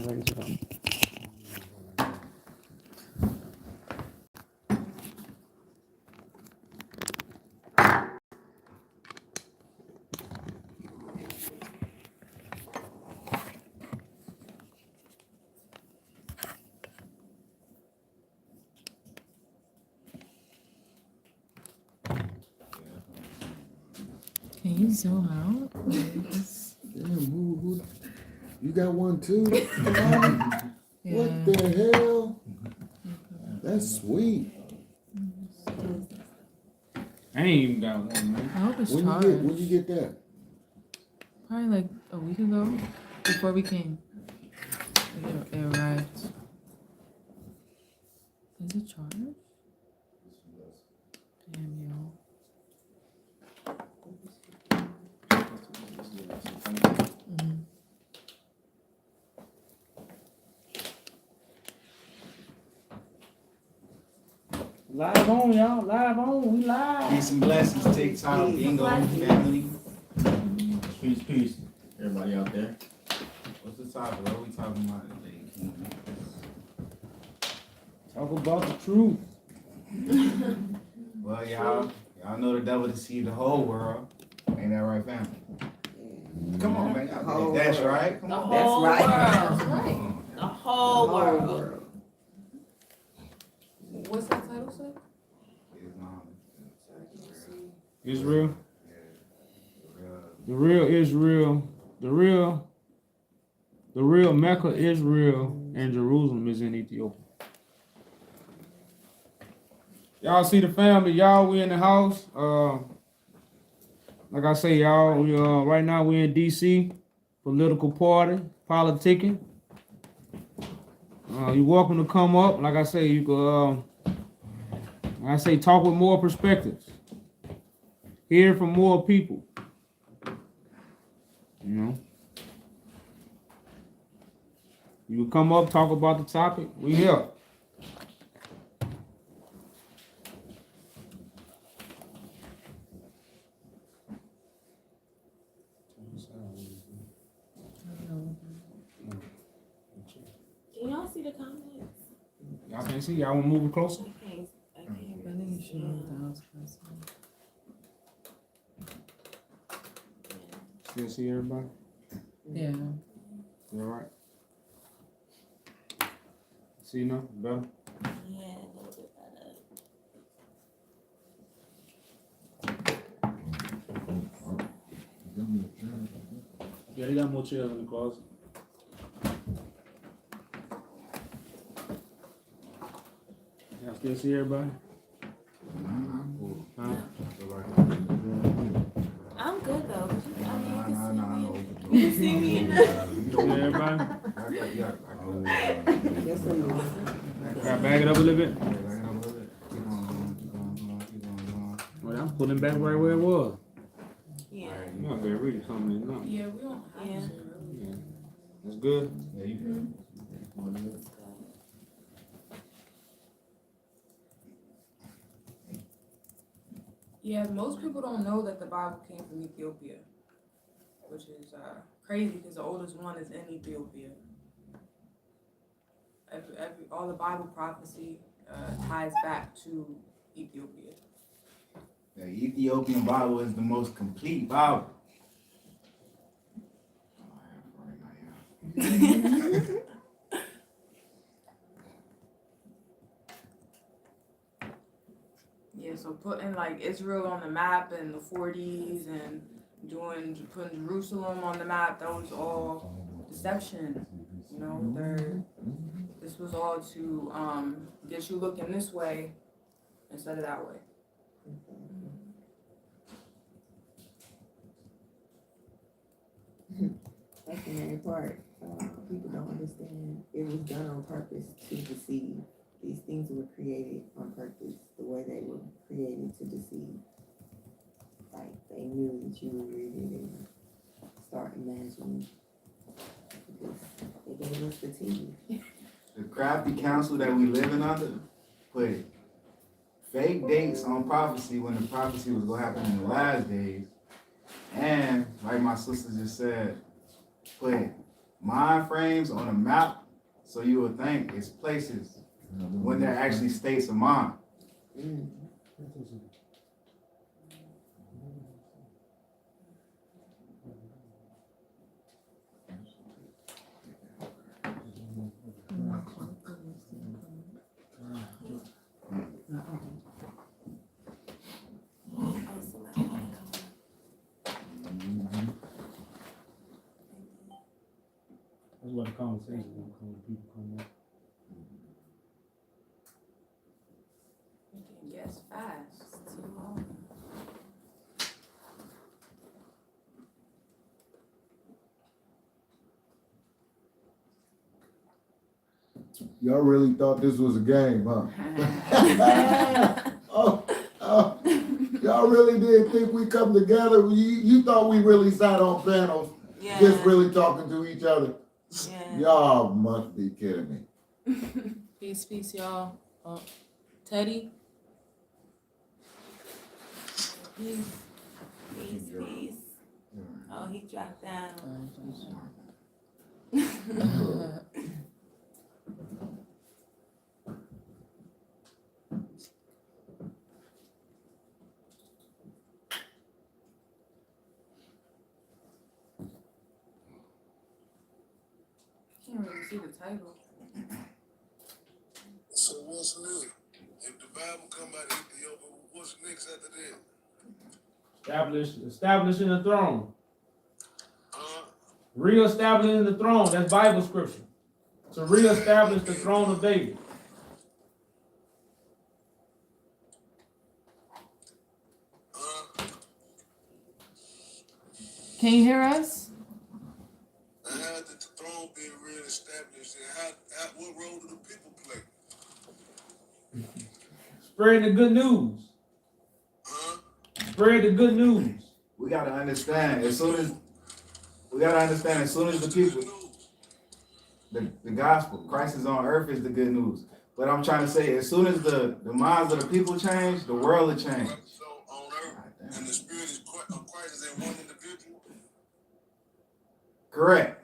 raise it up. Can you zoom out? Damn, who, you got one too? Yeah. What the hell? That's sweet. I ain't even got one, man. I hope it's When charged. you get that? Probably like a week ago, before we came. It arrived. Is it charged? Damn, yo. Live on, y'all. Live on. We live. Peace and blessings, TikTok, Bingo, family. Peace, peace. Everybody out there. What's the topic? What are we talking about today? Talk about the truth. Well, y'all know the devil deceived the whole world. Ain't that right, family? Come on, man. Y'all think that's right. Come on. That's right. Right. The whole world. What's that title say? Israel. The real Israel. The real Mecca, Israel, and Jerusalem is in Ethiopia. Y'all see the family, y'all, we in the house. Like I say, y'all, we right now we in DC, political party, politicking. You're welcome to come up. Like I say, you could talk with more perspectives. Hear from more people. You know. You can come up, talk about the topic. We here. Can y'all see the comments? Y'all can't see? Y'all want to move it closer? I can't I think you should move the house first. Still see everybody? Yeah. You all right? See now? Better? Yeah, a little bit better. Yeah, they got more chairs in the closet. Y'all still see everybody? Huh? I'm good though. No. You can see me in the. See everybody? Gotta back it up a little bit. Well, I'm pulling back right where it was. Yeah. You know, they're really coming in now. Yeah, we don't. Yeah. Yeah. That's good. Yeah, you good. Yeah, most people don't know that the Bible came from Ethiopia, which is crazy because the oldest one is in Ethiopia. All the Bible prophecy ties back to Ethiopia. The Ethiopian Bible is the most complete Bible. Yeah, so putting like Israel on the map in the 40s and putting Jerusalem on the map, that was all deception. You know, this was all to get you looking this way instead of that way. That's the main part. People don't understand it was done on purpose to deceive. These things were created on purpose, the way they were created to deceive. Like, they knew that you would read it and start imagining. Because they gave us the TV. The crafty council that we living under put fake dates on prophecy when the prophecy was going to happen in the last days. And, like my sister just said, put mind frames on a map, so you would think it's places when they're actually states of mind. Mm. Oh, somebody wanna come That's what the conversation will come when people come up. You can guess fast. It's too long. Y'all really thought this was a game, huh? Oh, y'all really did think we come together? You thought we really sat on panels, Yeah. just really talking to each other? Yeah. Y'all must be kidding me. Peace, y'all. Teddy. Peace. Peace. Oh, he dropped down. Can't really see the title. So what's new? If the Bible come out of Ethiopia, what's next after that? Establishing the throne. Huh? Reestablishing the throne. That's Bible scripture. To reestablish the throne of David. Can you hear us? And how did the throne be reestablished? And what role do the people play? Spread the good news. Huh? Spread the good news. We gotta understand as soon as the people, the gospel, Christ is on earth is the good news. But I'm trying to say, as soon as the minds of the people change, the world will change. So on earth, and the spirit of Christ is in one individual. Correct.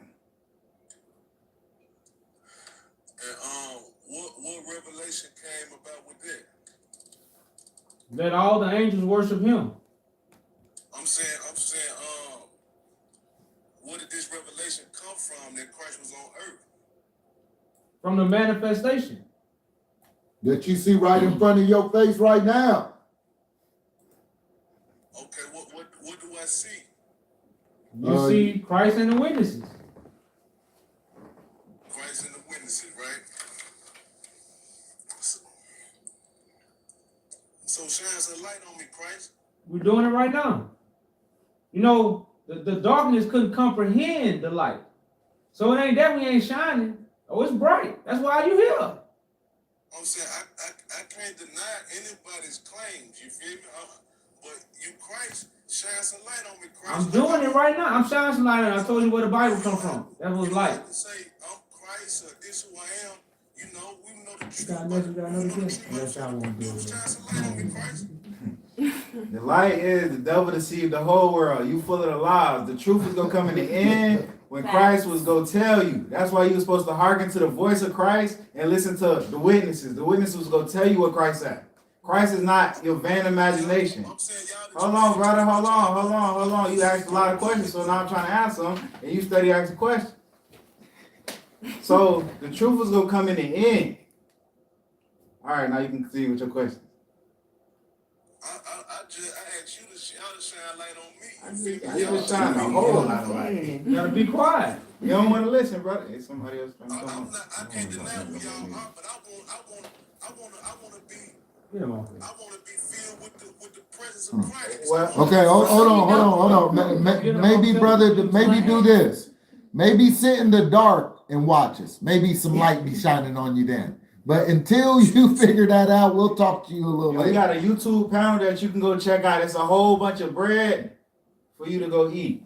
And what revelation came about with that? Let all the angels worship him. I'm saying, where did this revelation come from that Christ was on earth? From the manifestation. That you see right in front of your face right now. Okay, what do I see? You see Christ and the witnesses. Christ and the witnesses, right? So shine some light on me, Christ. We're doing it right now. You know, the darkness couldn't comprehend the light. So it ain't that we ain't shining. Oh, it's bright. That's why you here. I'm saying I can't deny anybody's claims. You feel me? But you, Christ, shine some light on me, Christ. I'm doing it right now. I'm shining some light, and I told you where the Bible come from. That was You light. have to say I'm Christ or this who I am. You know, we know the truth. got another gift? Yes, I won't do it. Shine some light on me, Christ. The light is the devil deceived the whole world. You full of the lies. The truth is gonna come in the end when Christ was gonna tell you. That's why you were supposed to hearken to the voice of Christ and listen to the witnesses. The witnesses was gonna tell you what Christ said. Christ is not your vain imagination. I'm saying Hold on, brother. Hold on. You asked a lot of questions, so now I'm trying to answer them, and you study asking questions. So the truth was gonna come in the end. All right, now you can continue with your question. I asked you to shine light on me. I You just- feel I me? You was don't shining a see whole what lot of I'm light. saying. You gotta be quiet. You don't want to listen, brother. It's somebody else trying to come on. I can't deny who y'all are, but I want to be. Get him off. I want to be filled with the presence of Christ. Well, Okay, hold on. Maybe, brother, maybe do this. Maybe sit in the dark and watch us. Maybe some light be shining on you then. But until you figure that out, we'll talk to you a little we later. got a YouTube panel that you can go check out. It's a whole bunch of bread for you to go eat.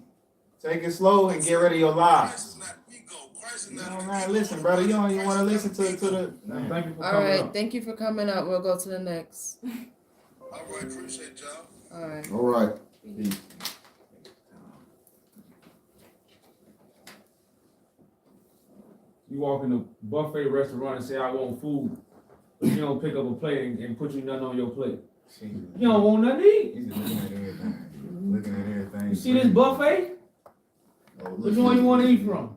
Take it slow and get rid of your Christ lies. is not ego. Christ is You not know, an man, ego. listen, brother. You don't even want to Christ listen is to not an the. Man, thank you for All coming right. up. Thank you for coming out. We'll go to the next. ego. All right, appreciate y'all. All right. All right. You walk in a buffet restaurant and say, I want food, but you don't pick up a plate and put you nothing on your plate. You don't want nothing to eat. He's looking at everything. Looking at everything. You see this buffet? Oh, Which one you want to eat from?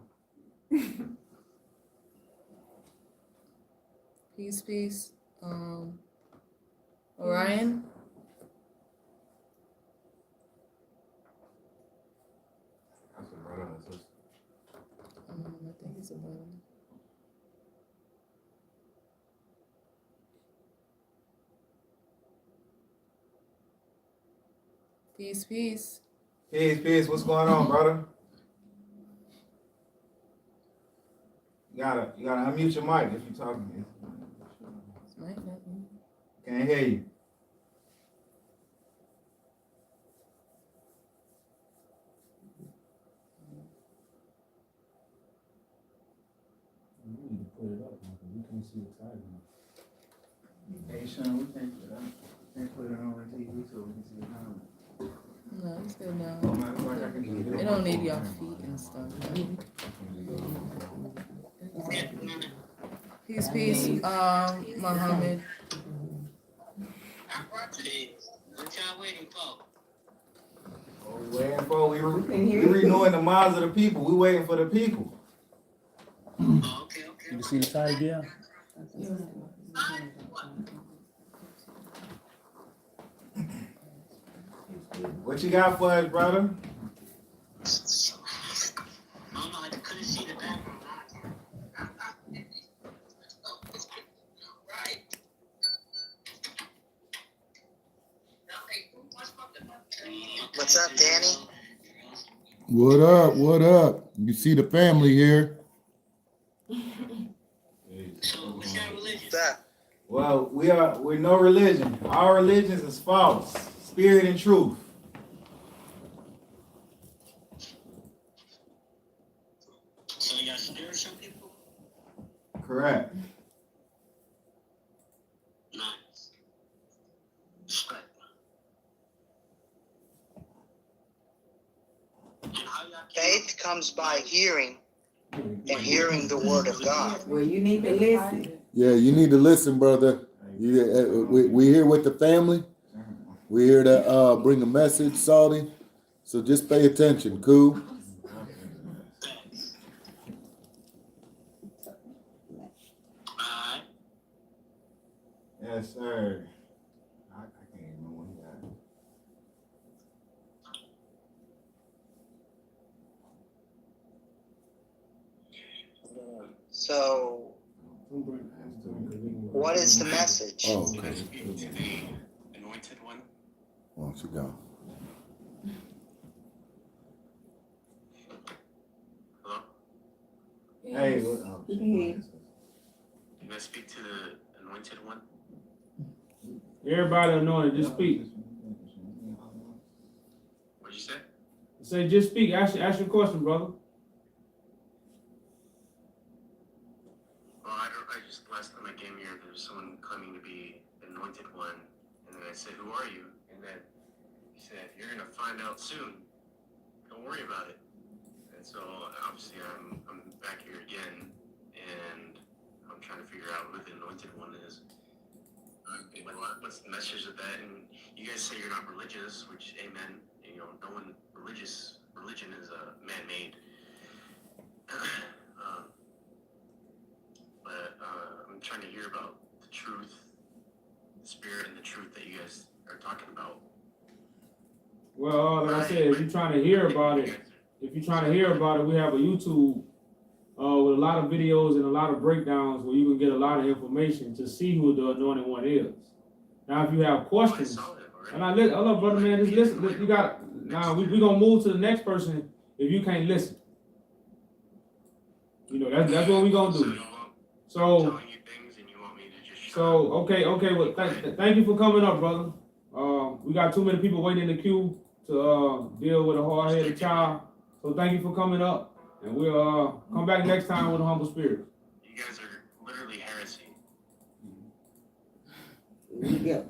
Peace. Orion. That's a brother and sister. I think it's a brother. Peace. Peace. What's going on, brother? You gotta unmute your mic if you're talking. Can't hear you. You need to put it up, man, 'cause we can't see the title. Hey, Sean, we can't put it on. Can't put it on the TV so we can see it now. No, it's good now. Oh, matter of fact, I can do it. It don't need your feet and stuff. Peace. Muhammad. What y'all waiting for? What we waiting for? We renewing the minds of the people. We waiting for the people. Oh, okay. You can see the side again. What you got for us, brother? I couldn't see the background. Right. What's up, Danny? What up? You see the family here. So, what's your religion? Well, we're no religion. Our religion is false. Spirit and truth. So, y'all spiritual people? Correct. Nice. Respect. And how y'all faith comes by hearing, and hearing the word of God. Well, you need to listen. Yeah, you need to listen, brother. We here with the family. We here to bring a message, Salty. So just pay attention, cool? Alright. Yes, sir. I can't remember when he got it. So, what is the message? Oh, okay. Anointed one. Why don't you go? Hello? Hey, You guys speak to the anointed one? Everybody anointed, just speak. What'd you say? Say, just speak. Ask your question, brother. Well, I just, last time I came here, there was someone claiming to be anointed one, and then I said, who are you? And then he said, you're gonna find out soon. Don't worry about it. And so, obviously, I'm back here again, and I'm trying to figure out who the anointed one is. What's the message of that? And you guys say you're not religious, which, amen. You know, no one religion is man-made. But I'm trying to hear about the truth, the spirit, and the truth that you guys are talking about. Well, like I said, if you're trying to hear about it, we have a YouTube with a lot of videos and a lot of breakdowns where you can get a lot of information to see who the anointed one is. Now, if you have questions, and I love brother man, just listen. You got now. We gonna move to the next person if you can't listen. You know that's what we gonna do. So okay. Well, thank you for coming up, brother. We got too many people waiting in the queue to deal with a hard-headed child. So thank you for coming up, and we'll come back next time with a humble spirit. You guys are literally heresy. There you go.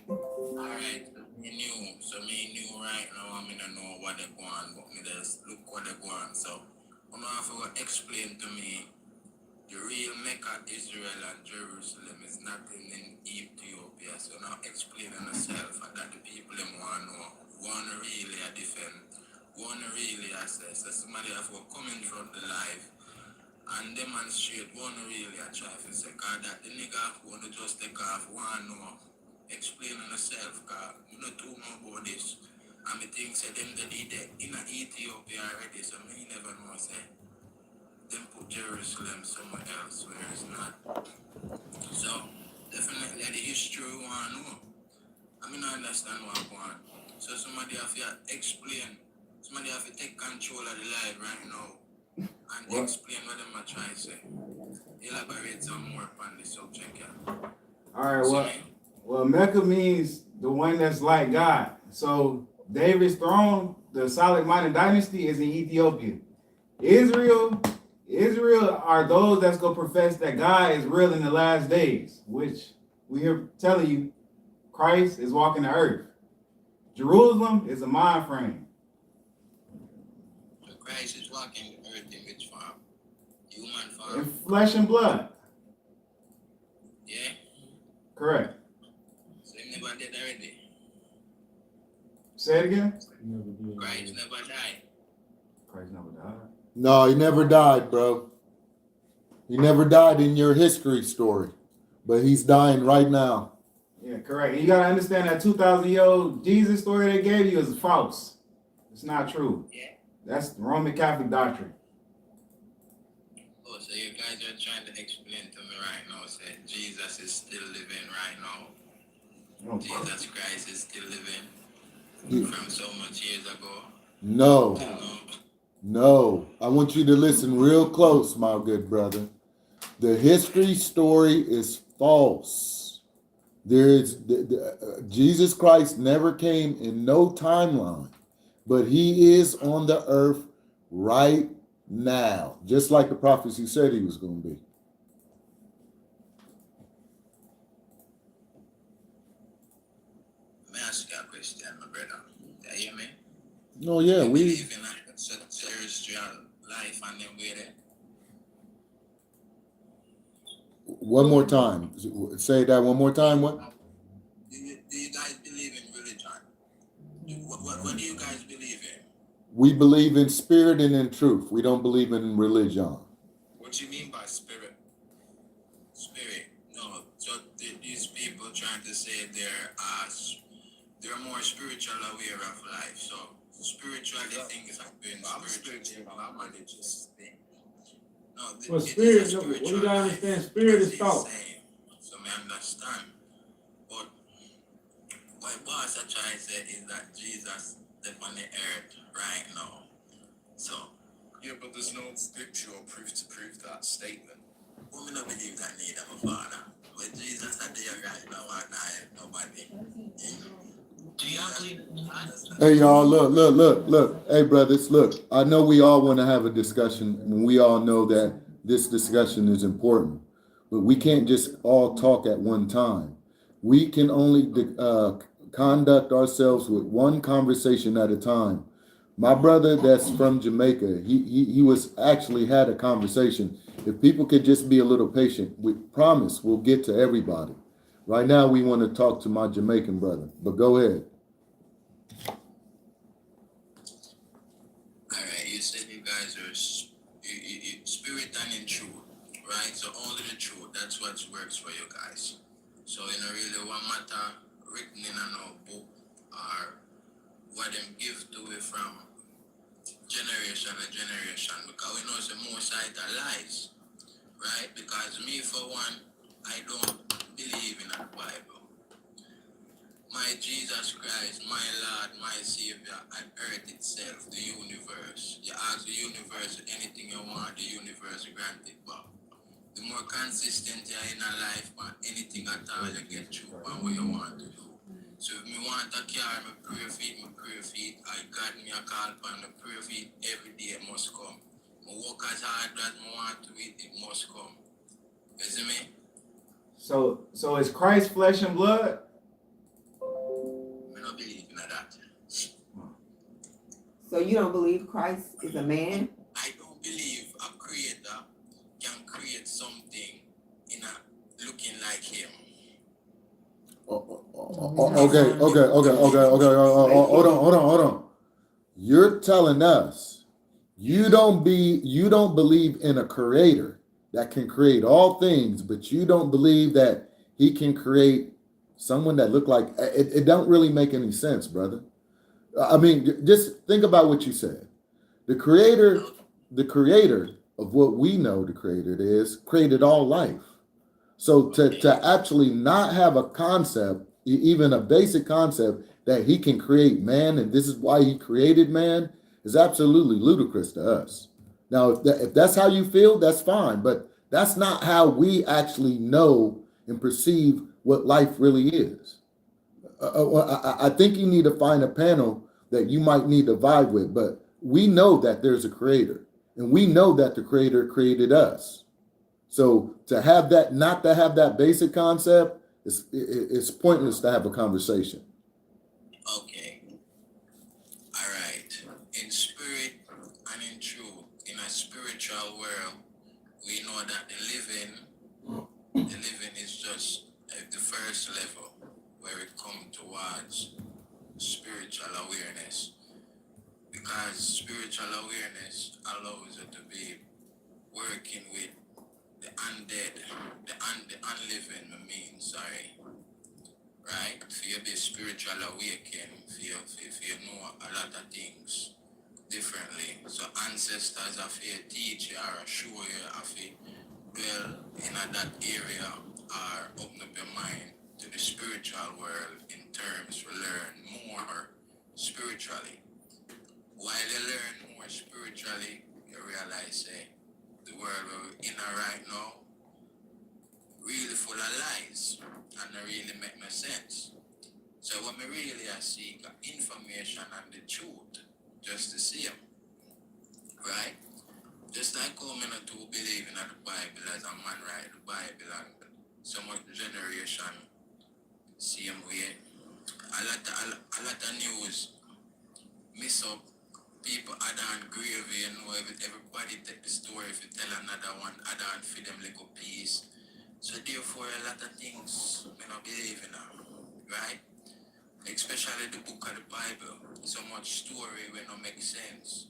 Alright, me new right now. I mean, I know what they want, but me just look what they want. So, You have to explain to me the real Mecca, Israel, and Jerusalem is not in Ethiopia. So now explain on yourself that the people them want to know. Want to really defend. Want to really assess. So somebody have to come in front of the life and demonstrate. Want to really try to say that the nigga want to just take off. Want to know. Explain on yourself. Because you know too much about this. And me think say them the leader in Ethiopia already. So me never know say. Then put Jerusalem somewhere else where it's not. So, definitely the history we want to know. I mean, I understand what I want. So, somebody have to explain, somebody have to take control of the life right now and explain what them are trying to say. Elaborate some more on the subject, yeah. All right, well, Mecca means the one that's like God. So, David's throne, the Solomonic dynasty, is in Ethiopia. Israel are those that's going to profess that God is real in the last days, which we are telling you, Christ is walking the earth. Jerusalem is a mind frame. So Christ is walking the earth in which form? Human form? In flesh and blood. Yeah? Correct. So he never did already? Say it again. Christ never died. Christ never died. No, he never died, bro. He never died in your history story, but he's dying right now. Yeah, correct. And you got to understand that 2,000-year-old Jesus story they gave you is false. It's not true. Yeah. That's Roman Catholic doctrine. Oh, so you guys are trying to explain to me right now, say Jesus is still living right now. Jesus Christ is still living from so much years ago. No. No. I want you to listen real close, my good brother. The history story is false. Jesus Christ never came in no timeline, but he is on the earth right now, just like the prophecy said he was going to be. Let me ask you a question, my brother. You hear me? No, yeah, you we believe in a terrestrial life and then we're there. one more time. Say that one more time. What? Do you guys believe in religion? What do you guys believe in? We believe in spirit and in truth. We don't believe in religion. What do you mean by spirit? Spirit. No. So these people trying to say they're more spiritual aware of life. So spiritual, they think it's like being spiritual. I'm a religious thing. No, Well, spirit, what you gotta understand, spirit is thought. So I understand. But what boss I try to say is that Jesus is on the earth right now. So yeah, but there's no scripture or proof to prove that statement. Well, I don't believe that neither, my father. But Jesus is there right now and I nobody. Do you believe in God? Hey, y'all, look. Hey, brothers, look. I know we all want to have a discussion, and we all know that this discussion is important, but we can't just all talk at one time. We can only conduct ourselves with one conversation at a time. My brother that's from Jamaica, he was actually had a conversation. If people could just be a little patient, we promise we'll get to everybody. Right now, we want to talk to my Jamaican brother, but go ahead. All right, you said you guys are spirit and in truth, right? So only the truth, that's what works for you guys. So you know really one matter written in a notebook or what them give to it from generation to generation, because we know it's a more side of lies, right? Because me for one, I don't believe in the Bible. My Jesus Christ, my Lord, my Savior, and earth itself, the universe. You ask the universe anything you want, the universe grant it back. The more consistent you are in a life, man, anything at all you get through and what you want to do. So if me want a car, me pray feet, I got me a call upon the pray feet every day it must come. I work as hard as I want to it must come. You see me? So is Christ flesh and blood? I don't believe in that. So you don't believe Christ is a man? I don't believe something in a looking like him. Okay. Hold on. You're telling us you don't believe in a creator that can create all things, but you don't believe that he can create someone that look like it. It don't really make any sense, brother. I mean, just think about what you said. The creator of what we know the creator is created all life. So to actually not have a concept, even a basic concept that he can create man, and this is why he created man, is absolutely ludicrous to us. Now, if that's how you feel, that's fine, but that's not how we actually know and perceive what life really is. I think you need to find a panel that you might need to vibe with, but we know that there's a creator, and we know that the creator created us. So to have that, not to have that basic concept, it's pointless to have a conversation. Okay. All right. In spirit and in truth, in a spiritual world, we know that the living is just the first level where it comes towards spiritual awareness. Because spiritual awareness allows you to be working with the undead, the unliving, right? For you be spiritual awakened, for you know a lot of things differently. So ancestors have to teach you or show you have to dwell in that area or open up your mind to the spiritual world in terms to learn more spiritually. While you learn more spiritually, you realize the world we're in right now really full of lies and it really make no sense. So when we really seek information and the truth just to see them, right? Just like how I to believe in the Bible as a man write the Bible and so much generation same way. A lot of news miss up. People add on gravy, everybody take the story if you tell another one, add on for them little piece. So therefore a lot of things I don't believe in them, right? Especially the book of the Bible. So much story when don't make sense,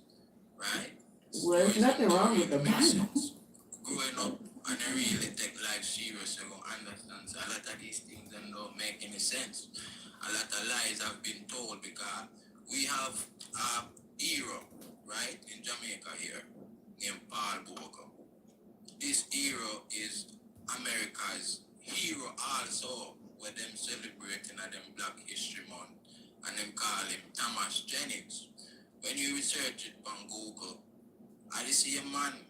right? Well, there's nothing wrong with the Bible. Growing up and I really take life serious, you don't understand. So a lot of these things don't make any sense. A lot of lies have been told because we have a hero, right, in Jamaica here, named Paul Bogle. This hero is America's hero also, where them celebrating at them Black History Month, and them call him Thomas Jennings. When you research it on Google, I see a man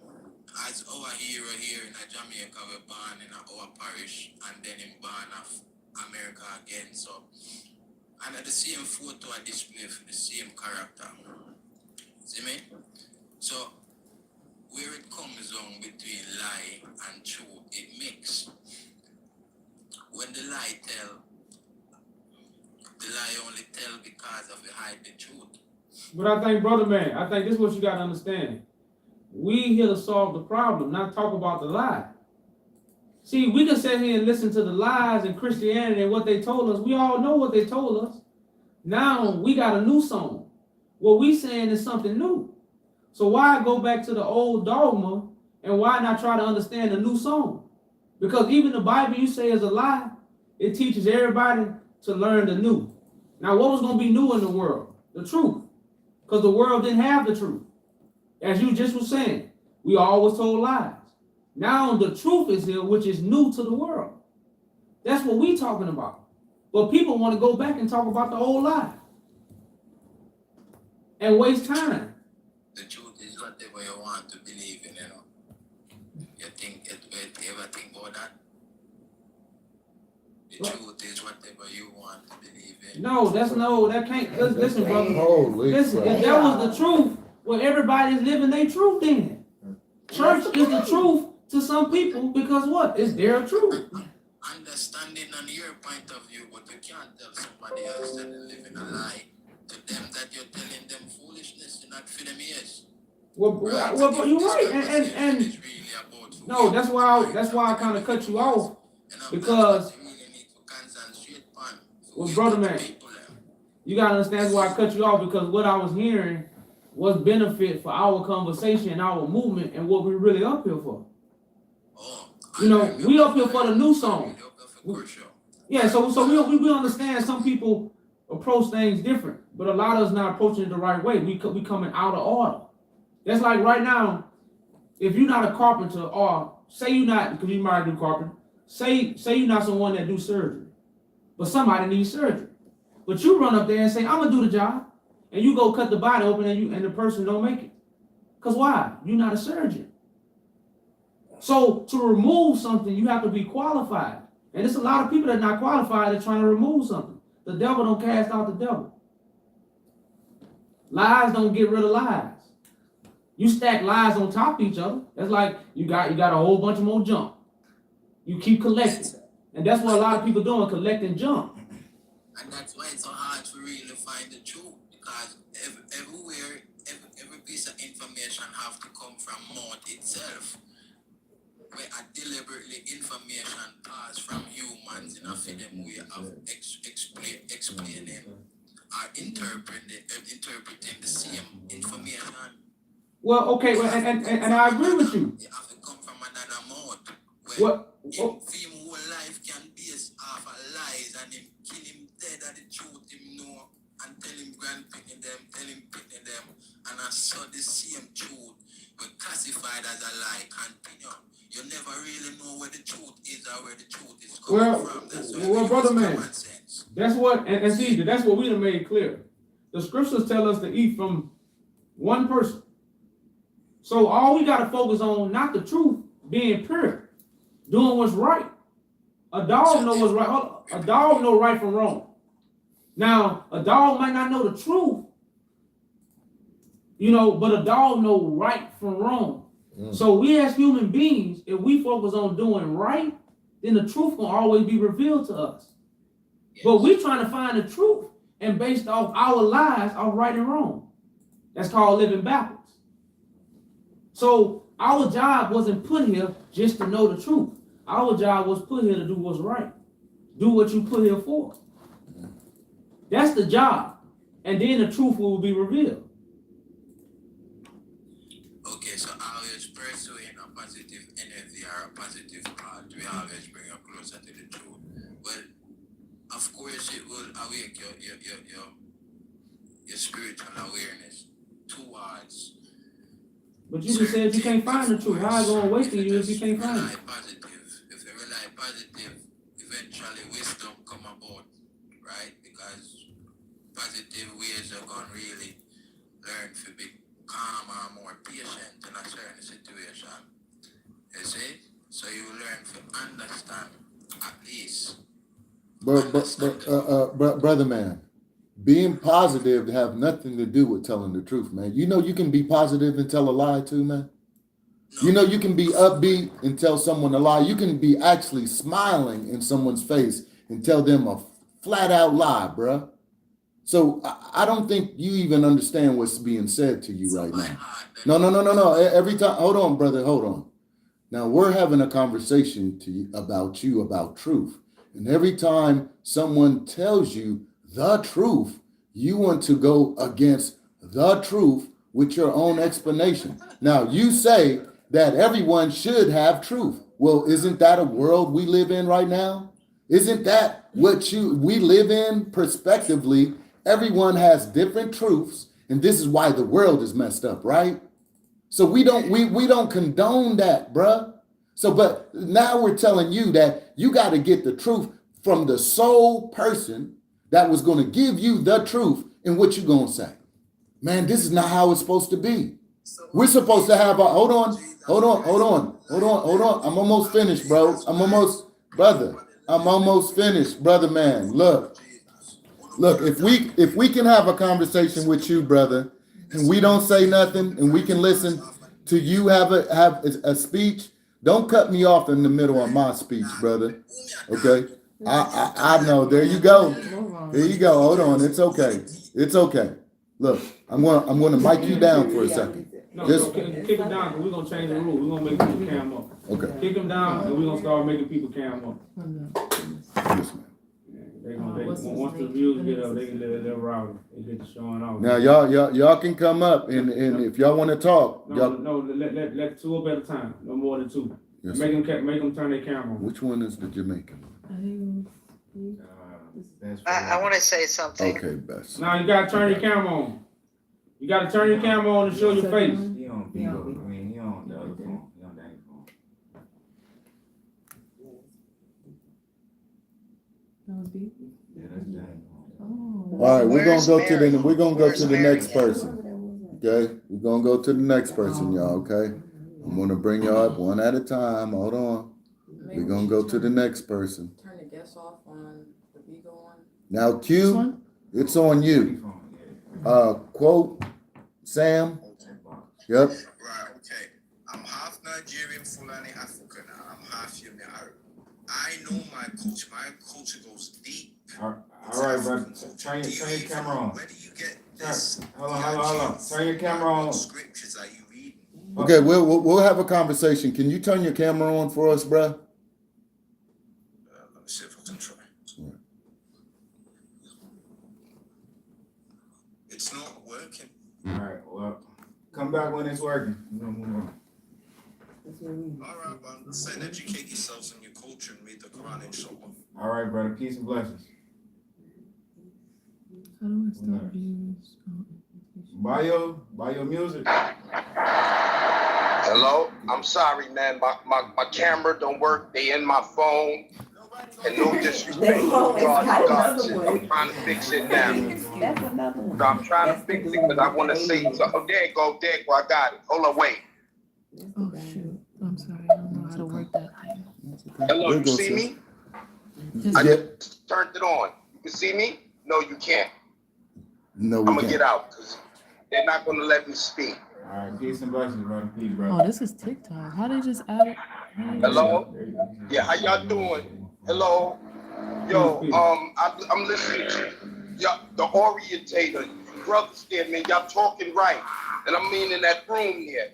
as our hero here in Jamaica, we're born in our parish, and then him born of America again, so. And at the same photo I display for the same character. See me? So, where it comes on between lie and truth, it mix. When the lie only tell because of the hide the truth. But I think, brother man, I think this is what you got to understand. We here to solve the problem, not talk about the lie. See, we can sit here and listen to the lies in Christianity and what they told us. We all know what they told us. Now we got a new song. What we saying is something new. So why go back to the old dogma and why not try to understand the new song? Because even the Bible you say is a lie, it teaches everybody to learn the new. Now what was going to be new in the world? The truth. Because the world didn't have the truth. As you just was saying, we always told lies. Now the truth is here, which is new to the world. That's what we talking about. But people want to go back and talk about the old lie. And waste time. The truth is whatever you want to believe in, you know. You ever think about that? The truth is whatever you want to believe in. That can't, listen, brother. Holy Listen, crap. if that was the truth, well, everybody's living their truth in. Church is the truth to some people because what? It's their truth. Understanding on your point of view, but you can't tell somebody else that they're living a lie to them that you're telling them foolishness, not for them ears. Well, you're right. And it's really about No, that's why I kind of cut you off, because well, brother man, you gotta understand that's why I cut you off, because what I was hearing was benefit for our conversation and our movement and what we're really up here for. You know, we up here for the new song. Yeah, so we understand some people approach things different, but a lot of us not approaching it the right way. We coming out of order. That's like right now, if you're not a carpenter, or say you're not, because you might do carpenter, say you're not someone that do surgery, but somebody needs surgery. But you run up there and say, I'm gonna do the job, and you go cut the body open and the person don't make it. Because why? You're not a surgeon. So to remove something, you have to be qualified. And there's a lot of people that are not qualified that are trying to remove something. The devil don't cast out the devil. Lies don't get rid of lies. You stack lies on top of each other. That's like you got a whole bunch of more junk. You keep collecting. And that's what a lot of people doing, collecting junk. And that's why it's so hard to really find the truth, because everywhere, every piece of information have to come from mouth itself. Where a deliberately information pass from humans in a film way of explaining or interpreting the same information. Well, okay, well, and I agree with you. It have to come from another mouth. What? Him whole life can base off of lies, and him kill him dead at the truth him know, and tell him grandpicking them, tell him picking them, and I saw the same truth but classified as a lie continue. You never really know where the truth is or where the truth is coming from. That's well, brother man, that's what, and see, that's what we done made clear. The scriptures tell us to eat from one person. So all we got to focus on, not the truth, being pure, doing what's right. A dog know what's right. A dog know right from wrong. Now, a dog might not know the truth, you know, but a dog know right from wrong. So we as human beings, if we focus on doing right, then the truth will always be revealed to us. But we're trying to find the truth, and based off our lies of right and wrong. That's called living backwards. So our job wasn't put here just to know the truth. Our job was put here to do what's right. Do what you put here for. That's the job. And then the truth will be revealed. Okay, so always pursuing a positive energy or a positive thought, we always bring you closer to the truth. Well, of course, it will awake your spiritual awareness towards. But you just said you can't find the truth. How is it going to awaken you if you can't find it? If you rely positive, eventually wisdom come about, right? Because positive ways are going to really learn to be calmer, more patient in a certain situation. You see? So you learn to understand at least. Brother man, being positive have nothing to do with telling the truth, man. You know you can be positive and tell a lie too, man. No. You know you can be upbeat and tell someone a lie. You can be actually smiling in someone's face and tell them a flat out lie, bruh. So I don't think you even understand what's being said to you right now. No. Every time, hold on, brother, hold on. Now we're having a conversation about truth. And every time someone tells you the truth, you want to go against the truth with your own explanation. Now you say that everyone should have truth. Well, isn't that a world we live in right now? Isn't that what we live in prospectively? Everyone has different truths, and this is why the world is messed up, right? So we don't condone that, bruh. So, but now we're telling you that you got to get the truth from the sole person that was going to give you the truth, and what you going to say. Man, this is not how it's supposed to be. We're supposed to have hold on. I'm almost finished, bro. I'm almost finished, brother man. Look, if we can have a conversation with you, brother, and we don't say nothing, and we can listen to you have a speech, don't cut me off in the middle of my speech, brother. Okay? I know. There you go. There you go. Hold on. It's okay. Look, I'm gonna mic you down for a second. No, Just- kick him down, cause we're gonna change the rule. We're gonna make people cam up. Okay. Kick him down, and we're gonna start making people cam up. Yes, ma'am. They gonna, What's his once the name? views get up, they can they're routing. They get to showing off. Now y'all can come up and if y'all want to talk, y'all. No, let two up at a time. No more than two. Yes, Make them turn their camera on. Which one is the Jamaican? I want to say something. Okay, best. Now you gotta turn your camera on. You gotta turn your camera on and show your face. He on Bigo. I mean, he on the other phone. He on Danny's phone. Yeah, that's Danny's phone. All right, we're gonna go to the Where's Mary? next person. Okay, we're gonna go to the next person, y'all. Okay, I'm gonna bring y'all up one at a time. Hold on. We're gonna go to the next person. Turn the guests off on the Bigo one. Now, Q, it's on you. Phone, yeah. Quote, Sam. Yep. Right, okay. I'm half Nigerian, Fulani, African. I'm half Yemi Arab. I know my culture. My culture goes deep. All right, bro. Turn your camera on. Where do you get this? Hold on. Turn your camera on. What scriptures are you reading? Okay, we'll have a conversation. Can you turn your camera on for us, bruh? Let me see if I can try. It's not working. All right, well, come back when it's working. We're gonna move on. All right, well, say and educate yourselves in your culture and read the Quran, inshallah. All right, brother. Peace and blessings. How do I start views? Buy your music. Hello? I'm sorry, man. My camera don't work. They in my phone. And no disrespect. They always got another one. I'm trying to fix it now. That's another one. So I'm trying to fix it because I want to say something. Oh, there you go. I got it. Hold on, wait. Oh shoot! I'm sorry. I don't know how to work that thing. Hello, you see me? I just turned it on. You can see me? No, you can't. No, I'm we going to can't. get out because they're not going to let me speak. All right, peace and blessings, brother. Peace, brother. Oh, this is TikTok. How they just add it? Hello? Yeah, how y'all doing? Hello? Yo, I'm listening to you. Y'all, the orientator, you brothers there, man, y'all talking right. And I mean in that room there.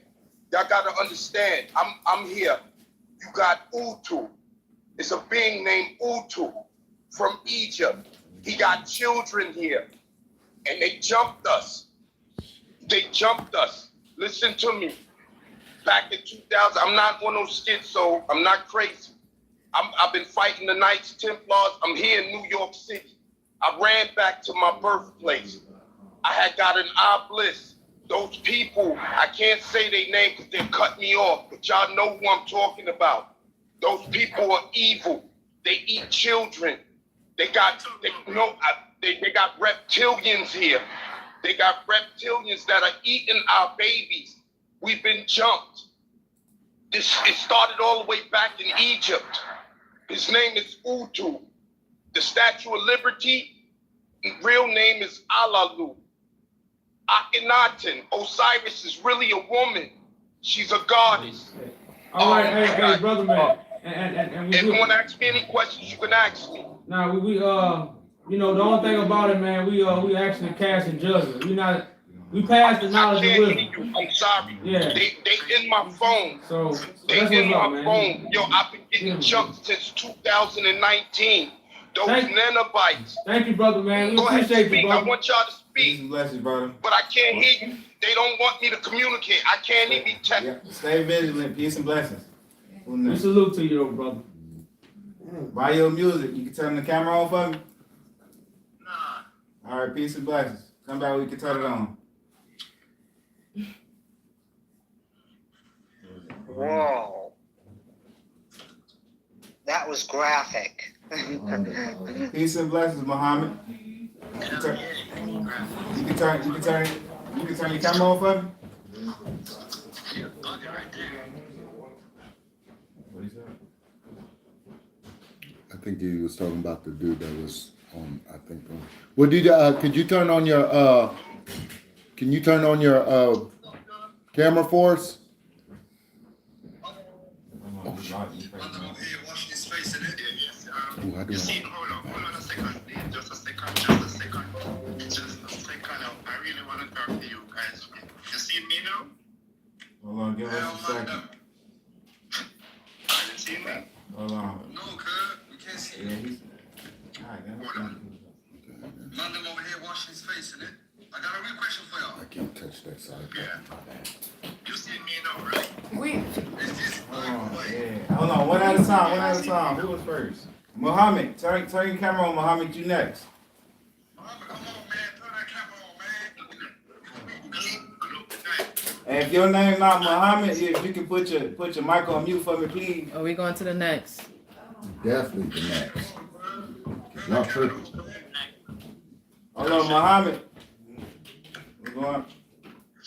Y'all gotta understand, I'm here. You got Utu. It's a being named Utu from Egypt. He got children here. And they jumped us. Listen to me. Back in 2000, I'm not one of those schizo. I'm not crazy. I've been fighting the Knights Templars. I'm here in New York City. I ran back to my birthplace. I had got an obelisk. Those people, I can't say their name because they'll cut me off, but y'all know who I'm talking about. Those people are evil. They eat children. They got reptilians here. They got reptilians that are eating our babies. We've been jumped. It started all the way back in Egypt. His name is Utu. The Statue of Liberty, real name is Alalu. Akhenaten, Osiris is really a woman. She's a goddess. All right, hey, brother man. And If you want to ask me any questions, you can ask me. Now we you know, the only thing about it, man, we actually casting judgment. We pass the I knowledge can't and hear wisdom. you. I'm sorry. Yeah. They in my phone. So They that's in what's up, my man. phone. Yo, I've been getting jumped since 2019. Those nanobites. Thank you, brother man. We Go ahead, appreciate you, speak. I brother. want y'all to Peace speak, and blessings, brother. but I can't hear you. They don't want me to communicate. I can't even text. Yeah, stay vigilant. Peace and blessings. Who We next? salute to you, brother. Buy your music. You can turn the camera on for me? Nah. All right, peace and blessings. Come back, we can turn it on. Whoa. That was graphic. Peace and blessings, Muhammad. You can turn your camera on for me? What is that? I think he was talking about the dude that was on. I think. Well, could you turn on your Can you turn on your camera for us? Wash this face in it. Ooh, I do. Hold on a second. Just a second. I really want to talk to you guys. You see me now? Hold on, give us a second. I didn't see me. Hold on. No, cuz. We can't see Yeah, you. he's. Alright, Hold on. Man, them over here washing his face, innit? I got a real question for y'all. I can't touch that side. Yeah. You see me now, right? Is this Hold on, yeah. Hold on, one at a time. Who was first? Muhammad, turn your camera on. Muhammad, you next. Muhammad, come on, man. Turn that camera on, man. Hello, good night. And if your name not Muhammad, if you can put your mic on mute for me, please. Are we going to the next? Definitely the next. Y'all tripping. Hold on, Muhammad. We're going.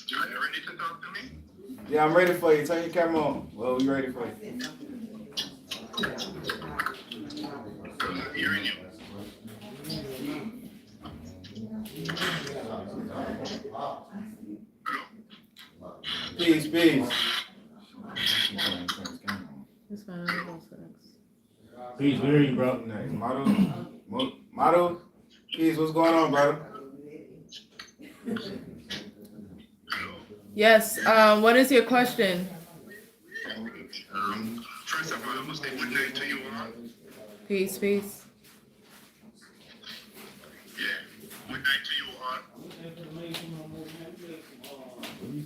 You ready to talk to me? Yeah, I'm ready for you. Turn your camera on. Well, we ready for you. I'm not hearing you. Peace. It's fine. I'll go first. Peace, we hear you, bro. Next, Motto. Peace, what's going on, brother? Yes. What is your question? First of all, I must say good night to you all. Peace. Yeah, good night to you all.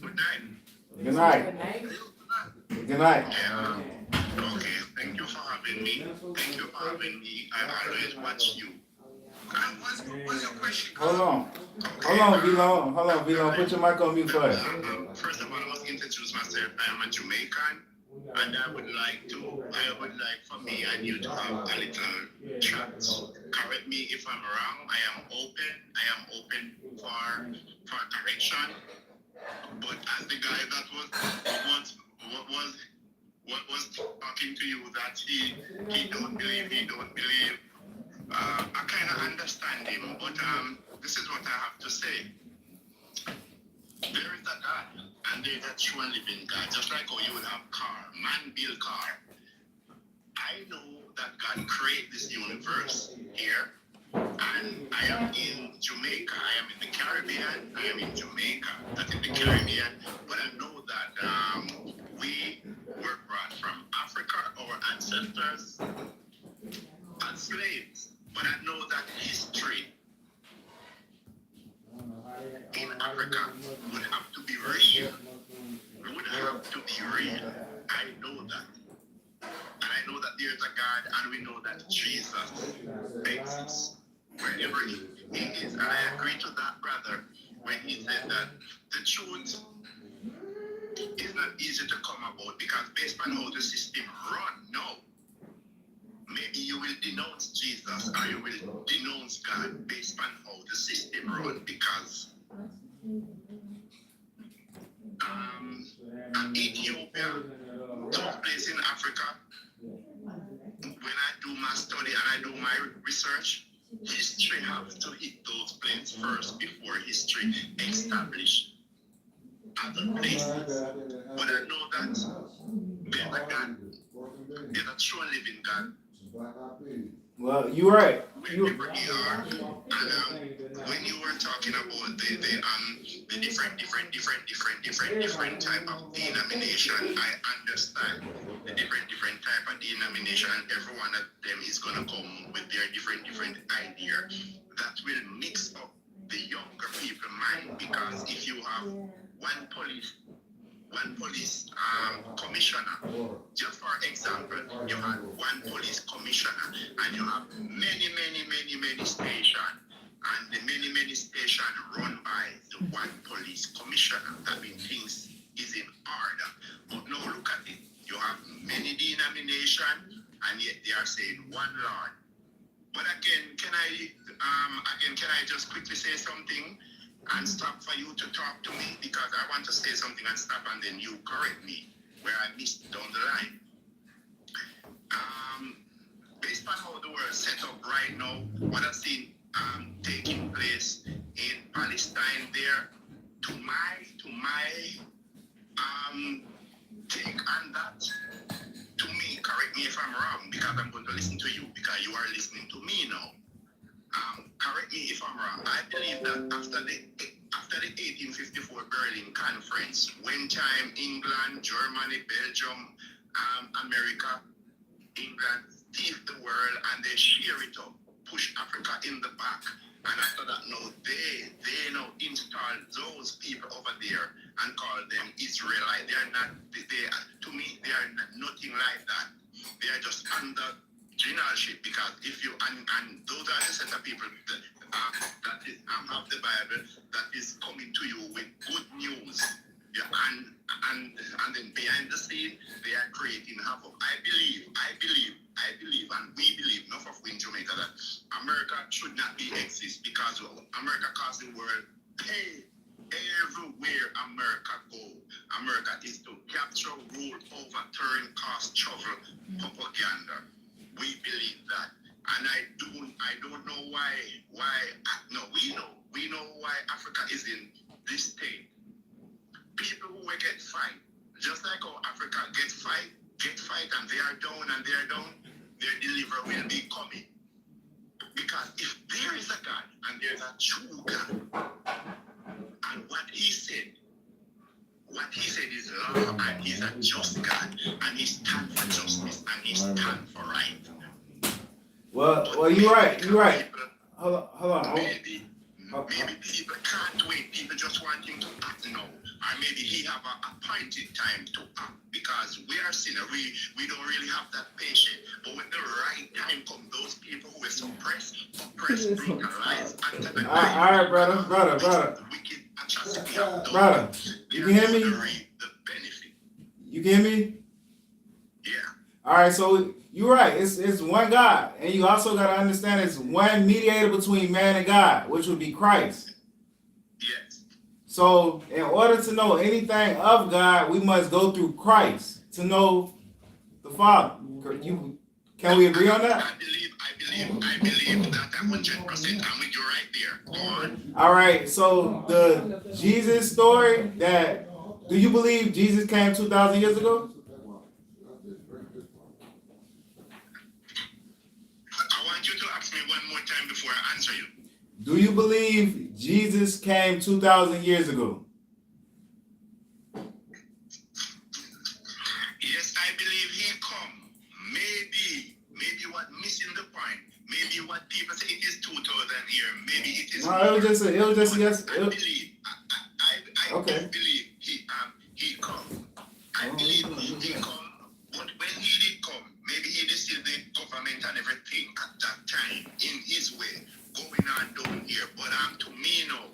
Good night. Good night. Yeah. Okay, thank you for having me. I always watch you. And what's your question? Hold on, V-Long. Put your mic on mute for us. First of all, I must introduce myself. I am a Jamaican, and I would like for me and you to have a little chat. Correct me if I'm wrong. I am open for correction. But as the guy that was talking to you that he don't believe. I kind of understand him, but this is what I have to say. There is a God, and there is a true and living God. Just like how you would have car, man build car. I know that God created this universe here, and I am in Jamaica. I am in the Caribbean. I am in Jamaica. That's in the Caribbean. But I know that we were brought from Africa. Our ancestors as slaves. But I know that history in Africa would have to be real. I know that. And I know that there's a God, and we know that Jesus exists wherever he is. And I agree to that, brother, when he said that the truth is not easy to come about, because based on how the system runs, no. Maybe you will denounce Jesus or you will denounce God based on how the system runs, because Ethiopia took place in Africa. When I do my study and I do my research, history has to hit those places first before history establish other places. But I know that there's a God, there's a true living God. Well, you're right. When you were talking about the different type of denomination, I understand the different type of denomination, and every one of them is gonna come with their different idea that will mix up the younger people mind, because if you have one police commissioner, just for example, you have one police commissioner and you have many stations, and the many stations run by the one police commissioner. That means things is in order. But now look at it. You have many denominations, and yet they are saying one Lord. But again, can I just quickly say something and stop for you to talk to me, because I want to say something and stop, and then you correct me where I missed down the line. Based on how the world is set up right now, what I've seen taking place in Palestine there, to my take on that, to me, correct me if I'm wrong, because I'm going to listen to you, because you are listening to me now. Correct me if I'm wrong. I believe that after after the 1854 Berlin Conference, when time England, Germany, Belgium, America, England thief the world and they share it up, push Africa in the back. And after that, now they now install those people over there and call them Israelite. They are not, to me, they are nothing like that. They are just under generalship, because if you, and those are the set of people that is, have the Bible that is coming to you with good news. Yeah, and then behind the scene, they are creating havoc. I believe, and we believe, enough of we in Jamaica, that America should not be exist, because America caused the world pain. Everywhere America go, America is to capture, rule, overturn, cause trouble, propaganda. We believe that, and I don't know why. No, we know why Africa is in this state. People who will get fight, just like how Africa get fight, and they are down, their deliverer will be coming. Because if there is a God, and there's a true God, and what he said is love, and he's a just God, and he stands for justice, and he stands for right. Well, you're right. Hold on. Maybe people can't wait. People just want him to act now. Or maybe he have an appointed time to act, because we are sinners. We don't really have that patience. But when the right time comes, those people who are suppressed, brutalized, and all right, brother. Wicked atrocity have done. Brother, you can hear me? The benefit. You can hear me? Yeah. All right, so you're right. It's one God, and you also got to understand it's one mediator between man and God, which would be Christ. Yes. So, in order to know anything of God, we must go through Christ to know the Father. Can we agree on that? I believe that 100%. I'm with you right there. Go on. All right. So the Jesus story, do you believe Jesus came 2,000 years ago? I want you to ask me one more time before I answer you. Do you believe Jesus came 2,000 years ago? Yes, I believe he come. Maybe what missing the point. Maybe what people say it is 2,000 years. Maybe it is. No, it was just yes. I believe. I Okay. do believe he come. I believe he come. But when he did come, maybe he did still the government and everything at that time in his way going on down here. But to me now,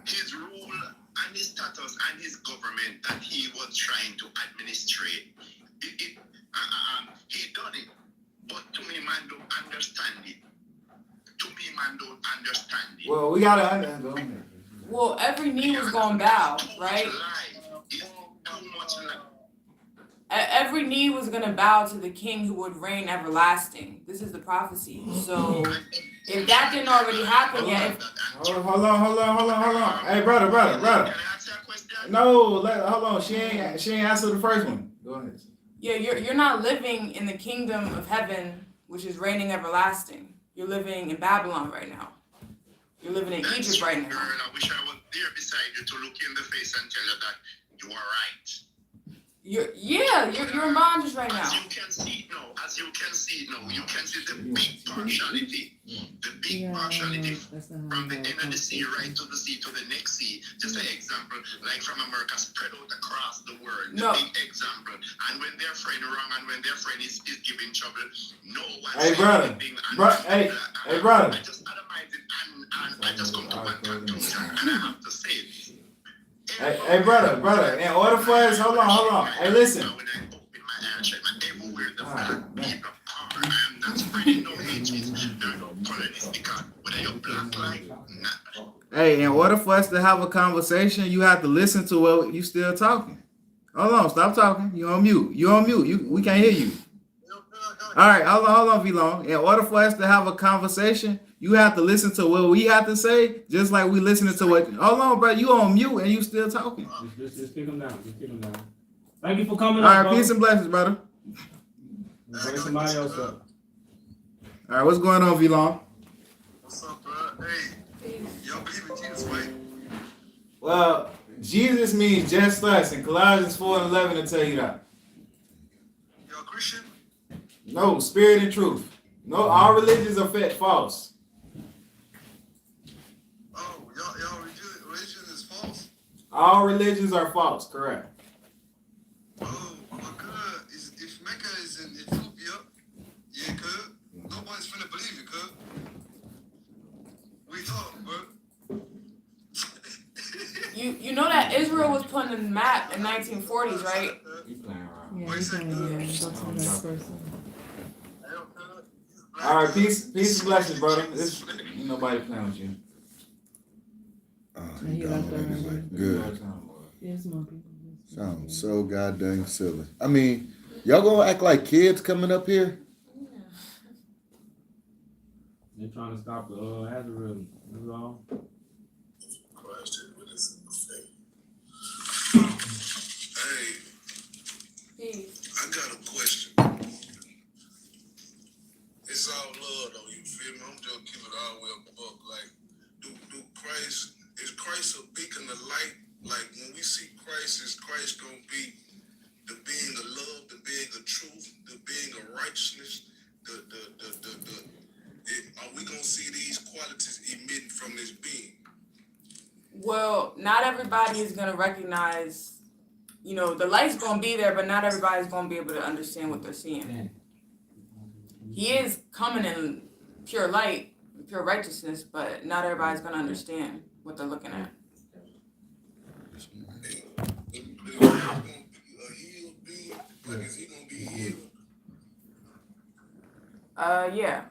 his rule and his status and his government that he was trying to administrate, he done it. But to me, man don't understand it. Well, we gotta understand. Well, every knee was gonna bow, right? Every knee was gonna bow to the King who would reign everlasting. This is the prophecy. So if that didn't already happen yet, Hold on. Hey, brother. Can I answer a question? No, hold on. She ain't answered the first one. Go ahead. yeah, you're not living in the kingdom of heaven, which is reigning everlasting. You're living in Babylon right now. You're living in Egypt right now. Girl, I wish I was there beside you to look you in the face and tell you that you are right. You're in bondage right now. As you can see now, you can see the big partiality. The big partiality from the end of the sea right to the sea to the next sea. Just an example, like from America spread out across the world. The big example. And when their friend wrong and when their friend is giving trouble, no one Hey, brother. Hey, brother. I just analyze it and I just come to one conclusion and I have to say it. Hey, brother. In order for us, hold on. Hey, listen. Hey, in order for us to have a conversation, you have to listen to what you still talking. Hold on, stop talking. You're on mute. We can't hear you. All right, hold on, V-Long. In order for us to have a conversation, you have to listen to what we have to say, just like we listening to what. Hold on, bro. You on mute and you still talking. Just kick him down. Thank you for coming. All right, peace and blessings, brother. Bring somebody else up. All right, what's going on, V-Long? What's up, bro? Hey, y'all believe in Jesus, right? Well, Jesus means just us, and Colossians 4:11 will tell you that. Y'all Christian? No, spirit and truth. No, all religions are false. Oh, y'all religion is false? All religions are false, correct. Oh, my God. If Mecca is in Ethiopia, yeah, cuz. Nobody's finna believe it, cuz. We talk, bro. You know that Israel was put on the map in 1940s, right? You playing around. Yeah, he's trying to go to the next person. All right, peace and blessings, brother. Ain't nobody playing with you. And he left already. Good. There's more people. Sounds so goddamn silly. I mean, y'all gonna act like kids coming up here? They're trying to stop the algorithm. That's all. Hey, Peace. I got a question. It's all love though, you feel me? I'm just keeping it all the way up above. Like, is Christ a beacon of light? Like when we see Christ, is Christ gonna be the being of love, the being of truth, the being of righteousness, are we gonna see these qualities emitting from this being? Well, not everybody is gonna recognize, the light's gonna be there, but not everybody's gonna be able to understand what they're seeing. He is coming in pure light, pure righteousness, but not everybody's gonna understand what they're looking at. Is he gonna be a healed being? Like, is he gonna be healed? Yeah.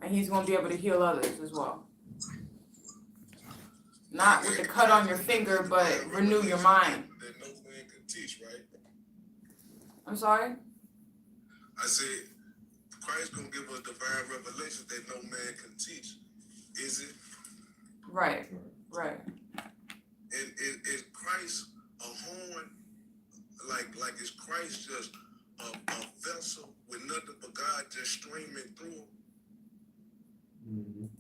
And he's gonna be able to heal others as well. Not with the cut on your finger, but renew your mind. That no man can teach, right? I'm sorry? I said, Christ gonna give us divine revelation that no man can teach. Is it? Right. And is Christ a horn? Like is Christ just a vessel with nothing but God just streaming through him?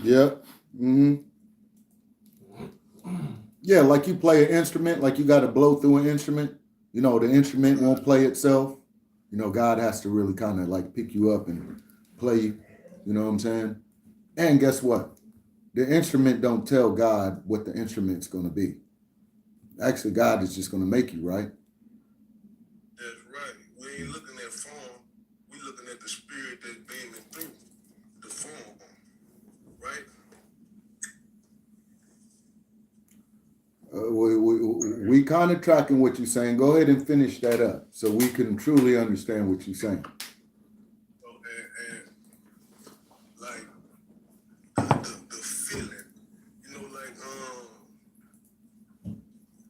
Yep. Mm-hmm. Yeah, like you play an instrument, like you got to blow through an instrument. The instrument won't play itself. God has to really kind of like pick you up and play you. You know what I'm saying? And guess what? The instrument don't tell God what the instrument's going to be. Actually, God is just going to make you, right? That's right. We ain't looking at form. We looking at the spirit that's beaming through the form, right? We kind of tracking what you're saying. Go ahead and finish that up so we can truly understand what you're saying. And like the feeling,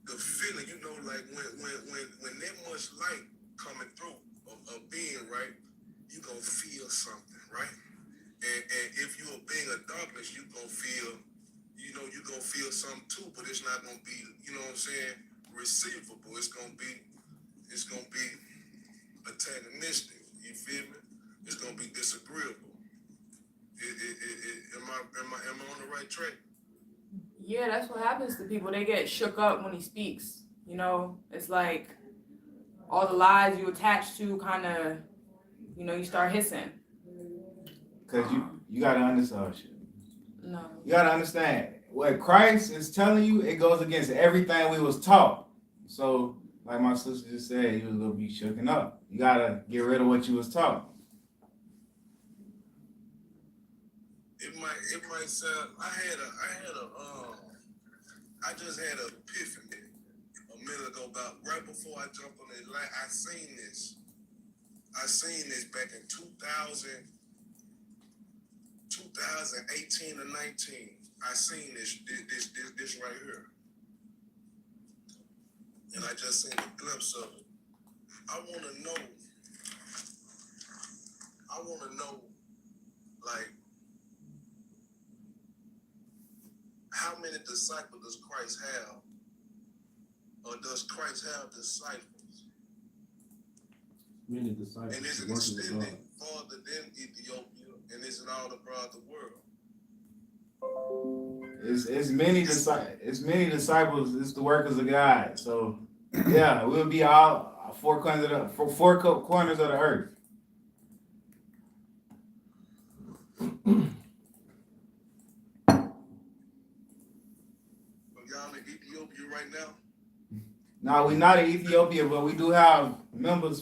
the feeling, like when that much light coming through a being, right, you gonna feel something, right? And if you a being of darkness, you gonna feel, you gonna feel something too, but it's not gonna be, receivable. It's gonna be antagonistic. You feel me? It's gonna be disagreeable. Am I on the right track? Yeah, that's what happens to people. They get shook up when he speaks. It's like all the lies you attach to kind of, you start hissing. Because you got to understand. No. You got to understand. What Christ is telling you, it goes against everything we was taught. So, like my sister just said, you was going to be shooken up. You got to get rid of what you was taught. It might sound. I just had an epiphany a minute ago, about right before I jumped on the line. I seen this back in 2018 or 19. I seen this right here, and I just seen a glimpse of it. I want to know, like, how many disciples does Christ have? Or does Christ have disciples? Many disciples. And is it extended farther than Ethiopia? And is it all across the world? It's many disciples. It's the workers of God. So yeah, we'll be all four corners of the earth. Y'all in Ethiopia right now? Now we're not in Ethiopia, but we do have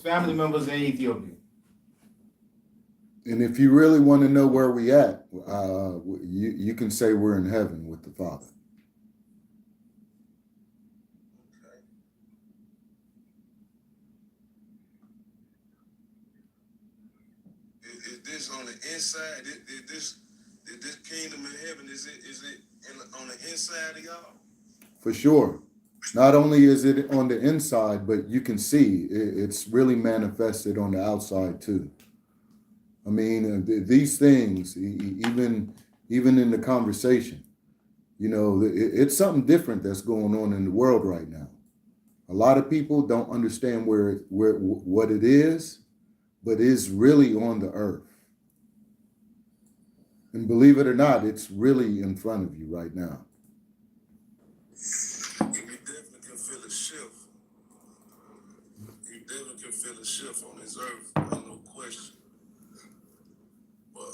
family members in Ethiopia. And if you really want to know where we at, you can say we're in heaven with the Father. Okay. Is this on the inside? Is this kingdom in heaven? Is it on the inside of y'all? For sure. Not only is it on the inside, but you can see it's really manifested on the outside too. I mean, these things, even in the conversation, you know, it's something different that's going on in the world right now. A lot of people don't understand what it is, but it's really on the earth. And believe it or not, it's really in front of you right now. You definitely can feel a shift. You definitely can feel a shift on this earth, no question. But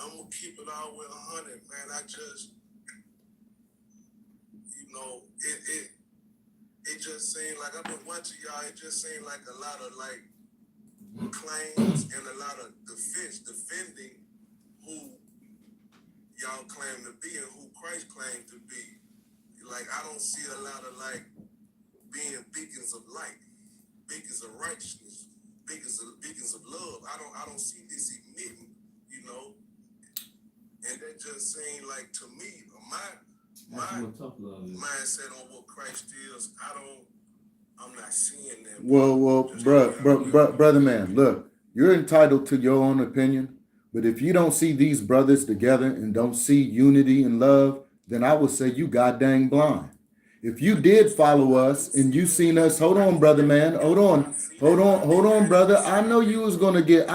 I'm gonna keep it all with 100, man. I just, you know, it just seemed like I've been watching y'all. It just seemed like a lot of like claims and a lot of defending who y'all claim to be and who Christ claimed to be. Like I don't see a lot of like being beacons of light, beacons of righteousness, beacons of love. I don't see this emitting, you know. And that just seemed like to me, my mindset on what Christ is, I'm not seeing that. Well, brother man, look, you're entitled to your own opinion, but if you don't see these brothers together and don't see unity and love, then I would say you goddamn blind. If you did follow us and you seen us, hold on, brother man, hold on, brother. I knew you was gonna get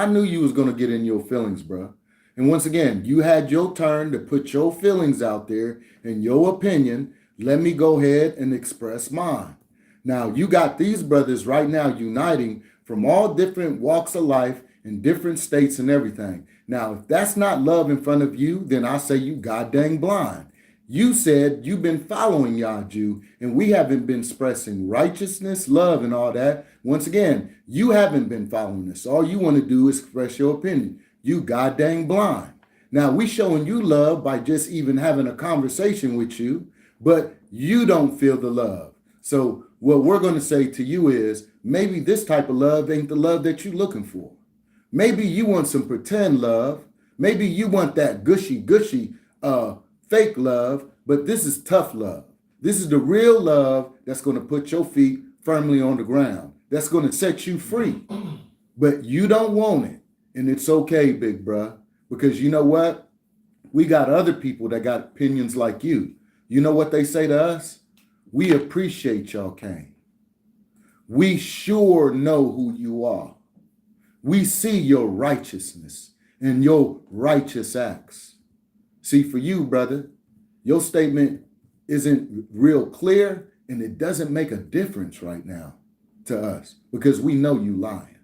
in your feelings, bro. And once again, you had your turn to put your feelings out there and your opinion. Let me go ahead and express mine. Now, you got these brothers right now uniting from all different walks of life in different states and everything. Now, if that's not love in front of you, then I say you goddamn blind. You said you've been following Yaju, and we haven't been expressing righteousness, love, and all that. Once again, you haven't been following us. All you want to do is express your opinion. You goddamn blind. Now, we showing you love by just even having a conversation with you, but you don't feel the love. So what we're going to say to you is maybe this type of love ain't the love that you're looking for. Maybe you want some pretend love. Maybe you want that gushy, fake love, but this is tough love. This is the real love that's going to put your feet firmly on the ground. That's going to set you free. But you don't want it. And it's okay, big bruh, because you know what? We got other people that got opinions like you. You know what they say to us? We appreciate y'all came. We sure know who you are. We see your righteousness and your righteous acts. See, for you, brother, your statement isn't real clear and it doesn't make a difference right now to us because we know you lying.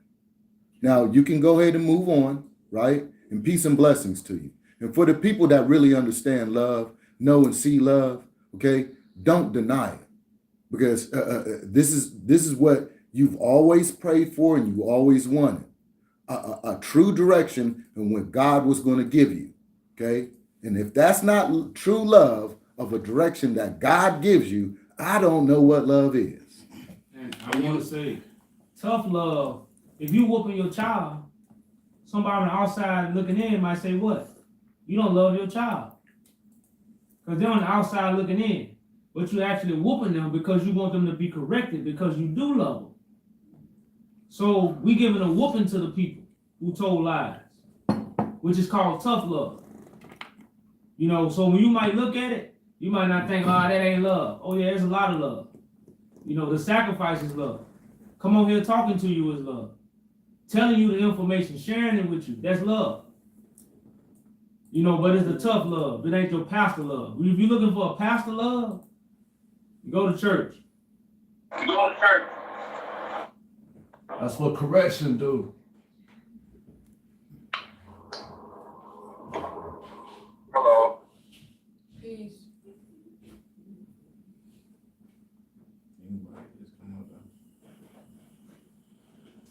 Now, you can go ahead and move on, right? And peace and blessings to you. And for the people that really understand love, know and see love, okay, don't deny it. Because this is what you've always prayed for and you always wanted. A true direction and what God was going to give you, okay? And if that's not true love of a direction that God gives you, I don't know what love is. And I want to say, tough love. If you whooping your child, somebody on the outside looking in might say, what? You don't love your child. Because they're on the outside looking in. But you actually whooping them because you want them to be corrected because you do love them. So we giving a whooping to the people who told lies, which is called tough love. You know, so when you might look at it, you might not think, that ain't love. Oh yeah, there's a lot of love. You know, the sacrifice is love. Come on here talking to you is love. Telling you the information, sharing it with you, that's love. You know, but it's the tough love. It ain't your pastor love. If you're looking for a pastor love, go to church. Go to church. That's what correction do. Hello. Peace.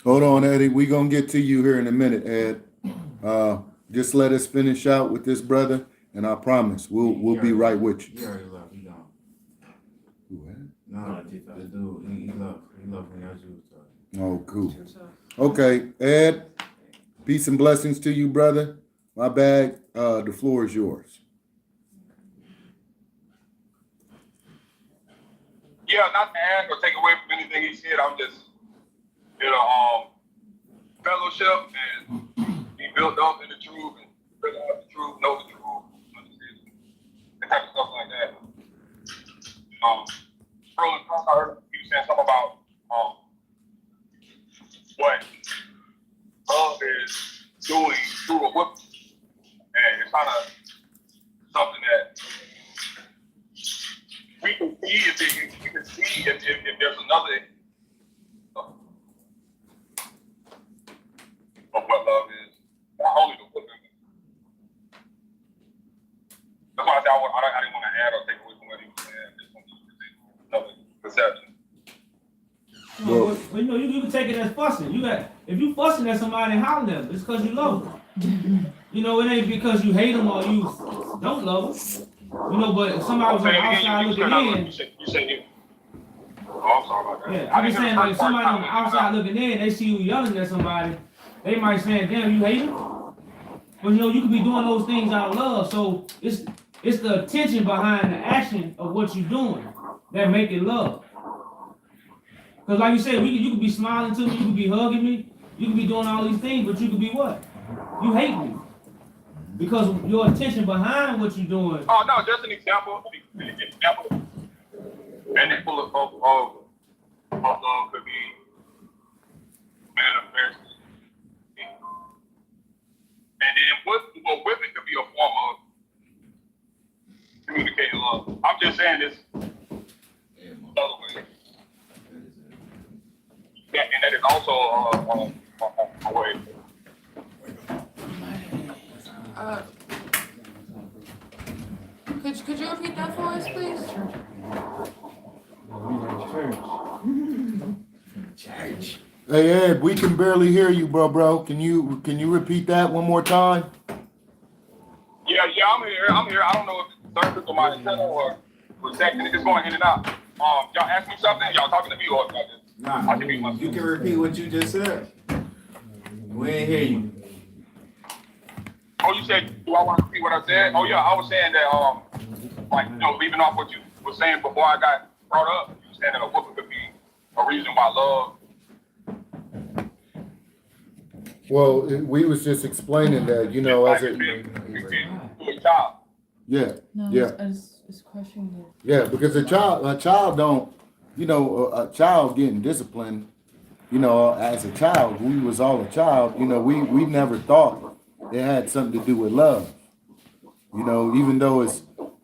Hold on, Eddie. We gonna get to you here in a minute, Ed. Just let us finish out with this brother, and I promise we'll be right with you. He already left. He gone. Who, Ed? No, the dude. He left. He left when y'all was talking. Oh, cool. Okay, Ed. Peace and blessings to you, brother. My bad. The floor is yours. Yeah, not to add or take away from anything he said. I'm just, fellowship and be built up in the truth and realize the truth, know the truth, understand that type of stuff like that. Earlier, I heard you saying something about what love is doing through a whip, and it's kind of something that we can see if there's another of what love is, not only the whipping. That's why I said I didn't want to add or take away from what he was saying. I just wanted to present another perception. Well, you know, you can take it as fussing. If you fussing at somebody and hollering at them, it's because you love them. You know, it ain't because you hate them or you don't love them. You know, but if somebody was on the outside looking in. You said you. Oh, I'm sorry about that. Yeah, I'm just saying, like, if somebody on the outside looking in, they see you yelling at somebody, they might say, damn, you hate him? But you know, you could be doing those things out of love. So it's the intention behind the action of what you're doing that make it love. Because like you said, you could be smiling to me, you could be hugging me, you could be doing all these things, but you could be what? You hate me. Because your intention behind what you're doing. Oh, no, just an example. An example of love could be manifest. And then whipping could be a form of communicating love. I'm just saying this other way. Yeah, and that is also a way. Could you repeat that for us, please? Church. Hey, Ed, we can barely hear you, bro. Can you repeat that one more time? Yeah, I'm here. I don't know if it's surface or my antenna or reception. It's going in and out. Y'all ask me something. Y'all talking to me or I just? Nah, I can be myself. you can repeat what you just said. We ain't hear you. Oh, you said, do I want to repeat what I said? Oh, yeah, I was saying that, like, you know, leaving off what you were saying before I got brought up, you were saying that a whooping could be a reason why love. Well, we was just explaining that, you know, as a child. yeah, No, yeah, it's crushing it. yeah, because a child don't, you know, a child getting disciplined, you know, as a child, we was all a child, you know, we never thought it had something to do with love, you know, even though it's,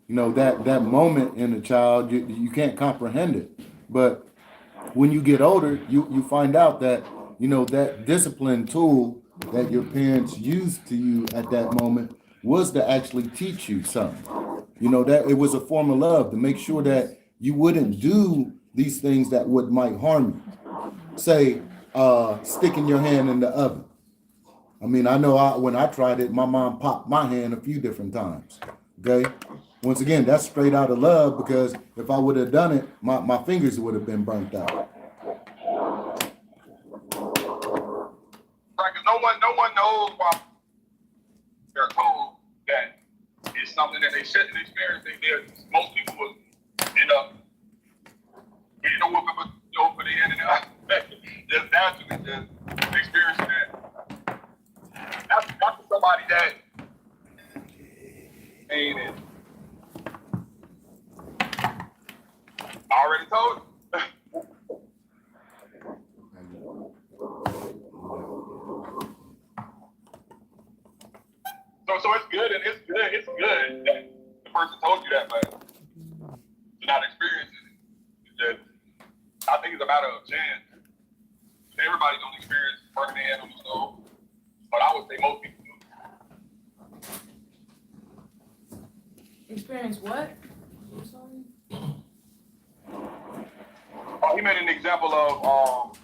you know, that moment in a child, you can't comprehend it, but when you get older, you find out that, you know, that discipline tool that your parents used to you at that moment was to actually teach you something. You know, that it was a form of love to make sure that you wouldn't do these things that might harm you. Say, sticking your hand in the oven. I mean, I know when I tried it, my mom popped my hand a few different times. Okay. Once again, that's straight out of love, because if I would have done it, my fingers would have been burnt out. Right, because no one knows why they're told that it's something that they shouldn't experience. Most people would end up getting a whooping for the end of just naturally just experiencing that. That's for somebody that ain't it. I already told you. So it's good matter of chance. Everybody don't experience burning their hand on the stove, but I would say most people do. Experience what? I'm sorry. He made an example of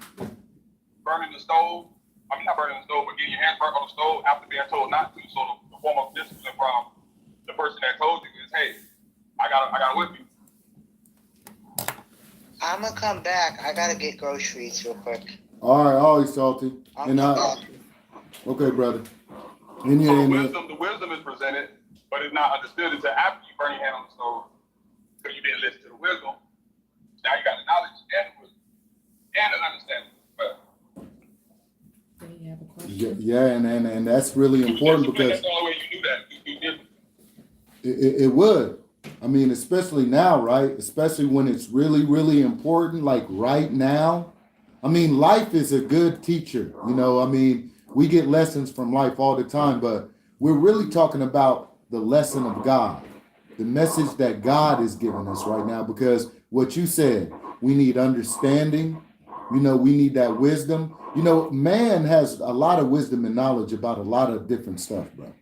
burning the stove. I mean, not burning the stove, but getting your hands burnt on the stove after being told not to. So the form of discipline from the person that told you is, hey, I gotta whip you. I'm gonna come back. I gotta get groceries real quick. All right, always salty. I'll And come back. okay, brother. So the wisdom is presented, but it's not understood until after you burn your hand on the stove. Because you didn't listen to the wisdom. Now you got the knowledge and the wisdom and the understanding. But Do you have a question? Yeah, and that's really important because that's the only way you do that. You do different. it would. I mean, especially now, right? Especially when it's really, really important, like right now. I mean, life is a good teacher. You know, I mean, we get lessons from life all the time, but we're really talking about the lesson of God, the message that God is giving us right now, because what you said, we need understanding. You know, we need that wisdom. You know, man has a lot of wisdom and knowledge about a lot of different stuff, bro.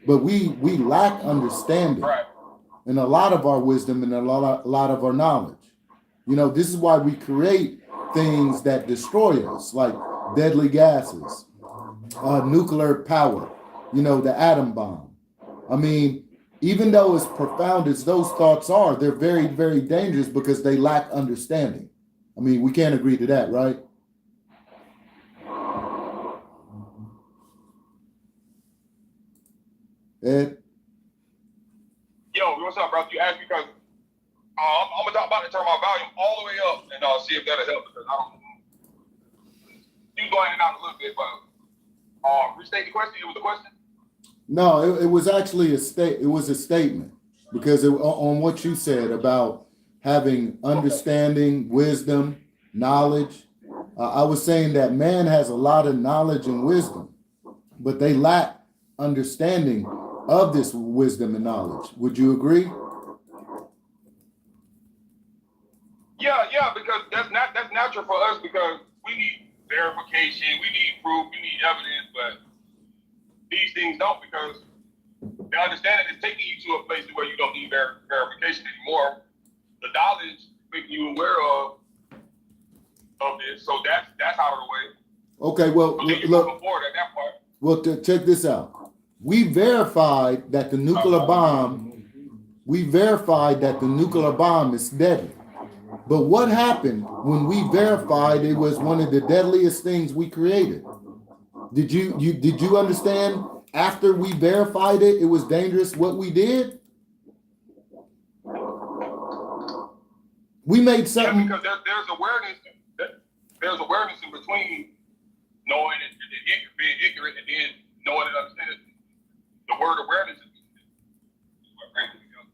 But we lack understanding. Right. And a lot of our wisdom and a lot of our knowledge. You know, this is why we create things that destroy us, like deadly gases, nuclear power, you know, the atom bomb. I mean, even though as profound as those thoughts are, they're very, very dangerous because they lack understanding. I mean, we can't agree to that, right? Ed? Yo, what's up, bro? You asked me because I'm about to turn my volume all the way up and see if that'll help because I don't. You go in and out a little bit, but restate the question. It was a question. No, it was actually it was a statement because on what you said about having understanding, wisdom, knowledge. I was saying that man has a lot of knowledge and wisdom, but they lack understanding of this wisdom and knowledge. Would you agree? Yeah, because that's natural for us because we need verification, we need proof, we need evidence, but these things don't because the understanding is taking you to a place where you don't need verification anymore. The knowledge making you aware of this, so that's out of the way. Okay, well, So you look. moving forward at that part. Well, check this out. We verified that the nuclear bomb is deadly. But what happened when we verified it was one of the deadliest things we created? Did you understand after we verified it, it was dangerous what we did? We made something. Yeah, because there's awareness. There's awareness in between knowing and being ignorant and then knowing and understanding. The word awareness is what brings it together.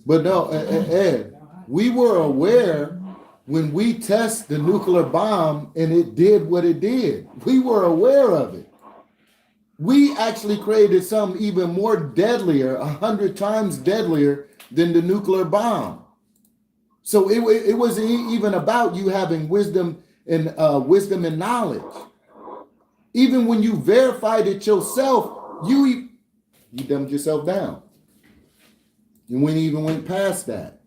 But no, Ed, we were aware when we tested the nuclear bomb and it did what it did. We were aware of it. We actually created something even more deadlier, 100 times deadlier than the nuclear bomb. So it wasn't even about you having wisdom and knowledge. Even when you verified it yourself, you dumbed yourself down. And we even went past that.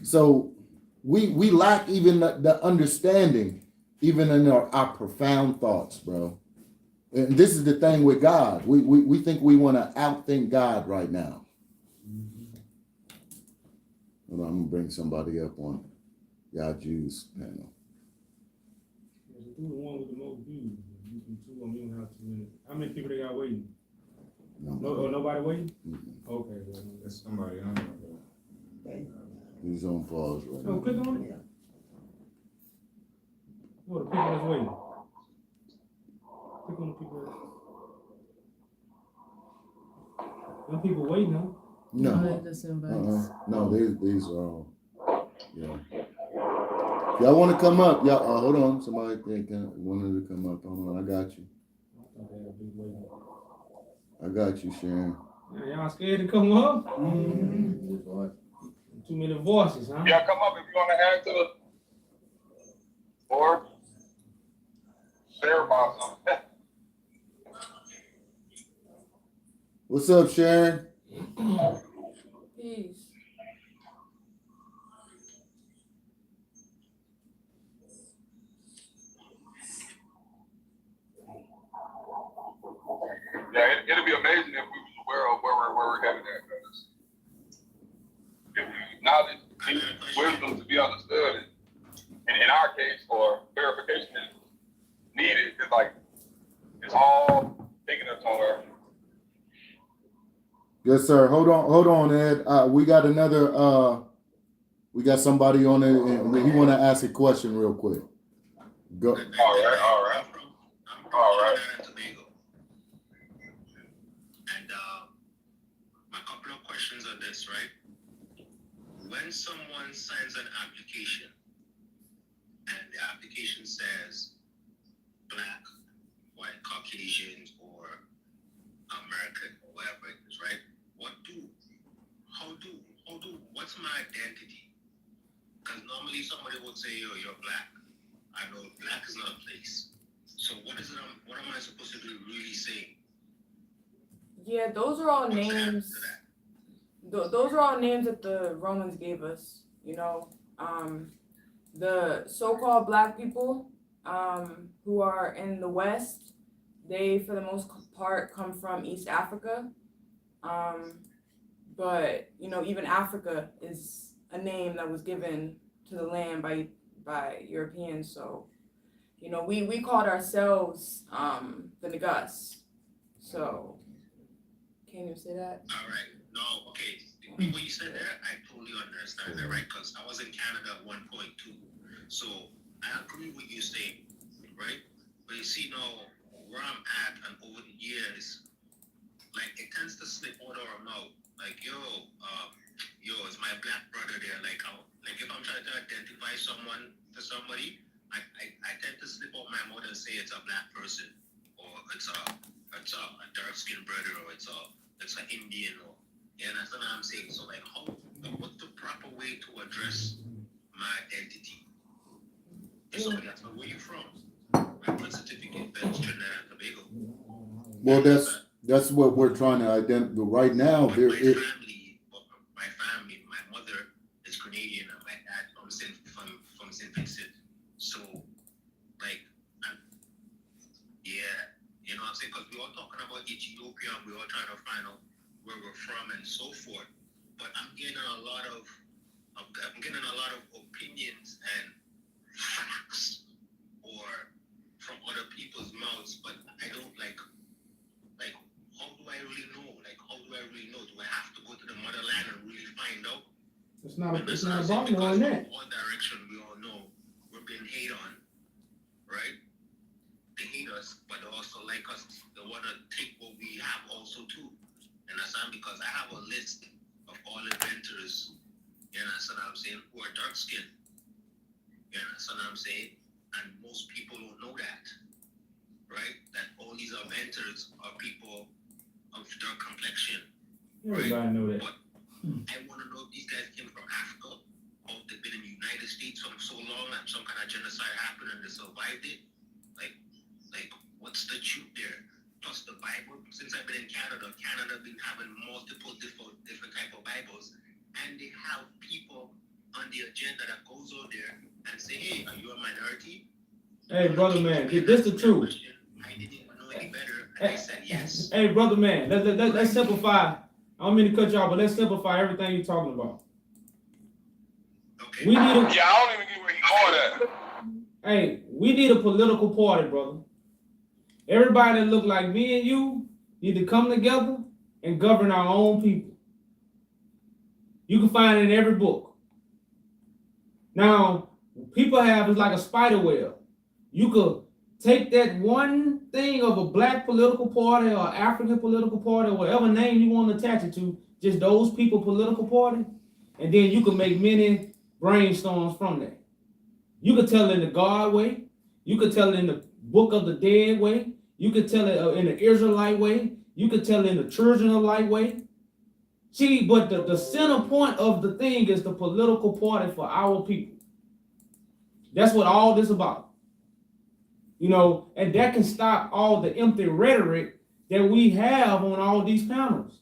So we lack even the understanding, even in our profound thoughts, bro. And this is the thing with God. We think we want to outthink God right now. Hold on, I'm gonna bring somebody up on y'all Jews panel. Do the one with the most views. You can two on, you don't have 2 minutes. How many people they got waiting? Nobody waiting? Mm-hmm. Okay, well. There's somebody on there. He's on pause right So now. click on it. What, the people that's waiting? Click on the people. Them people waiting, huh? No. Just invites. No, these are all. Yeah. Y'all want to come up? Y'all, hold on. Somebody wanted to come up. Hold on, I got you. I got you, Sharon. Yeah, y'all scared to come up? Too many voices, huh? Yeah, come up if you want to add to the or share about something. What's up, Sharon? Peace. Yeah, it'll be amazing if we was aware of where we're headed at. 'Cause if knowledge, wisdom to be understood, and in our case, for verification is needed, it's like it's all taking us somewhere. Yes, sir. Hold on, Ed. We got we got somebody on it, and he want to ask a question real quick. Go. All right. And Tobago. And my couple of questions are this, right? When someone signs an application and the application says black, white, Caucasian, or American, or whatever it is, right? What's my identity? Because normally somebody would say, "Yo, you're black." I know black is not a place. So what am I supposed to be really saying? Yeah, those are all names. Those are all names that the Romans gave us. You know, the so-called black people who are in the West, they for the most part come from East Africa. But you know, even Africa is a name that was given to the land by Europeans. So, you know, we called ourselves the Negus. So, can you say that? All right. No, okay. When you said that, I totally understand that, right? Because I was in Canada at one point too. So I agree with you saying, right? But you see now where I'm at, and over the years, like it tends to slip out of our mouth. Like, yo, is my black brother there? Like if I'm trying to identify someone to somebody, I tend to slip out my mouth and say it's a black person, or it's a dark skinned brother, or it's an Indian, or that's what I'm saying. So like, what's the proper way to address my identity? If somebody asks me, where you from? My birth certificate, that's Trinidad and Tobago. Well, that's what we're trying to identify right now. My family, my mother is Canadian, and my dad from St. Vincent. So, like, you know what I'm saying? Because we're all talking about Ethiopia, and we're all trying to find out where we're from and so forth. But I'm getting a lot of opinions and facts, or from other people's mouths, but I don't like. How do I really know? Do I have to go to the motherland and really find out? It's not a problem on that. One direction, we all know we're being hated on, right? They hate us, but they also like us. They want to take what we have also too. And that's not because I have a list of all inventors, that's what I'm saying, who are dark skinned. That's what I'm saying. And most people don't know that, right? That all these inventors are people of dark complexion. Everybody know that. But I want to know if these guys came from Africa, or they've been in the United States for so long and some kind of genocide happened and they survived it. Like what's the truth there? Plus the Bible. Since I've been in Canada been having multiple different type of Bibles, and they have people on the agenda that goes out there and say, "Hey, are you a minority?" Hey, brother man, this the truth. I didn't even know any better, and I said yes. Hey, brother man, let's simplify. I don't mean to cut you off, but let's simplify everything you're talking about. Okay. We need I don't even get where you're going at. Hey, we need a political party, brother. Everybody that look like me and you need to come together and govern our own people. You can find it in every book. Now, people have is like a spider web. You could take that one thing of a black political party or African political party or whatever name you want to attach it to, just those people political party, and then you can make many brainstorms from that. You could tell it in the God way. You could tell it in the Book of the Dead way. You could tell it in the Israelite way. You could tell it in the Children of Light way. See, but the center point of the thing is the political party for our people. That's what all this about. You know, and that can stop all the empty rhetoric that we have on all these panels.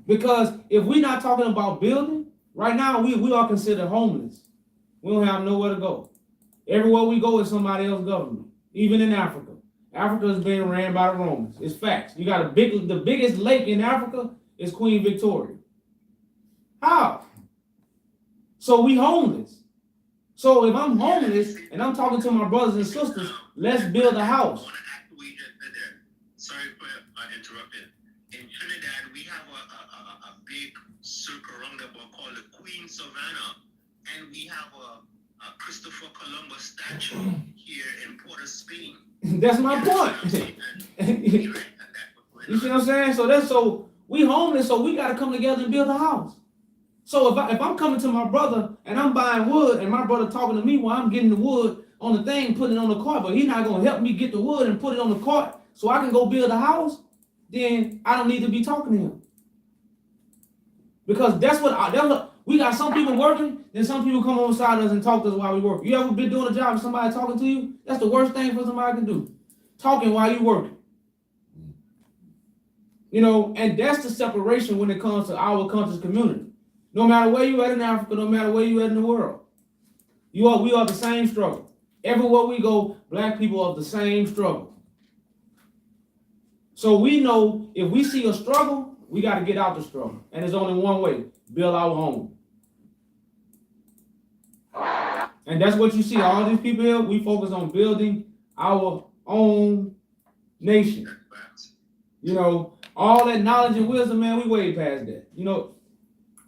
Because if we're not talking about building, right now we are considered homeless. We don't have nowhere to go. Everywhere we go is somebody else's government, even in Africa. Africa is being ran by the Romans. It's facts. You got the biggest lake in Africa is Queen Victoria. How? So we homeless. So if I'm homeless and I'm talking to my brothers and sisters, let's build a house. Sorry for interrupting. In Trinidad, we have a big circle roundabout called the Queen Savannah, and we have a Christopher Columbus statue here in Port of Spain. That's my point. You see what I'm saying? So we homeless, so we got to come together and build a house. So if I'm coming to my brother and I'm buying wood and my brother talking to me while I'm getting the wood on the thing, putting it on the cart, but he's not going to help me get the wood and put it on the cart so I can go build a house, then I don't need to be talking to him. Because that's what we got. Some people working, then some people come on beside us and talk to us while we work. You ever been doing a job and somebody talking to you? That's the worst thing for somebody to do. Talking while you working. You know, and that's the separation when it comes to our country's community. No matter where you at in Africa, no matter where you at in the world, we are the same struggle. Everywhere we go, black people are the same struggle. So we know if we see a struggle, we got to get out the struggle. And there's only one way, build our home. And that's what you see. All these people here, we focus on building our own nation. You know, all that knowledge and wisdom, man, we way past that. You know,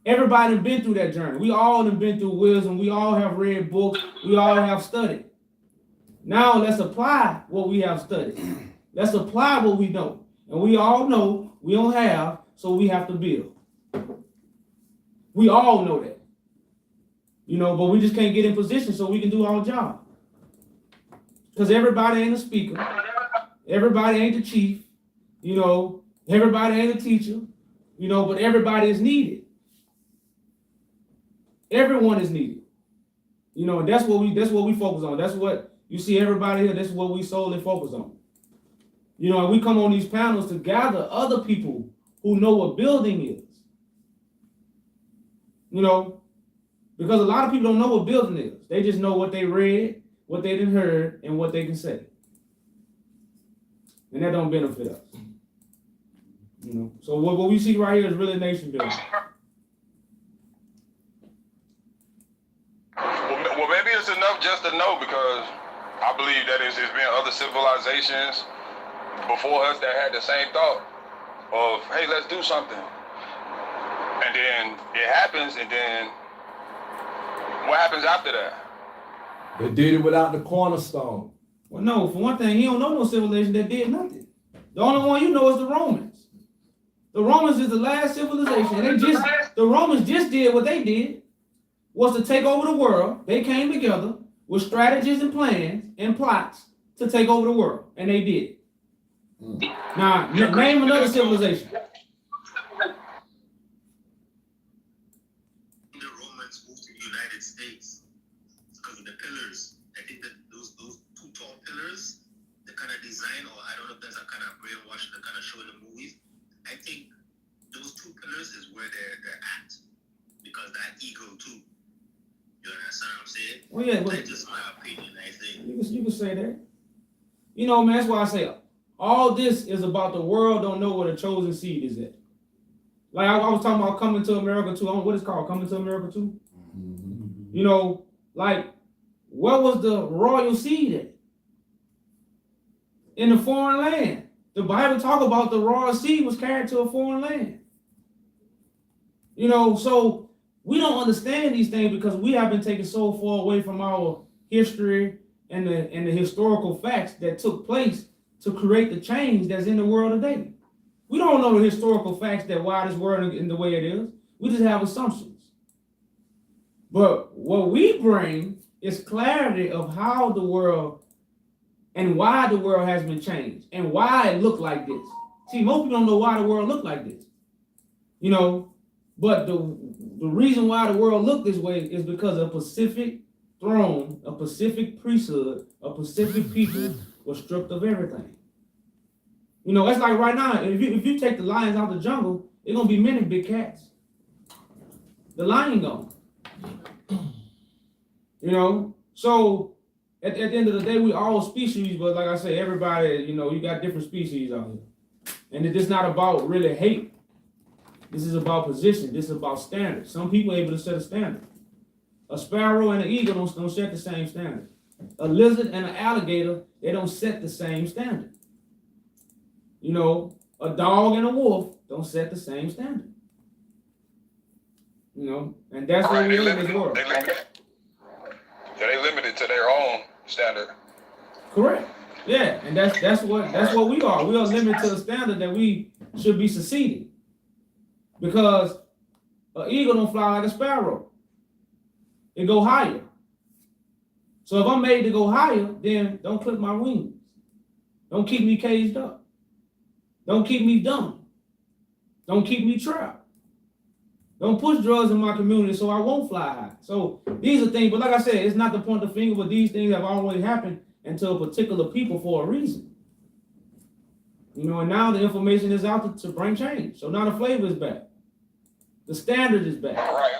everybody been through that journey. We all have been through wisdom. We all have read books. We all have studied. Now let's apply what we have studied. Let's apply what we know. And we all know we don't have, so we have to build. We all know that. You know, but we just can't get in position so we can do our job. Because everybody ain't a speaker. Everybody ain't the chief. You know, everybody ain't a teacher. You know, but everybody is needed. Everyone is needed. You know, that's what we focus on. That's what you see everybody here, that's what we solely focus on. You know, and we come on these panels to gather other people who know what building is. You know, because a lot of people don't know what building is. They just know what they read, what they done heard, and what they can say. And that don't benefit us. You know, so what we see right here is really nation building. Well, maybe it's enough just to know, because I believe that it's been other civilizations before us that had the same thought of, hey, let's do something. And then it happens, and then what happens after that? They did it without the cornerstone. Well, no, for one thing, he don't know no civilization that did nothing. The only one you know is the Romans. The Romans is the last civilization. The Romans just did what they did, was to take over the world. They came together with strategies and plans and plots to take over the world, and they did. Now, name another civilization. The Romans moved to the United States because of the pillars. I think that those two tall pillars, the kind of design, or I don't know if that's a kind of brainwash that kind of show in the movies. I think those two pillars is where they're at, because that eagle too. You understand what I'm saying? Well, yeah, that's just my opinion. I think you can say that. You know, man, that's why I say all this is about the world don't know where the chosen seed is at. Like I was talking about Coming to America 2. What is it called? Coming to America 2? You know, like, where was the royal seed at? In a foreign land. The Bible talk about the royal seed was carried to a foreign land. You know, so we don't understand these things because we have been taken so far away from our history and the historical facts that took place to create the change that's in the world today. We don't know the historical facts that why this world is in the way it is. We just have assumptions. But what we bring is clarity of how the world and why the world has been changed and why it looked like this. See, most people don't know why the world looked like this. You know, but the reason why the world looked this way is because of Pacific throne, a Pacific priesthood, a Pacific people was stripped of everything. You know, it's like right now, if you take the lions out of the jungle, it's gonna be many big cats. The lion gone. You know, so at the end of the day, we all species, but like I say, everybody, you know, you got different species out here. And it's not about really hate. This is about position. This is about standards. Some people are able to set a standard. A sparrow and an eagle don't set the same standard. A lizard and an alligator, they don't set the same standard. You know, a dog and a wolf don't set the same standard. You know, and that's what we live in this world. They limited to their own standard. Correct. Yeah, and that's what we are. We are limited to a standard that we should be succeeding. Because an eagle don't fly like a sparrow. It go higher. So if I'm made to go higher, then don't clip my wings. Don't keep me caged up. Don't keep me dumb. Don't keep me trapped. Don't push drugs in my community so I won't fly high. So these are things, but like I said, it's not to point the finger, but these things have always happened to a particular people for a reason. You know, and now the information is out to bring change. So now the flavor is back. The standard is back. Right.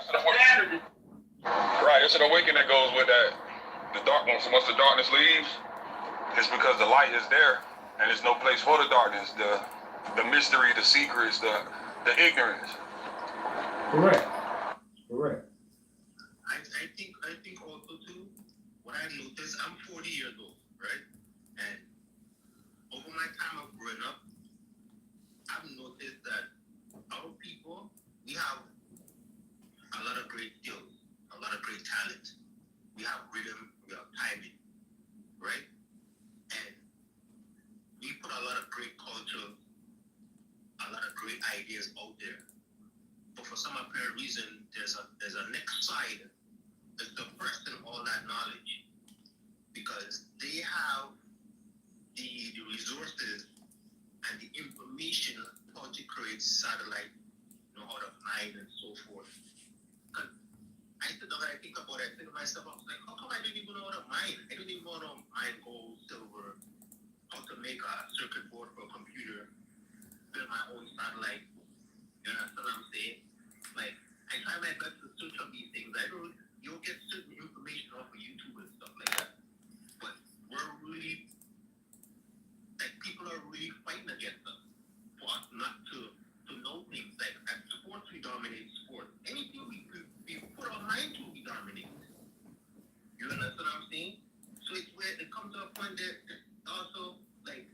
It's an awakening that goes with that. The darkness, once the darkness leaves, it's because the light is there and there's no place for the darkness, the mystery, the secrets, the ignorance. Correct. I think also too, what I noticed, I'm 40 years old, right? And over my time of growing up, I've noticed that our people, we have a lot of great skills, a lot of great talent. We have rhythm, we have timing, right? And we put a lot of great culture, a lot of great ideas out there. But for some apparent reason, there's a next side that's suppressing all that knowledge because they have the resources and the information how to create satellite, you know, how to mine and so forth. Because I sit down and I think about it, I think to myself, I was like, how come I didn't even know how to mine? I didn't even know how to mine gold, silver, how to make a circuit board for a computer, build my own satellite. You understand what I'm saying? Like, I try my best to search on these things. You'll get certain information off of YouTube and stuff like that. But we're really, like, people are really fighting against us for us not to know things. Like, at sports, we dominate sports. Anything we put our mind to, we dominate. You understand what I'm saying? So it's where it comes to a point that also, like,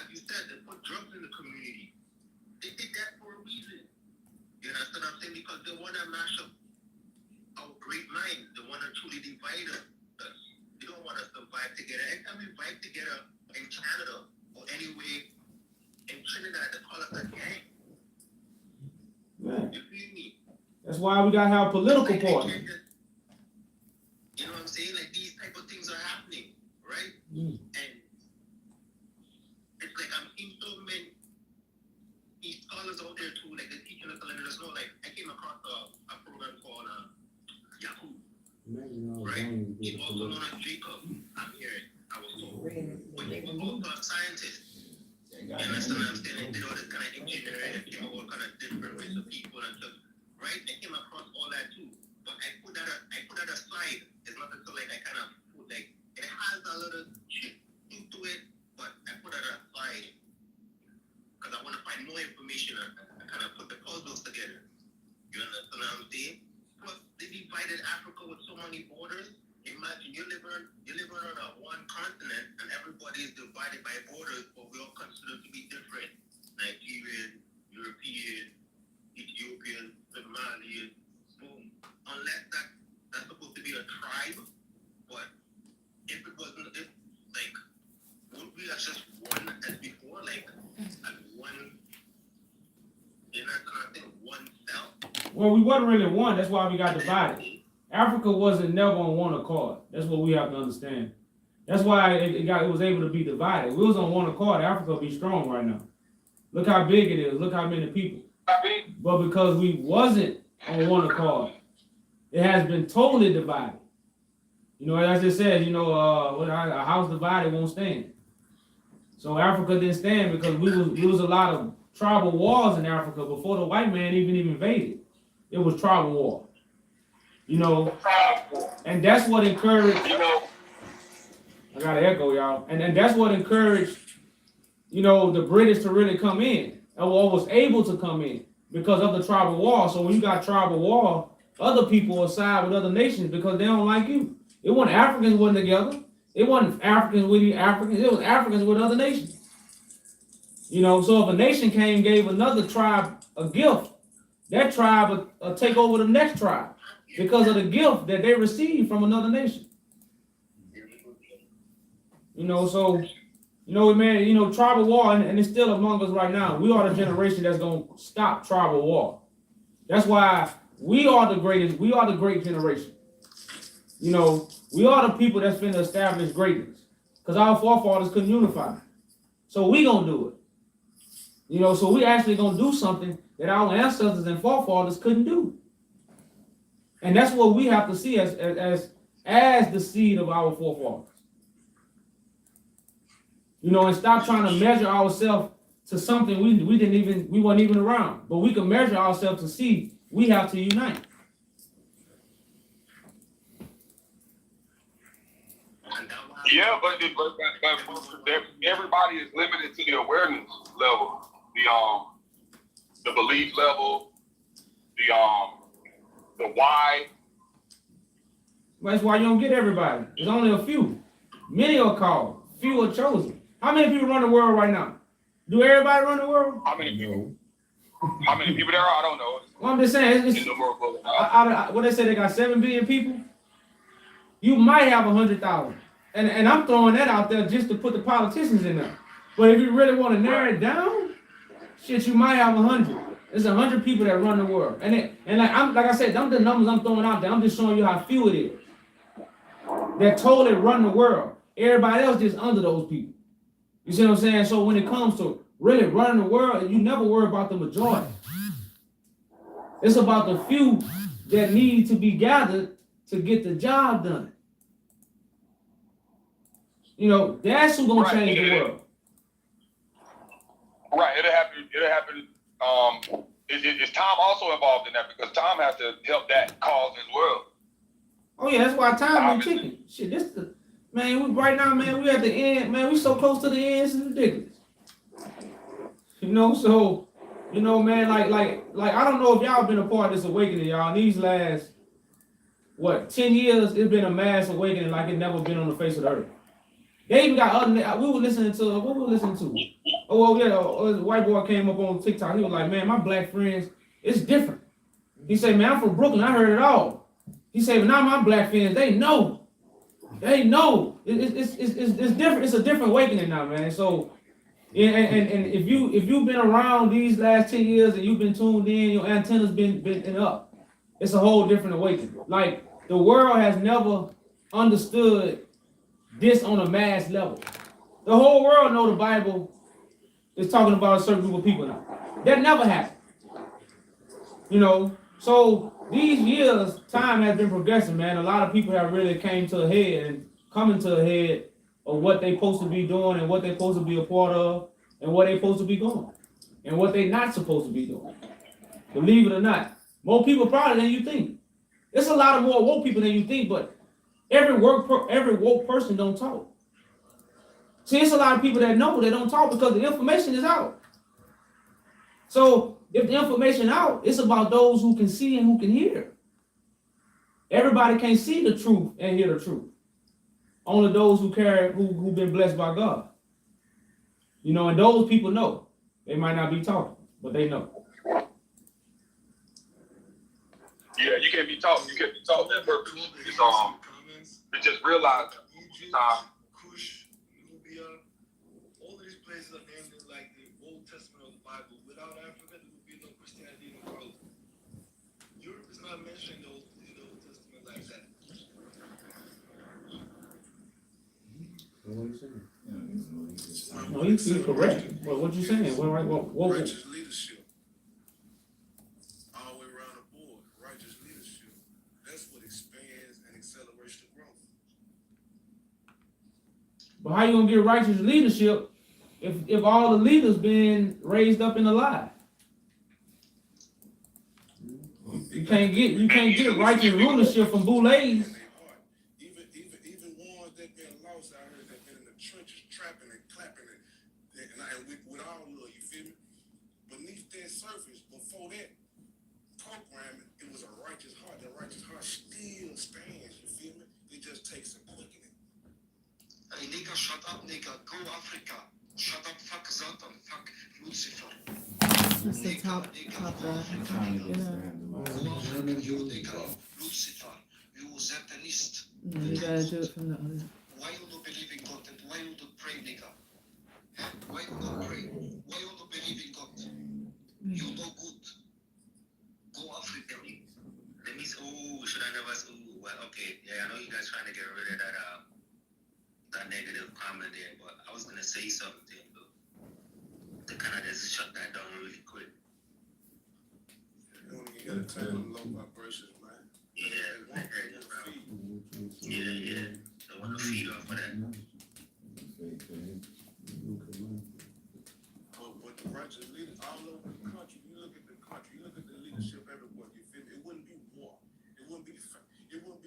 as you said, they put drugs in the community. They did that for a reason. You understand what I'm saying? Because they want to mash up our great minds. They want to truly divide us. They don't want us to vibe together. Anytime we vibe together in Canada or anyway in Trinidad, they call us a gang. Man. You feel me? That's why we gotta have political parties. You know what I'm saying? Like these type of things are happening, right? And it's like I'm seeing so many these scholars out there too, like they're teaching us to let us know. Like I came across a program called Yahoo, right? It's also known as Jacob. I'm hearing. I was told, but he was also a scientist. You understand what I'm saying? They did all this kind of engineering and came up with all kind of different ways of people and stuff, right? I came across all that too, but I put that aside. It's not until like I kind of put like it has a little shit into it, but I put that aside. Because I want to find more information and kind of put the puzzles together. You understand what I'm saying? Plus, they divided Africa with so many borders. Imagine you're living on one continent and everybody is divided by borders, but we all consider to be different. Nigerian, European, Ethiopian, Somalian, boom. Unless that's supposed to be a tribe, but if it wasn't, would we as just one as before, like as one, you know, one cell? Well, we wasn't really one. That's why we got divided. Africa wasn't never on one accord. That's what we have to understand. That's why it was able to be divided. If we was on one accord, Africa would be strong right now. Look how big it is. Look how many people. But because we wasn't on one accord, it has been totally divided. You know, as I just said, you know, a house divided won't stand. So Africa didn't stand because we was a lot of tribal wars in Africa before the white man even invaded. It was tribal war. You know, and that's what encouraged. You know, I gotta echo y'all, and that's what encouraged, you know, the British to really come in, or was able to come in because of the tribal war. So when you got tribal war, other people will side with other nations because they don't like you. It wasn't Africans wasn't together. It wasn't Africans with the Africans. It was Africans with other nations. You know, so if a nation came and gave another tribe a gift, that tribe will take over the next tribe because of the gift that they received from another nation. You know, so, you know, man, you know, tribal war, and it's still among us right now. We are the generation that's going to stop tribal war. That's why we are the greatest. We are the great generation. You know, we are the people that's been to establish greatness because our forefathers couldn't unify. So we going to do it. You know, so we actually going to do something that our ancestors and forefathers couldn't do. And that's what we have to see as the seed of our forefathers. You know, and stop trying to measure ourselves to something we weren't even around. But we can measure ourselves to see we have to unite. yeah, but everybody is limited to the awareness level, the belief level, the why. That's why you don't get everybody. There's only a few. Many are called, few are chosen. How many people run the world right now? Do everybody run the world? How many people? How many people there are? I don't know. Well, I'm just saying, what they say, they got 7 billion people. You might have 100,000. And I'm throwing that out there just to put the politicians in there. But if you really want to narrow it down, shit, you might have 100. There's 100 people that run the world. And like I said, them the numbers I'm throwing out there. I'm just showing you how few it is that totally run the world. Everybody else just under those people. You see what I'm saying? So when it comes to really running the world, you never worry about the majority. It's about the few that need to be gathered to get the job done. You know, that's who's gonna change the world. Right, it'll happen. Is Tom also involved in that? Because Tom has to help that cause as well. Oh yeah, that's why time been ticking. Shit, right now, man, we at the end, man, we so close to the end, it's ridiculous. You know, so, you know, man, like I don't know if y'all been a part of this awakening, y'all. These last, 10 years, it's been a mass awakening like it never been on the face of the earth. They even got what we were listening to? Oh, well, yeah, a white boy came up on TikTok. He was like, man, my black friends, it's different. He said, man, I'm from Brooklyn. I heard it all. He said, but now my black friends, they know. They know. It's different. It's a different awakening now, man. So, and if you've been around these last 10 years and you've been tuned in, your antennas been up. It's a whole different awakening. Like the world has never understood this on a mass level. The whole world know the Bible is talking about a certain group of people now. That never happened. You know, so these years, time has been progressing, man. A lot of people have really came to a head and coming to a head of what they're supposed to be doing and what they're supposed to be a part of and what they're supposed to be doing and what they're not supposed to be doing. Believe it or not, more people probably than you think. There's a lot of more woke people than you think, but every woke person don't talk. See, it's a lot of people that know they don't talk because the information is out. So if the information out, it's about those who can see and who can hear. Everybody can't see the truth and hear the truth. Only those who've been blessed by God. You know, and those people know. They might not be talking, but they know. Yeah, you can't be taught. You can't be taught that purpose. It's just realize Kush, Nubia, all of these places are named in like the Old Testament of the Bible. Without Africa, there would be no Christianity in the world. Europe is not mentioned in the Old Testament like that. What are you saying? No, you're correct. Well, what you saying? What? Righteous leadership. All the way around the board, righteous leadership. That's what expands and accelerates the growth. But how you gonna get righteous leadership if all the leaders been raised up in a lie? You can't get righteous rulership from boulets. Even ones that been lost out here, that been in the trenches trapping and clapping and with all love, you feel me? Beneath that surface, before that programming, it was a righteous heart. That righteous heart still stands, you feel me? It just takes some quickening. Hey nigga, shut up nigga, go Africa. Shut up, fuck Satan, fuck Lucifer. That's the top right. Lucifer, you Satanist. No, you gotta do it from the other. Why you don't believe in God and why you don't pray, nigga? Why you don't pray? Why you don't believe in God? You no good. Go Africa. Let me say, oh, should I never say, oh, well, okay, yeah, I know you guys trying to get rid of that negative comment there, but I was gonna say something to kind of just shut that down really quick. You gotta turn on low vibrations, man. Yeah, I heard you, bro. Yeah. Don't want to feed off of that. But the righteous leaders all over the country, you look at the leadership everywhere, you feel me? It wouldn't be war. It wouldn't be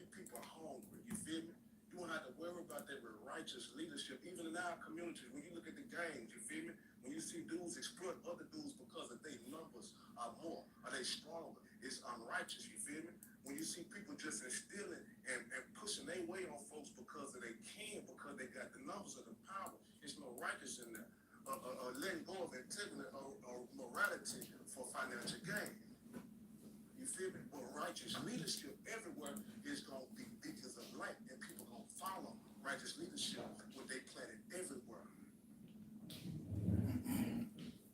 people hungry, you feel me? You won't have to worry about that with righteous leadership, even in our communities. When you look at the games, you feel me? When you see dudes exploit other dudes because of their numbers are more, are they stronger? It's unrighteous, you feel me? When you see people just instilling and pushing their weight on folks because they can, because they got the numbers of the power, there's no righteous in there. Letting go of integrity or morality for financial gain. You feel me? But righteous leadership everywhere is going to be beacons of light, and people going to follow righteous leadership when they planted everywhere.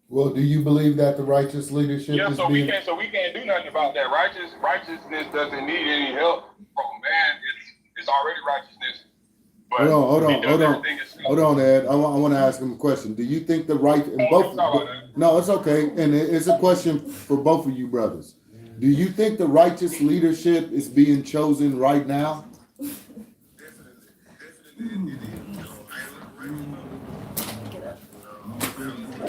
Well, do you believe that the righteous leadership Yeah, is so being... we can't do nothing about that. Righteousness doesn't need any help from man. It's already righteousness. But Hold on, Ed. I want to ask him a question. Do you think the right and both? No, it's okay, and it's a question for both of you brothers. Do you think the righteous leadership is being chosen right now?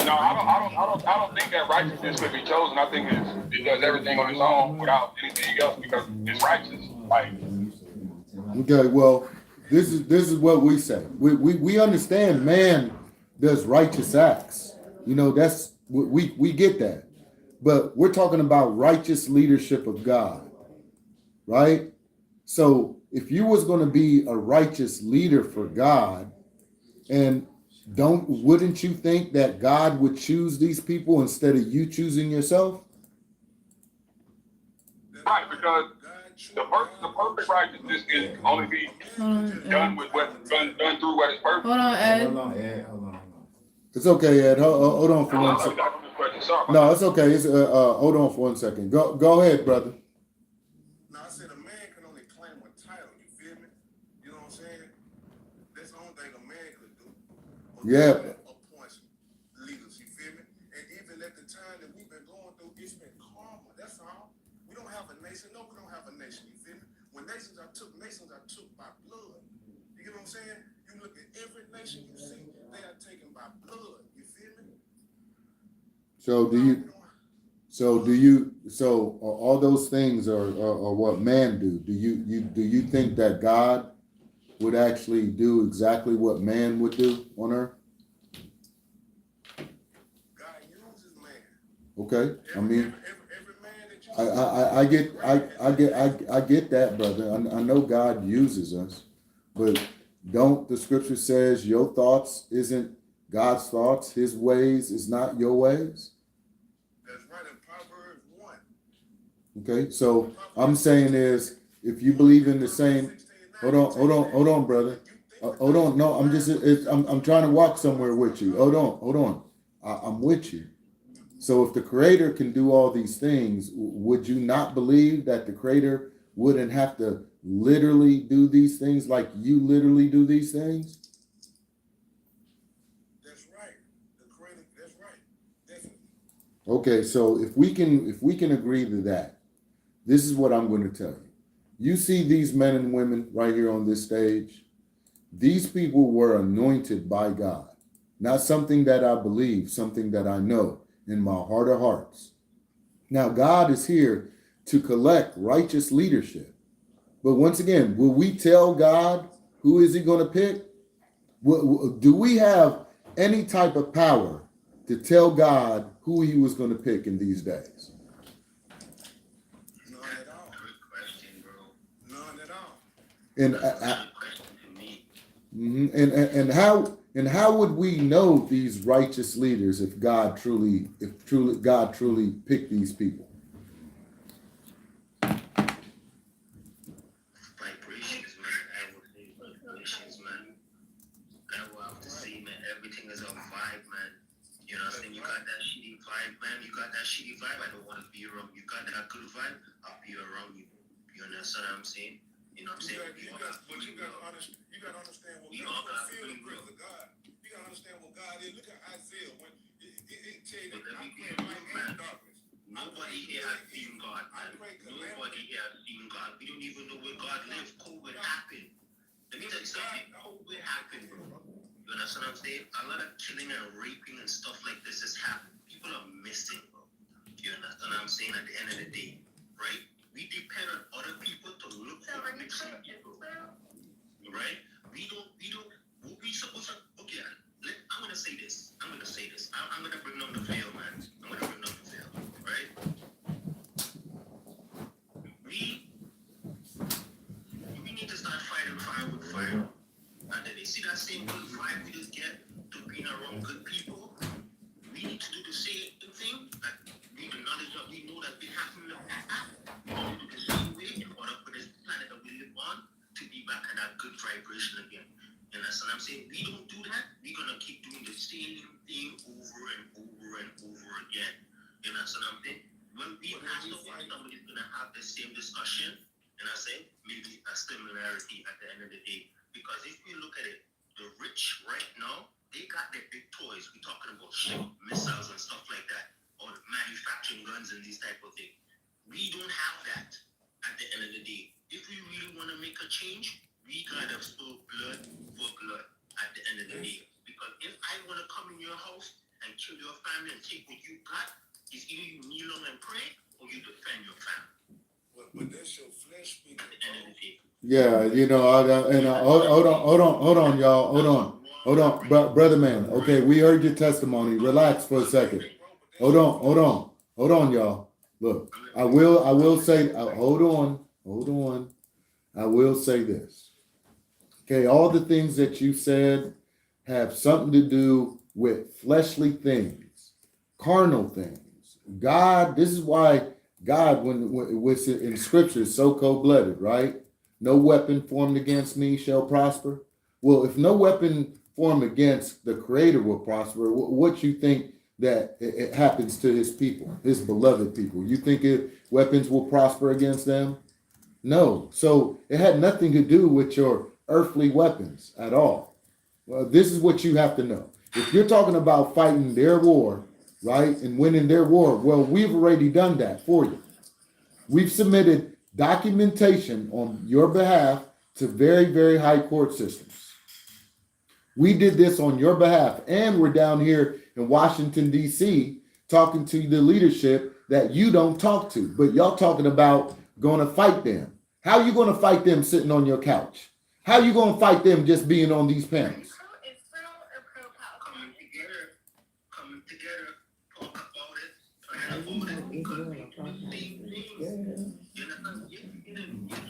No, I don't think that righteousness could be chosen. I think it does everything on its own without anything else because it's righteous. Like, Okay, well, this is what we say. We understand man does righteous acts. You know, that's we get that. But we're talking about righteous leadership of God, right? So if you was going to be a righteous leader for God, and wouldn't you think that God would choose these people instead of you choosing yourself? right, because the perfect righteousness can only be done with done through what is perfect. Hold on, Ed. Hold on. It's okay, Ed. Hold on for 1 second. No, it's okay. It's hold on for 1 second. Go ahead, brother. Now I said a man can only claim a title. You feel me? You know what I'm saying? That's the only thing a man could do. Yeah. Appoints leaders. You feel me? And even at the time that we've been going through, it's been karma. That's all. We don't have a nation. No, we don't have a nation. You feel me? When nations are took by blood. You get what I'm saying? You look at every nation you see, they are taken by blood. You feel me? So all those things are what man do. Do you think that God would actually do exactly what man would do on earth? God uses man. Okay, I mean, I get that, brother. I know God uses us, but don't the scripture says your thoughts isn't God's thoughts, his ways is not your ways? That's right, in Proverbs 1. Okay, so I'm saying is if you believe in the same, hold on, brother. Hold on, no, I'm trying to walk somewhere with you. Hold on. I'm with you. So if the Creator can do all these things, would you not believe that the Creator wouldn't have to literally do these things like you literally do these things? That's right. The Creator, that's right. Definitely. Okay, so if we can agree to that, this is what I'm going to tell you. You see these men and women right here on this stage, These people were anointed by God, not something that I believe, something that I know in my heart of hearts. Now, God is here to collect righteous leadership. But once again, will we tell God who is he going to pick? Do we have any type of power to tell God who he was going to pick in these days? None at all. Good question, bro. None at all. And That's a good question to me. and how would we know these righteous leaders if God truly picked these people? Vibrations, man. I would say vibrations, man. I will have to say, man, everything is a vibe, man. You know what I'm saying? You got that shitty vibe, man. You got that shitty vibe. I don't want to be around you. Got that good vibe. I'll be around you. You understand what I'm saying? You know what I'm saying? You got to understand what We God all got feel the free will. presence of God. You got to understand what God is. Look at Isaiah when it tell you But that let I me pray tell you, light man. and darkness. Nobody here has seen God, man. Nobody here has seen God. We don't even know where God lives. COVID happened. Let me tell you something. COVID happened, bro. You understand what I'm saying? A lot of killing and raping and stuff like this has happened. People are missing, bro. You understand what I'm saying? At the end of the day, right? We depend on other people to look for missing people, right? We supposed to, okay, I'm going to say this. I'm going to bring down the veil, man. I'm going to bring down the veil, right? We need to start fighting fire with fire. And then they see that same good vibe we just get to being around good people. We need to do the same thing. That we acknowledge that we know that we have to live that. We need to do the same way in order for this planet that we live on to be back at that good vibration again. And that's what I'm saying. We don't do that. We're gonna keep doing the same thing over and over and over again. And that's what I'm saying. When we pass away, somebody's gonna have the same discussion. And I say maybe a similarity at the end of the day. Because if you look at it, the rich right now, they got their big toys. We're talking about shit, missiles and stuff like that, or manufacturing guns and these type of things. We don't have that at the end of the day. If we really want to make a change, we gotta spill blood for blood at the end of the day. Because if I want to come in your house and kill your family and take what you got, it's either you kneel down and pray or you defend your family. But that's your flesh speaking. At the end of the day. Yeah, hold on, y'all, hold on, brother man. Okay, we heard your testimony. Relax for a second. Hold on, y'all. Look, I will say, hold on. I will say this. Okay, all the things that you said have something to do with fleshly things, carnal things. God, this is why God, when it was in scripture, is so cold-blooded, right? No weapon formed against me shall prosper. Well, if no weapon formed against the Creator will prosper, what you think that it happens to his people, his beloved people? You think weapons will prosper against them? No. So it had nothing to do with your earthly weapons at all. Well, this is what you have to know. If you're talking about fighting their war, right, and winning their war, well, we've already done that for you. We've submitted documentation on your behalf to very, very high court systems. We did this on your behalf, and we're down here in Washington, D.C., talking to the leadership that you don't talk to, but y'all talking about going to fight them. How are you going to fight them sitting on your couch? How are you going to fight them just being on these panels? Coming together, talk about it, plan about it, because we do the same thing. You know,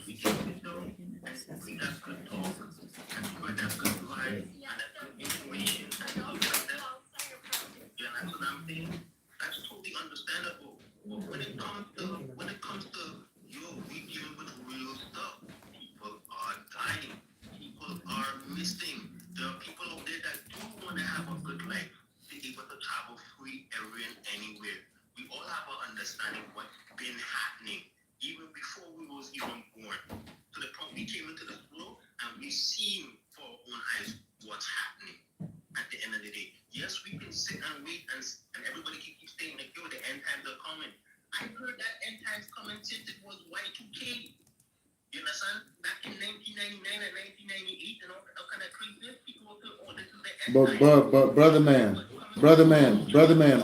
we get it done, and we got good talk, and we got good vibe, and that's good information, and stuff like that. You know what I'm saying? That's totally understandable. But when it comes to we dealing with real stuff. People are dying. People are missing. There are people out there that do want to have a good life, be able to travel free anywhere. We all have an understanding what's been happening even before we was even born. To the point we came into this world and we seen for our own eyes what's happening at the end of the day. Yes, we can sit and wait and everybody keeps saying that the end times are coming. I heard that end times coming since it was Y2K. You understand? Back in 1999 and 1998 and all that kind of But brother man,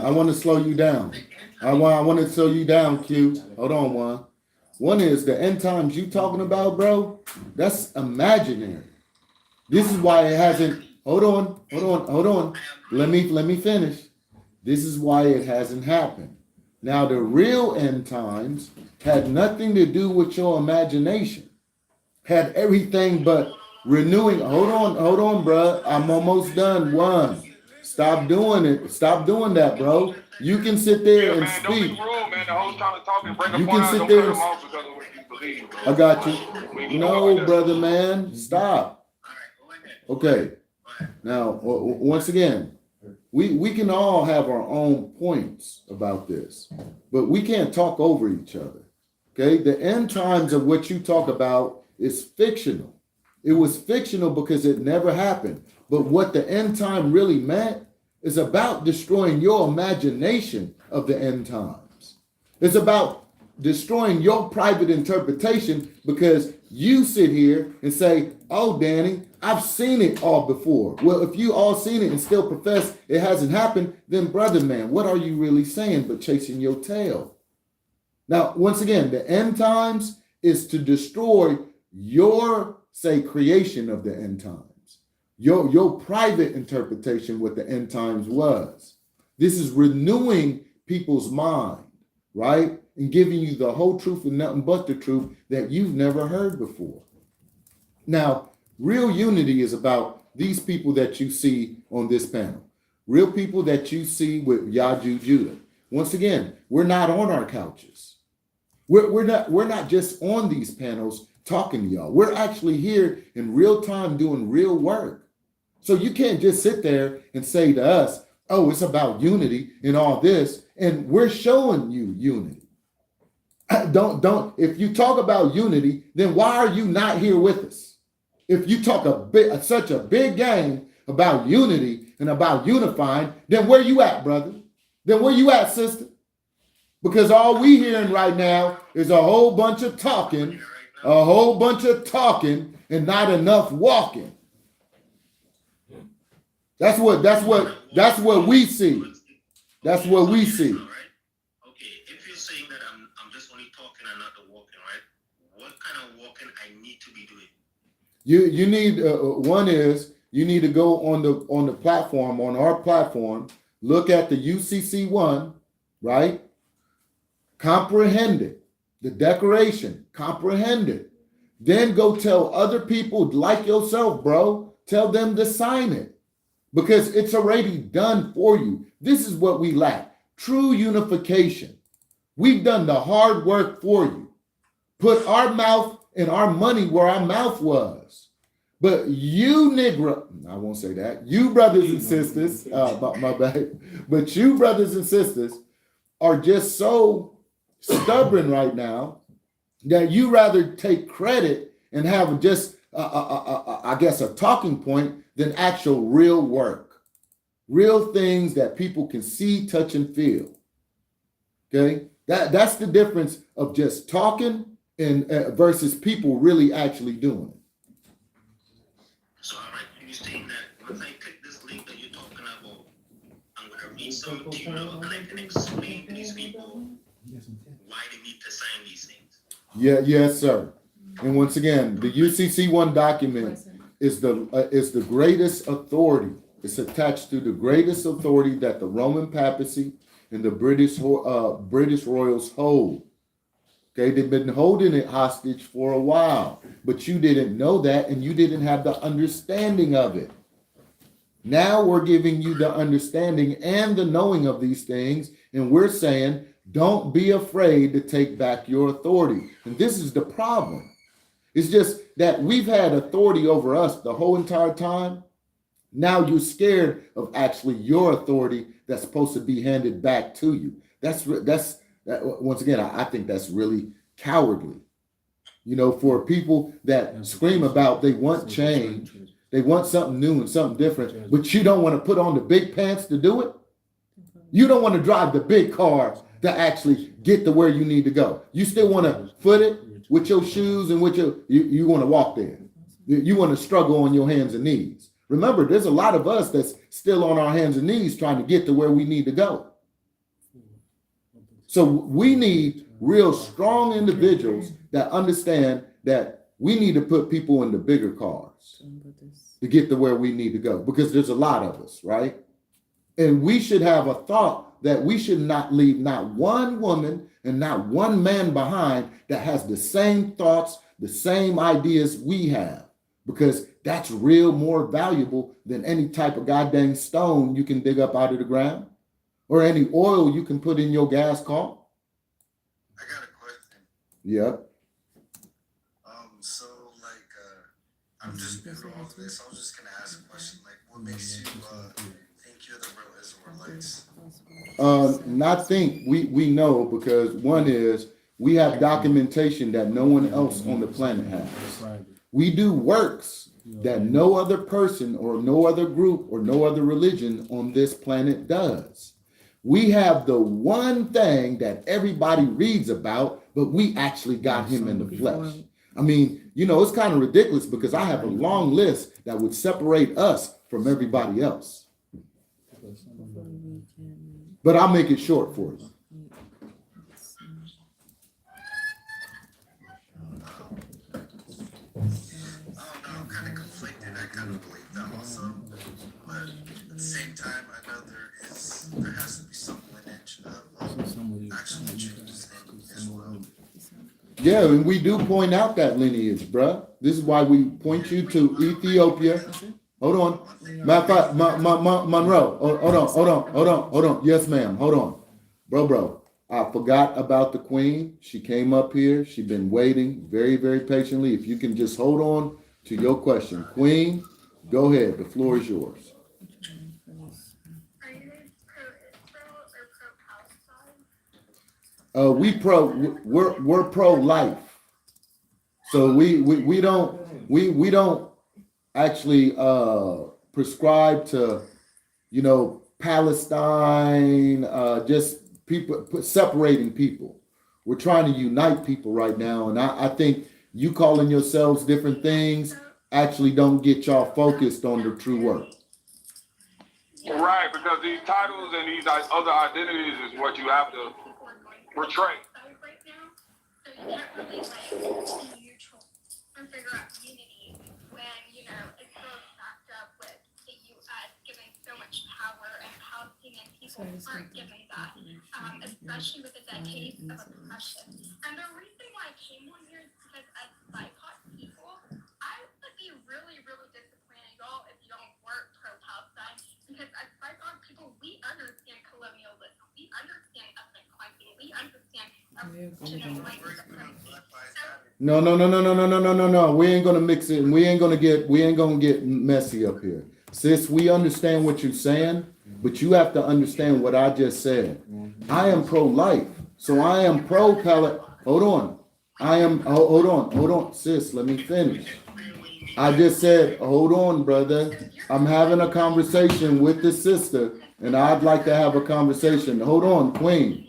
I want to slow you down. I want to slow you down, Q. Hold on, one. One is the end times you talking about, bro. That's imaginary. This is why it hasn't. Hold on. Let me finish. This is why it hasn't happened. Now, the real end times had nothing to do with your imagination. Had everything but renewing. Hold on, bro. I'm almost done. One. Stop doing it. Stop doing that, bro. You can sit there and man, speak. Don't be rude, man. The host trying to talk and bring You a can point out. sit Don't there cut and- him off because of what you believe, bro. I got you. No, brother, man. Stop. Okay. Now, once again, we can all have our own points about this, but we can't talk over each other. Okay. The end times of what you talk about is fictional. It was fictional because it never happened. But what the end time really meant is about destroying your imagination of the end times. It's about destroying your private interpretation because you sit here and say, oh, Danny, I've seen it all before. Well, if you all seen it and still profess it hasn't happened, then brother man, what are you really saying but chasing your tail? Now, once again, the end times is to destroy your, say, creation of the end times. Your private interpretation what the end times was. This is renewing people's mind, right? And giving you the whole truth and nothing but the truth that you've never heard before. Now, real unity is about these people that you see on this panel. Real people that you see with Yaju Judah. Once again, we're not on our couches. We're not just on these panels talking to y'all. We're actually here in real time doing real work. So you can't just sit there and say to us, oh, it's about unity and all this, and we're showing you unity. Don't. If you talk about unity, then why are you not here with us? If you talk such a big game about unity and about unifying, then where you at, brother? Then where you at, sister? Because all we hearing right now is a whole bunch of talking, and not enough walking. That's what we see. That's what we see. Okay, if you're saying that I'm just only talking and not the walking, right? What kind of walking I need to be doing? You need one is you need to go on the platform, on our platform, look at the UCC one, right? Comprehend it, the declaration, comprehend it. Then go tell other people like yourself, bro. Tell them to sign it. Because it's already done for you. This is what we lack. True unification. We've done the hard work for you. Put our mouth and our money where our mouth was. But you Negro, I won't say that. You brothers and sisters, my bad. But you brothers and sisters are just so stubborn right now that you rather take credit and have just, I guess, a talking point than actual real work, real things that people can see, touch, and feel. Okay, that's the difference of just talking and versus people really actually doing it. So, all right, you're saying that once I click this link that you're talking about, I'm going to read some material and I can explain to these people why they need to sign these things. Yeah, yes, sir. And once again, the UCC1 document is the greatest authority. It's attached to the greatest authority that the Roman papacy and the British royals hold. Okay, they've been holding it hostage for a while, but you didn't know that and you didn't have the understanding of it. Now we're giving you the understanding and the knowing of these things, and we're saying, don't be afraid to take back your authority. And this is the problem. It's just that we've had authority over us the whole entire time. Now you're scared of actually your authority that's supposed to be handed back to you. That's once again, I think that's really cowardly. You know, for people that scream about they want change, they want something new and something different, but you don't want to put on the big pants to do it. You don't want to drive the big car to actually get to where you need to go. You still want to foot it with your shoes and with you want to walk there. You want to struggle on your hands and knees. Remember, there's a lot of us that's still on our hands and knees trying to get to where we need to go. So we need real strong individuals that understand that we need to put people in the bigger cars to get to where we need to go, because there's a lot of us, right? And we should have a thought that we should not leave not one woman and not one man behind that has the same thoughts, the same ideas we have, because that's real more valuable than any type of goddamn stone you can dig up out of the ground or any oil you can put in your gas car. I got a question. Yep. So like, I'm just new to all of this. I was just gonna ask a question. Like, what makes you think you're the real Israelites? Not think, we know, because one is we have documentation that no one else on the planet has. We do works that no other person or no other group or no other religion on this planet does. We have the one thing that everybody reads about, but we actually got him in the flesh. I mean, you know, it's kind of ridiculous because I have a long list that would separate us from everybody else. But I'll make it short for you. I'm kind of conflicted. I kind of believe that also, but at the same time, I know there has to be some lineage of actual Jews in Israel. Yeah, and we do point out that lineage, bruh. This is why we point you to Ethiopia. Hold on. Matter of fact, Monroe. Hold on. Yes, ma'am. Hold on. Bro. I forgot about the queen. She came up here. She's been waiting very, very patiently. If you can just hold on to your question. Queen, go ahead. The floor is yours. Are you guys pro-Israel or pro-Palestine? We're pro-life. So we don't actually prescribe to, you know, Palestine, just people separating people. We're trying to unite people right now, and I think you calling yourselves different things actually don't get y'all focused on the true work. Right, because these titles and these other identities is what you have to portray. Right now, so you can't really like be neutral and figure out unity when, you know, Israel's backed up with the U.S. giving so much power and Palestinian people aren't given that, especially with the decades of oppression. And the reason why I came on here is because as BIPOC people, I would be really, really disappointed in y'all if you don't work pro-Palestine, because as BIPOC people, we understand colonialism, we understand ethnic cleansing, we understand white supremacy. No. We ain't gonna mix it, and we ain't gonna get messy up here. Sis, we understand what you're saying, but you have to understand what I just said. I am pro-life, so I am pro-Palestine. Hold on, sis, let me finish. I just said, hold on, brother. I'm having a conversation with the sister, and I'd like to have a conversation. Hold on, Queen,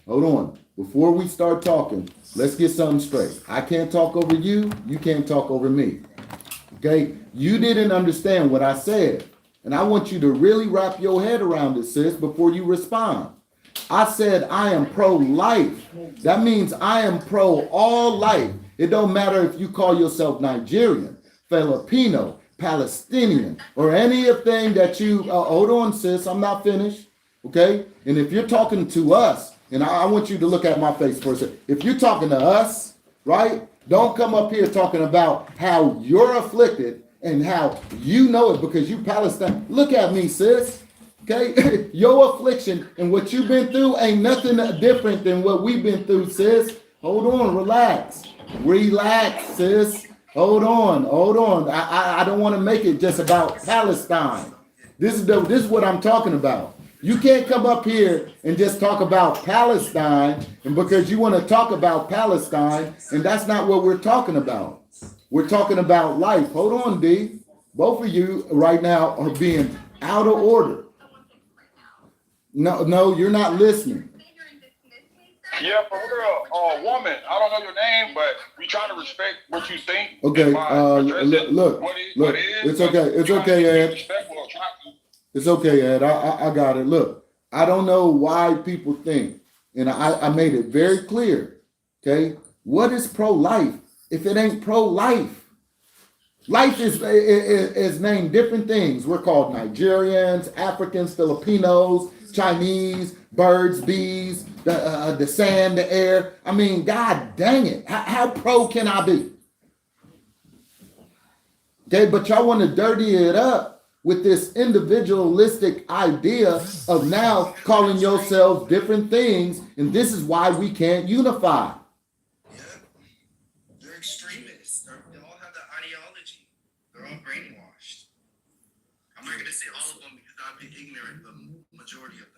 hold on. Before we start talking, let's get something straight. I can't talk over you. You can't talk over me. Okay? You didn't understand what I said. And I want you to really wrap your head around it, sis, before you respond. I said I am pro-life. That means I am pro all life. It don't matter if you call yourself Nigerian, Filipino, Palestinian, or anything that you, hold on, sis, I'm not finished. Okay? And if you're talking to us, and I want you to look at my face for a second. If you're talking to us, right? Don't come up here talking about how you're afflicted and how you know it because you Palestine. Look at me, sis. Okay? Your affliction and what you've been through ain't nothing different than what we've been through, sis. Hold on, relax, sis. Hold on. I don't want to make it just about Palestine. This is what I'm talking about. You can't come up here and just talk about Palestine, and because you want to talk about Palestine, and that's not what we're talking about. We're talking about life. Hold on, D. Both of you right now are being out of order. No, you're not listening. Yeah, for real. Woman, I don't know your name, but we try to respect what you think. Okay, and by addressing look, what it look, is, it's okay, it's okay, Ed. respectful of trying to. It's okay, Ed. I got it. Look, I don't know why people think, and I made it very clear. Okay, what is pro-life if it ain't pro-life? Life is named different things. We're called Nigerians, Africans, Filipinos, Chinese, birds, bees, the sand, the air. I mean, God dang it. How pro can I be? Okay, but y'all want to dirty it up with this individualistic idea of now calling yourselves different things, and this is why we can't unify. They're extremists. They all have that ideology. They're all brainwashed. I'm not going to say all of them because I'd be ignorant of the majority of them.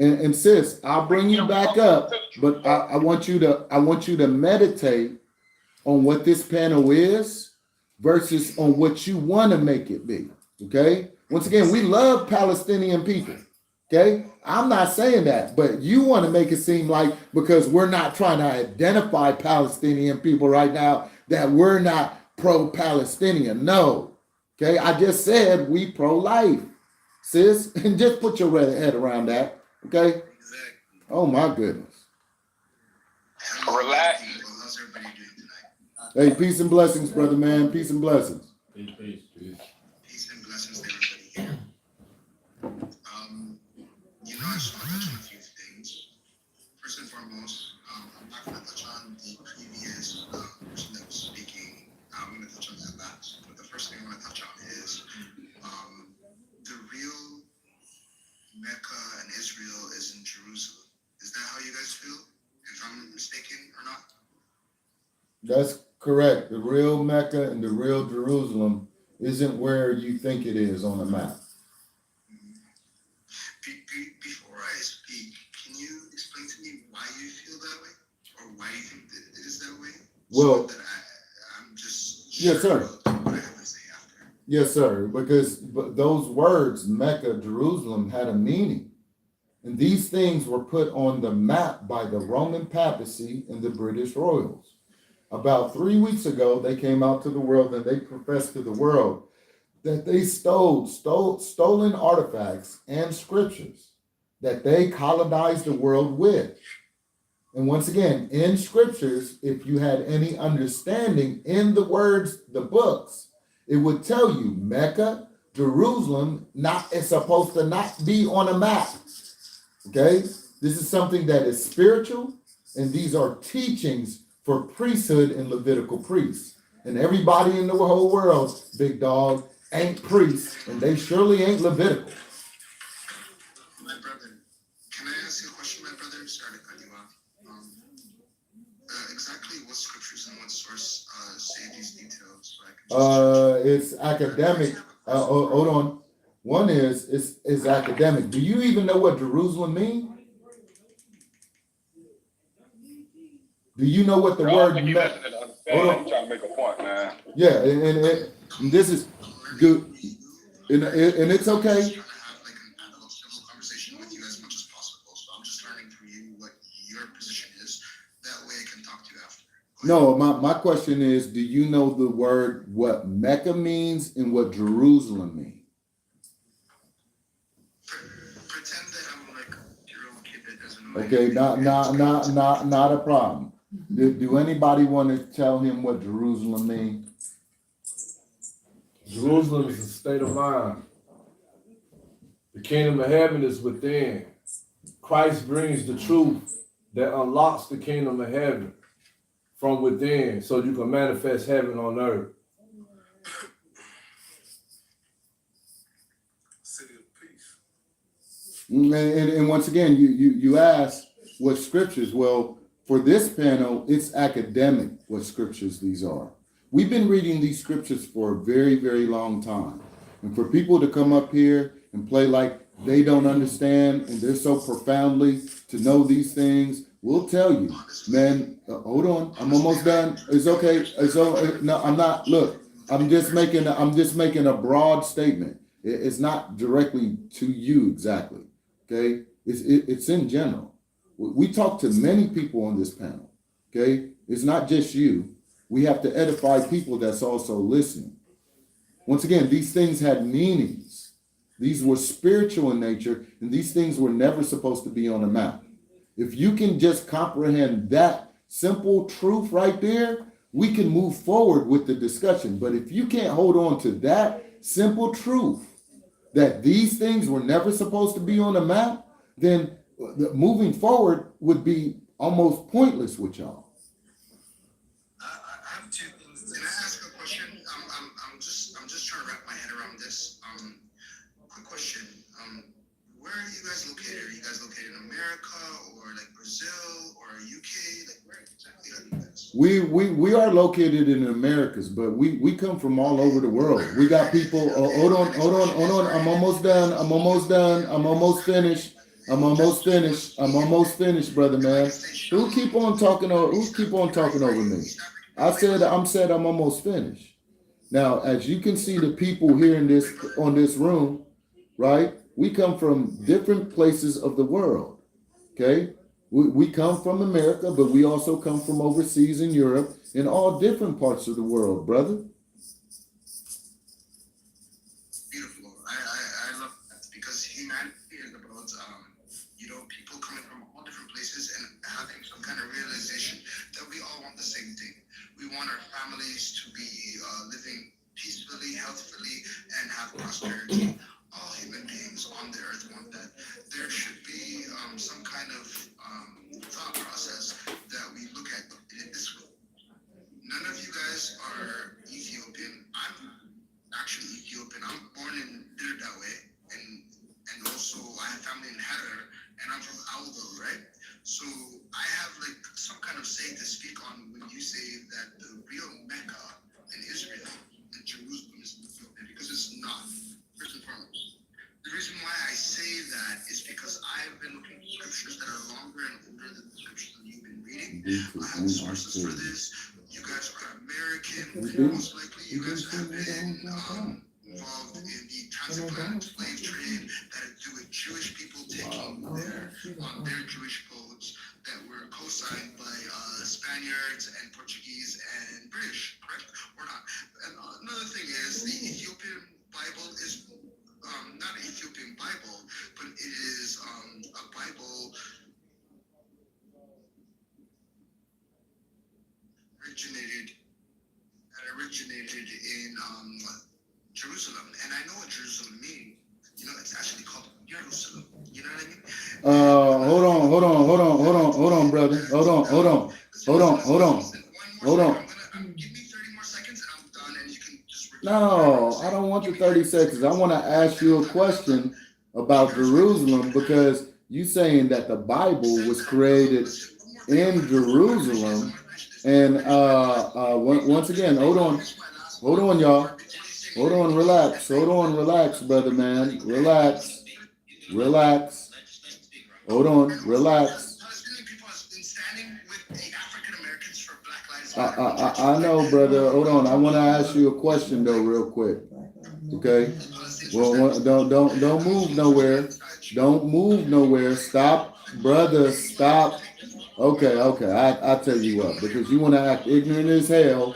And sis, I'll bring you back up, but I want you to meditate on what this panel is versus on what you want to make it be. Okay. Once again, we love Palestinian people. Okay. I'm not saying that, but you want to make it seem like because we're not trying to identify Palestinian people right now that we're not pro-Palestinian. No. Okay. I just said we pro-life, sis, and just put your head around that. Okay. Oh my goodness. Relax. Hey, peace and blessings, brother man. Peace and blessings. Peace, peace, peace. Peace and blessings to everybody here. I just want to touch on a few things. First and foremost, I'm not going to touch on the previous person that was speaking. I'm going to touch on that last. But the first thing I want to touch on is the real Mecca and Israel is in Jerusalem. Is that how you guys feel? If I'm mistaken or not? That's correct. The real Mecca and the real Jerusalem isn't where you think it is on the map. Before I speak, can you explain to me why you feel that way? Or why you think that it is that way? Well, so that I'm just yes, sir. What I have to say after. Yes, sir. Because those words, Mecca, Jerusalem, had a meaning. And these things were put on the map by the Roman papacy and the British royals. About 3 weeks ago, they came out to the world and they professed to the world that they stolen artifacts and scriptures that they colonized the world with. And once again, in scriptures, if you had any understanding in the words, the books, it would tell you Mecca, Jerusalem, is supposed to not be on a map. Okay? This is something that is spiritual, and these are teachings for priesthood and Levitical priests. And everybody in the whole world, big dog, ain't priests, and they surely ain't Levitical. My brother, can I ask you a question, my brother? Sorry to cut you off. Exactly what scriptures and what source say these details? So I can It's academic. Hold on. One is academic. Do you even know what Jerusalem means? Do you know what the word Hold on. Trying to make a point, man. Yeah, and this is good, and it's okay. conversation with you as much as possible. So I'm just learning from you what your position is. That way I can talk to you after. No, my question is, do you know the word, what Mecca means and what Jerusalem means? Pretend that I'm like your own kid that doesn't know. Okay, not a problem. Do anybody want to tell him what Jerusalem means? Jerusalem is a state of mind. The kingdom of heaven is within. Christ brings the truth that unlocks the kingdom of heaven from within so you can manifest heaven on earth. City of peace. And once again, you ask what scriptures. Well, for this panel, it's academic what scriptures these are. We've been reading these scriptures for a very, very long time. And for people to come up here and play like they don't understand and they're so profoundly to know these things, we'll tell you, man, hold on, I'm almost done. It's okay. No, I'm not. Look, I'm just making a broad statement. It's not directly to you exactly. Okay, it's in general. We talk to many people on this panel. Okay, it's not just you. We have to edify people that's also listening. Once again, these things had meanings. These were spiritual in nature, and these things were never supposed to be on a map. If you can just comprehend that simple truth right there, we can move forward with the discussion. But if you can't hold on to that simple truth, that these things were never supposed to be on a map, then moving forward would be almost pointless with y'all. I have two things. Can I ask a question? I'm just trying to wrap my head around this. Quick question. Where are you guys located? Are you guys located in America or like Brazil or UK? Like where exactly are you guys? We are located in the Americas, but we come from all over the world. We got people. Hold on. I'm almost done. I'm almost finished, brother man. Who keep on talking over me? I said I'm almost finished. Now, as you can see, the people here on this room, right? We come from different places of the world. Okay, we come from America, but we also come from overseas in Europe, in all different parts of the world, brother. Beautiful. I love that because humanity is about people coming from all different places and having some kind of realization that we all want the same thing. We want our families to be living peacefully, healthfully, and have prosperity. All human beings on the earth want that. There should be some kind of thought process that we look at it this way. None of you guys are Ethiopian. I'm actually Ethiopian. I'm born in Dirdawe, and also I have family in Harar, and I'm from Aldo, right? So I have like some kind of say to speak on when you say that the real Mecca in Israel and Jerusalem is Ethiopia, because it's not. First and foremost, the reason why I say that is because I've been looking at scriptures that are longer and older than the scriptures that you've been reading. I have sources for this. You guys are American. Most likely, you guys have been involved in the transatlantic slave trade that had to do with Jewish people taking on their Jewish boats that were co-signed by Spaniards and Portuguese and British, correct or not? And another thing is the Ethiopian Bible is not an Ethiopian Bible, but it is a Bible originated in Jerusalem, and I know what Jerusalem means. It's actually called Jerusalem. You know what I mean? Hold on, brother. Hold on. Give me 30 more seconds and I'm done, and you can just repeat. No, I don't want the 30 seconds. I want to ask you a question about Jerusalem, because you saying that the Bible was created in Jerusalem. And once again, hold on, y'all. Hold on, relax, brother man. Relax. Hold on, relax. I know, brother. Hold on. I want to ask you a question though, real quick. Okay. Well, don't move nowhere. Don't move nowhere. Stop, brother. Stop. Okay. I tell you what, because you want to act ignorant as hell.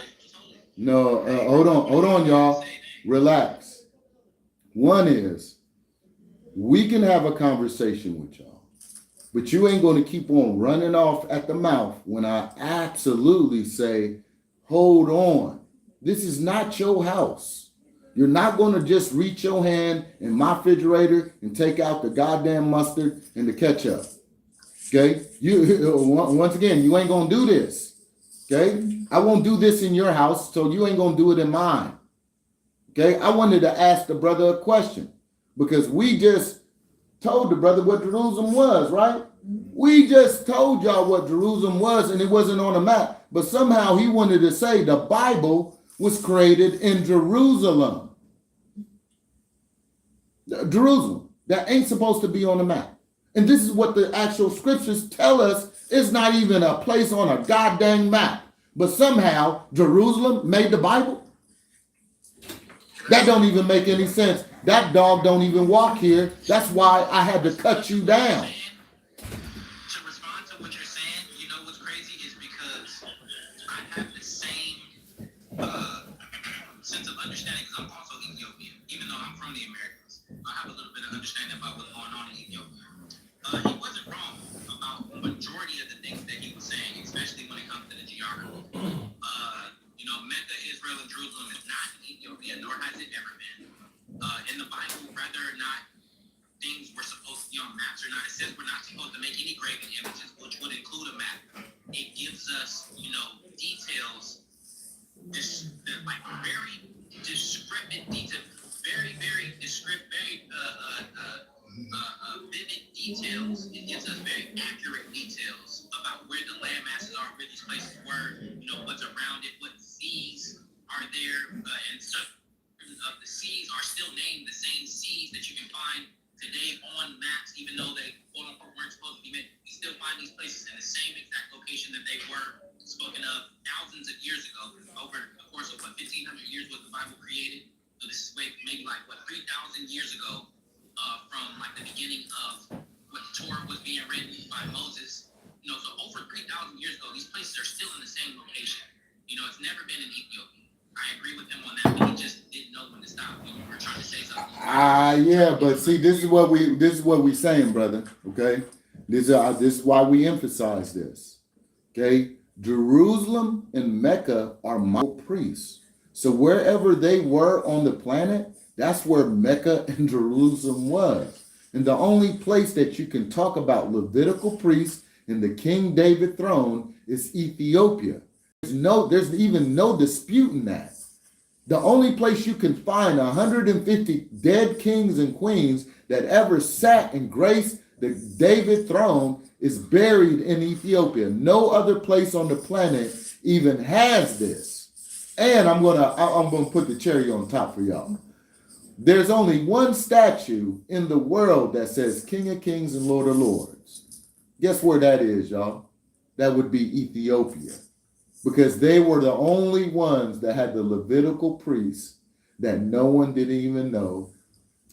No. Hold on, y'all. Relax. One is, we can have a conversation with y'all, but you ain't going to keep on running off at the mouth when I absolutely say, hold on. This is not your house. You're not going to just reach your hand in my refrigerator and take out the goddamn mustard and the ketchup. Okay? Once again, you ain't going to do this. Okay? I won't do this in your house, so you ain't going to do it in mine. Okay? I wanted to ask the brother a question, because we just told the brother what Jerusalem was, right? We just told y'all what Jerusalem was, and it wasn't on a map. But somehow he wanted to say the Bible was created in Jerusalem. Jerusalem. That ain't supposed to be on the map. And this is what the actual scriptures tell us. It's not even a place on a goddamn map. But somehow Jerusalem made the Bible. That don't even make any sense. That dog don't even walk here. That's why I had to cut you down. To respond understanding, because I'm also Ethiopian, even though I'm from the Americas. I have a little bit of understanding about what's going on in Ethiopia. He wasn't wrong about the majority of the things that he was saying, especially when it comes to the geography. Mecca, Israel, and Jerusalem is not in Ethiopia, nor has it ever been. In the Bible, whether or not things were supposed to be on maps or not, it says we're not supposed to make any graven images, which would include a map. It gives us, details, like very descriptive detail, very, very descriptive, very vivid details. It gives us very accurate details about where the land masses are, where these places were, what's around it, what seas are there, and certain of the seas are still named the same seas that you can find today on maps, even though they quote unquote weren't supposed to be made. We still find these places in the same exact location that they were spoken of thousands of years ago. Over the course of 1,500 years was the Bible created. So this is maybe 3,000 years ago, from like the beginning of when the Torah was being written by Moses. So over 3,000 years ago, these places are still in the same location. It's never been in Ethiopia. I agree with him on that, but he just didn't know when to stop. We were trying to say something. Yeah, but see, this is what we saying, brother. Okay, this is why we emphasize this. Okay, Jerusalem and Mecca are model priests. So wherever they were on the planet, that's where Mecca and Jerusalem was. And the only place that you can talk about Levitical priests and the King David throne is Ethiopia. There's even no disputing that. The only place you can find 150 dead kings and queens that ever sat and graced the David throne is buried in Ethiopia. No other place on the planet even has this. And I'm gonna put the cherry on top for y'all. There's only one statue in the world that says King of Kings and Lord of Lords. Guess where that is, y'all? That would be Ethiopia. Because they were the only ones that had the Levitical priests that no one didn't even know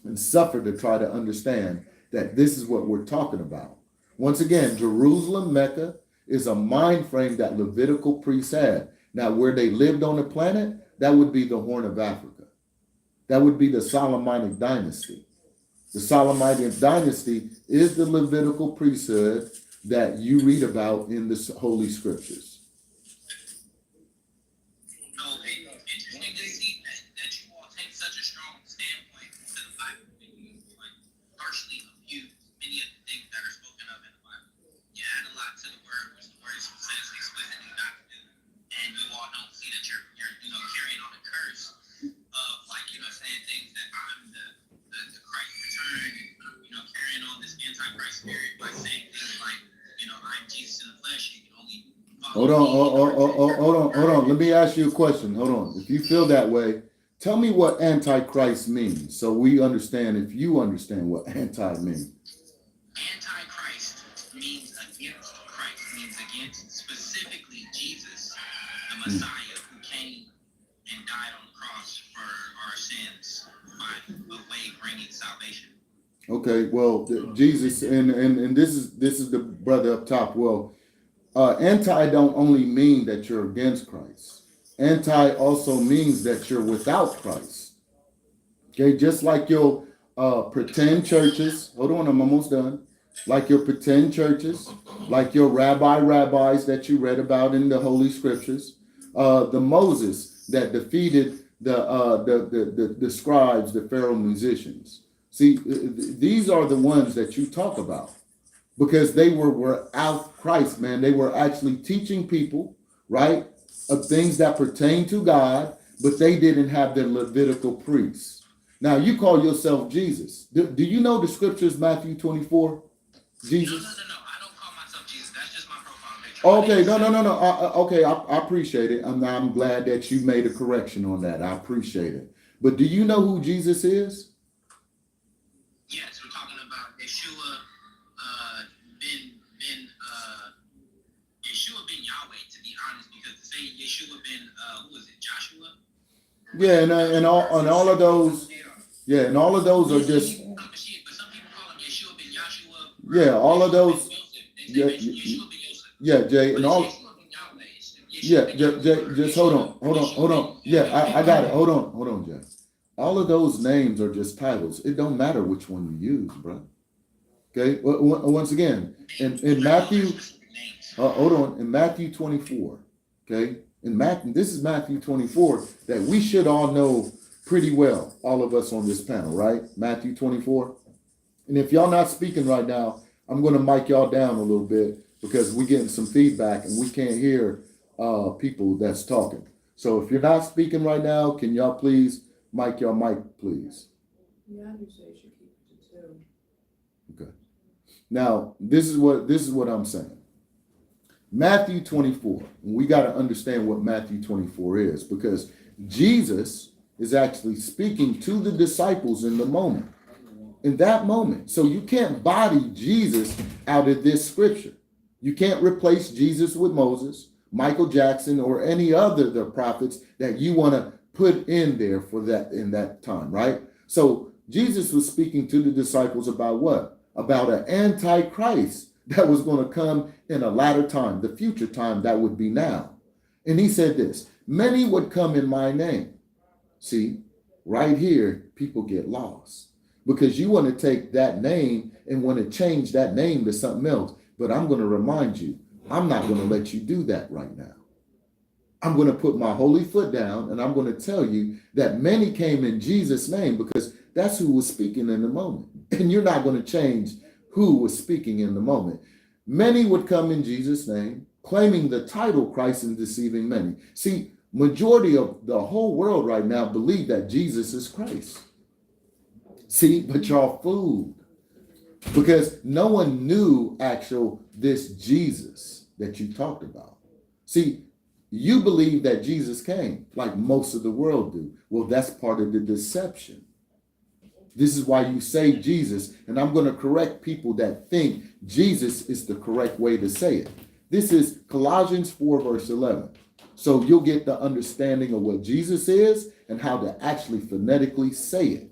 and suffered to try to understand that this is what we're talking about. Once again, Jerusalem, Mecca is a mind frame that Levitical priests had. Now, where they lived on the planet, that would be the Horn of Africa. That would be the Solomonic dynasty. The Solomonic dynasty is the Levitical priesthood that you read about in the Holy Scriptures. Interesting to see that you all take such a strong standpoint to the Bible and you partially abuse many of the things that are spoken of in the Bible. You add a lot to the word, which the word says explicitly not to do, and you all don't see that you're carrying on a curse of saying things that I'm the Christ return and carrying on this antichrist spirit by saying things like I'm Jesus in the flesh. You can only Hold on. Let me ask you a question. Hold on. If you feel that way, tell me what antichrist means so we understand, if you understand what anti means. Antichrist means against Christ, means against specifically Jesus, the Messiah who came and died on the cross for our sins by a way bringing salvation. Okay, well, Jesus, and this is the brother up top. Well, anti don't only mean that you're against Christ. Anti also means that you're without Christ. Okay, just like your pretend churches. Hold on, I'm almost done. Like your pretend churches, like your rabbis that you read about in the Holy Scriptures. The Moses that defeated the scribes, the Pharaoh musicians. See, these are the ones that you talk about. Because they were out Christ, man. They were actually teaching people, right, of things that pertain to God, but they didn't have the Levitical priests. Now, you call yourself Jesus. Do you know the scriptures, Matthew 24? Jesus? No. I don't call myself Jesus. That's just my profile picture. Okay, no. Okay, I appreciate it. I'm glad that you made a correction on that. I appreciate it. But do you know who Jesus is? Yes, we're talking about Yeshua. Yeshua ben Yahweh, to be honest, because to say Yeshua ben who was it, Joshua? Yeah, and all of those, yeah, and all of those are just, But some people call him Yeshua ben Yahshua. yeah, all of those, yeah, Jay, and all, Yeah, just hold on. Yeah, I got it. Hold on, Jeff. All of those names are just titles. It don't matter which one you use, bro. Okay. Once again, in Matthew, hold on. In Matthew 24, okay. In Matthew, this is Matthew 24 that we should all know pretty well. All of us on this panel, right? Matthew 24. And if y'all not speaking right now, I'm going to mic y'all down a little bit because we're getting some feedback and we can't hear people that's talking. So if you're not speaking right now, can y'all please mic your mic, please? Yeah, I do say you should keep it to 2. Okay. Now, this is what I'm saying. Matthew 24. We got to understand what Matthew 24 is because Jesus is actually speaking to the disciples in the moment. In that moment. So you can't body Jesus out of this scripture. You can't replace Jesus with Moses, Michael Jackson, or any other the prophets that you want to put in there for that in that time, right? So Jesus was speaking to the disciples about what? About an antichrist that was going to come in a latter time, the future time that would be now. And he said this, many would come in my name. See, right here, people get lost. Because you want to take that name and want to change that name to something else. But I'm going to remind you, I'm not going to let you do that right now. I'm going to put my holy foot down and I'm going to tell you that many came in Jesus' name because that's who was speaking in the moment. And you're not going to change who was speaking in the moment. Many would come in Jesus' name, claiming the title Christ and deceiving many. See, majority of the whole world right now believe that Jesus is Christ. See, but y'all fooled because no one knew this Jesus that you talked about. See, you believe that Jesus came like most of the world do. Well, that's part of the deception. This is why you say Jesus, and I'm going to correct people that think Jesus is the correct way to say it. This is Colossians 4 verse 11. So you'll get the understanding of what Jesus is and how to actually phonetically say it.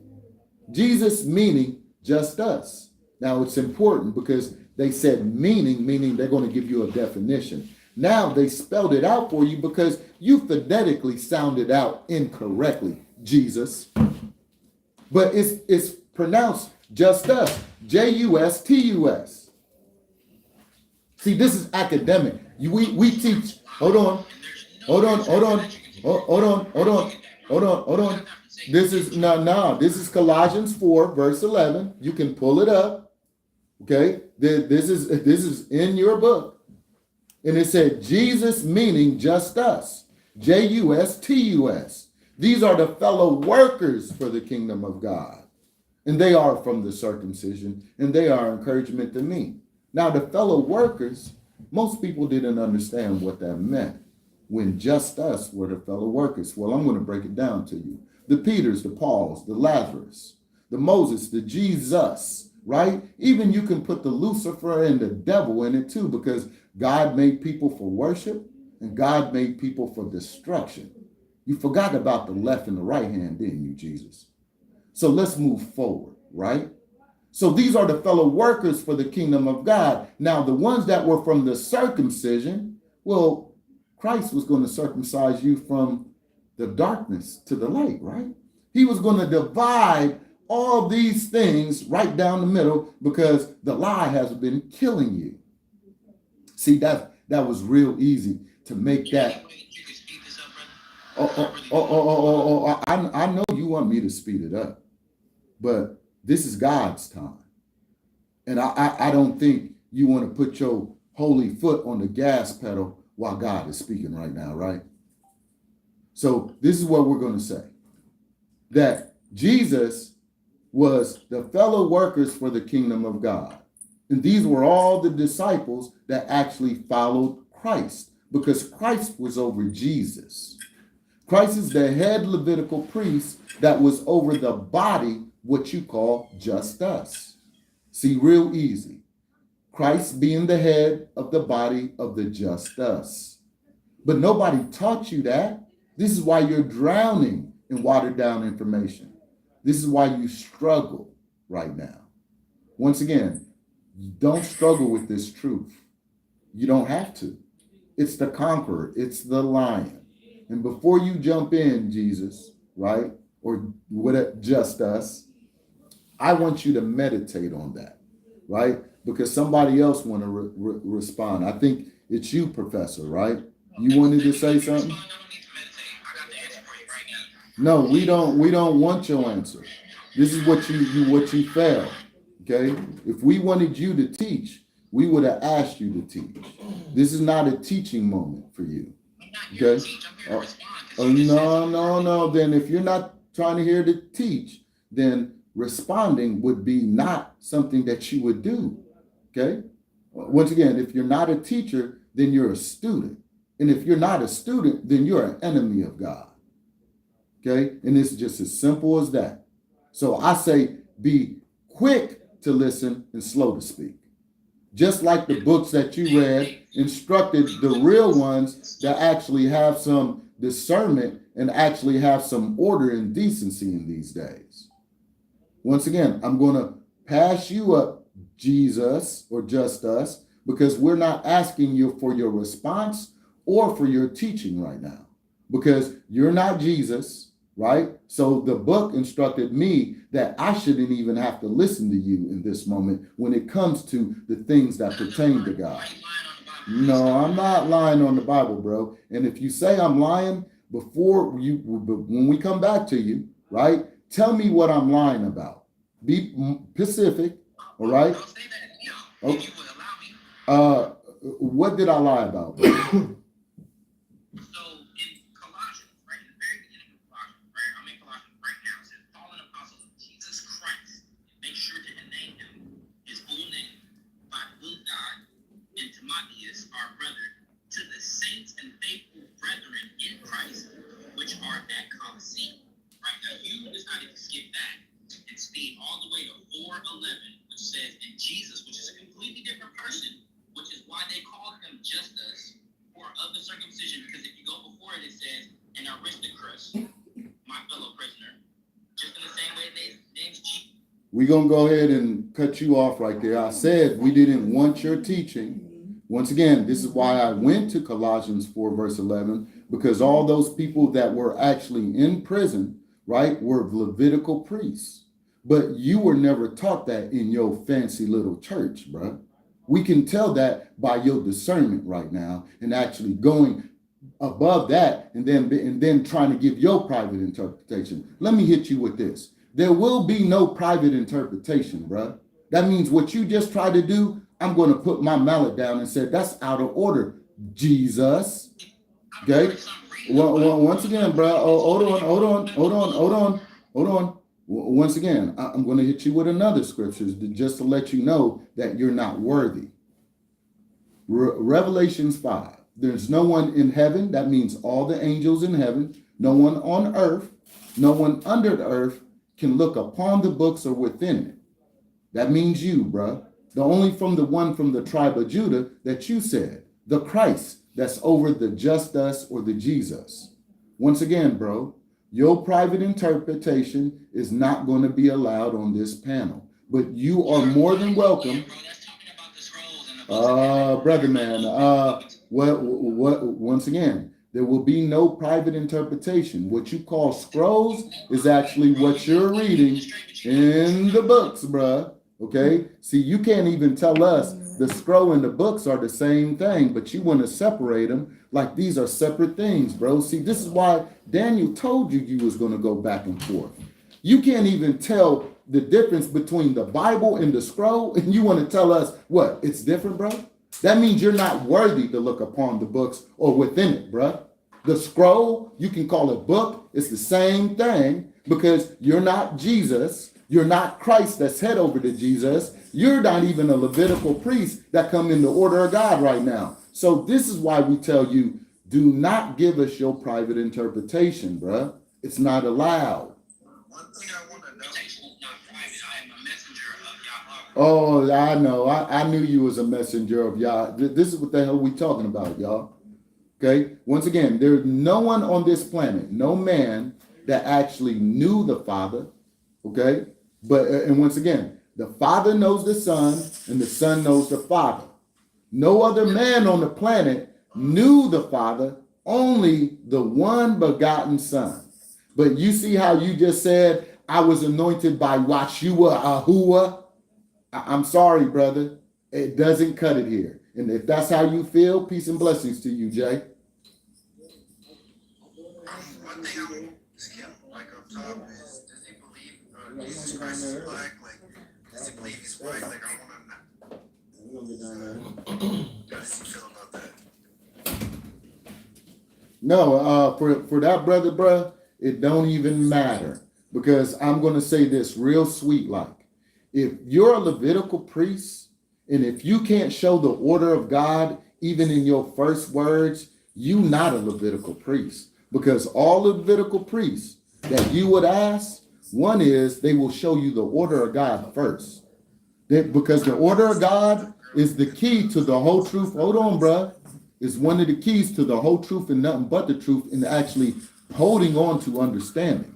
Jesus meaning just us. Now it's important because they said meaning they're going to give you a definition. Now they spelled it out for you because you phonetically sounded out incorrectly, Jesus. But it's pronounced just us, Justus. See, this is academic. We teach. Hold on. This is Colossians 4 verse 11. You can pull it up. Okay, this is in your book, and it said Jesus meaning just us, Justus. These are the fellow workers for the kingdom of God, and they are from the circumcision, and they are encouragement to me. Now the fellow workers, most people didn't understand what that meant when just us were the fellow workers. Well, I'm going to break it down to you. The Peters, the Pauls, the Lazarus, the Moses, the Jesus, right? Even you can put the Lucifer and the devil in it too, because God made people for worship and God made people for destruction. You forgot about the left and the right hand, didn't you, Jesus? So let's move forward, right? So these are the fellow workers for the kingdom of God. Now, the ones that were from the circumcision, well, Christ was going to circumcise you from the darkness to the light, right? He was going to divide all these things right down the middle because the lie has been killing you. See, that was real easy to make that. I know you want me to speed it up, but this is God's time. And I don't think you want to put your holy foot on the gas pedal while God is speaking right now, right? So this is what we're going to say. That Jesus was the fellow workers for the kingdom of God. And these were all the disciples that actually followed Christ because Christ was over Jesus. Christ is the head Levitical priest that was over the body, what you call just us. See, real easy. Christ being the head of the body of the just us. But nobody taught you that. This is why you're drowning in watered down information. This is why you struggle right now. Once again, you don't struggle with this truth. You don't have to. It's the conqueror. It's the lion. And before you jump in, Jesus, right? Or what, just us, I want you to meditate on that, right? Because somebody else want to respond. I think it's you, Professor, right? You wanted to say something? No, we don't want your answer. This is what you failed. Okay? If we wanted you to teach, we would have asked you to teach. This is not a teaching moment for you. Okay? No. Then if you're not trying to hear to teach, then responding would be not something that you would do. Okay? Once again, if you're not a teacher, then you're a student. And if you're not a student, then you're an enemy of God. Okay? And it's just as simple as that. So I say be quick to listen and slow to speak. Just like the books that you read instructed the real ones that actually have some discernment and actually have some order and decency in these days. Once again, I'm going to pass you up, Jesus, or just us, because we're not asking you for your response or for your teaching right now, because you're not Jesus, right? So the book instructed me that I shouldn't even have to listen to you in this moment when it comes to the things that pertain to God. No, I'm not lying on the Bible, bro. And if you say I'm lying when we come back to you, right? Tell me what I'm lying about. Be specific, all right? Okay. What did I lie about? We're going to go ahead and cut you off right there. I said we didn't want your teaching. Once again, this is why I went to Colossians 4, verse 11, because all those people that were actually in prison, right, were Levitical priests. But you were never taught that in your fancy little church, bro. We can tell that by your discernment right now and actually going above that and then trying to give your private interpretation. Let me hit you with this. There will be no private interpretation, bro. That means what you just tried to do, I'm going to put my mallet down and say, that's out of order, Jesus. Okay? Well, once again, bro, hold on. Once again, I'm going to hit you with another scripture just to let you know that you're not worthy. Revelations 5. There's no one in heaven. That means all the angels in heaven. No one on earth. No one under the earth can look upon the books or within it. That means you, bruh. The only from the one from the tribe of Judah that you said, the Christ that's over the just us or the Jesus. Once again, bro, your private interpretation is not going to be allowed on this panel, but you are more than welcome. Brother man, once again, there will be no private interpretation. What you call scrolls is actually what you're reading in the books, bruh. Okay? See, you can't even tell us the scroll and the books are the same thing, but you want to separate them like these are separate things, bro. See, this is why Daniel told you was going to go back and forth. You can't even tell the difference between the Bible and the scroll, and you want to tell us what? It's different, bro? That means you're not worthy to look upon the books or within it, bruh. The scroll, you can call it book. It's the same thing because you're not Jesus. You're not Christ that's head over to Jesus. You're not even a Levitical priest that come in the order of God right now. So this is why we tell you, do not give us your private interpretation, bruh. It's not allowed. Oh, I know. I knew you was a messenger of Yah. This is what the hell we talking about, y'all. Okay? Once again, there's no one on this planet, no man that actually knew the Father. Okay? But, and once again, the Father knows the Son and the Son knows the Father. No other man on the planet knew the Father, only the one begotten Son. But you see how you just said, I was anointed by Washua Ahua? I'm sorry, brother. It doesn't cut it here. And if that's how you feel, peace and blessings to you, Jay. One thing I'm like up top is, does he believe Jesus Christ is black? Like, does he believe he's white? Like, I want to know. How does he feel about that? No, for that brother, bruh, it don't even matter. Because I'm going to say this real sweet like. If you're a Levitical priest, and if you can't show the order of God, even in your first words, you not a Levitical priest. Because all Levitical priests that you would ask, one is they will show you the order of God first. Because the order of God is the key to the whole truth. Hold on, bruh. It's one of the keys to the whole truth and nothing but the truth, and actually holding on to understanding.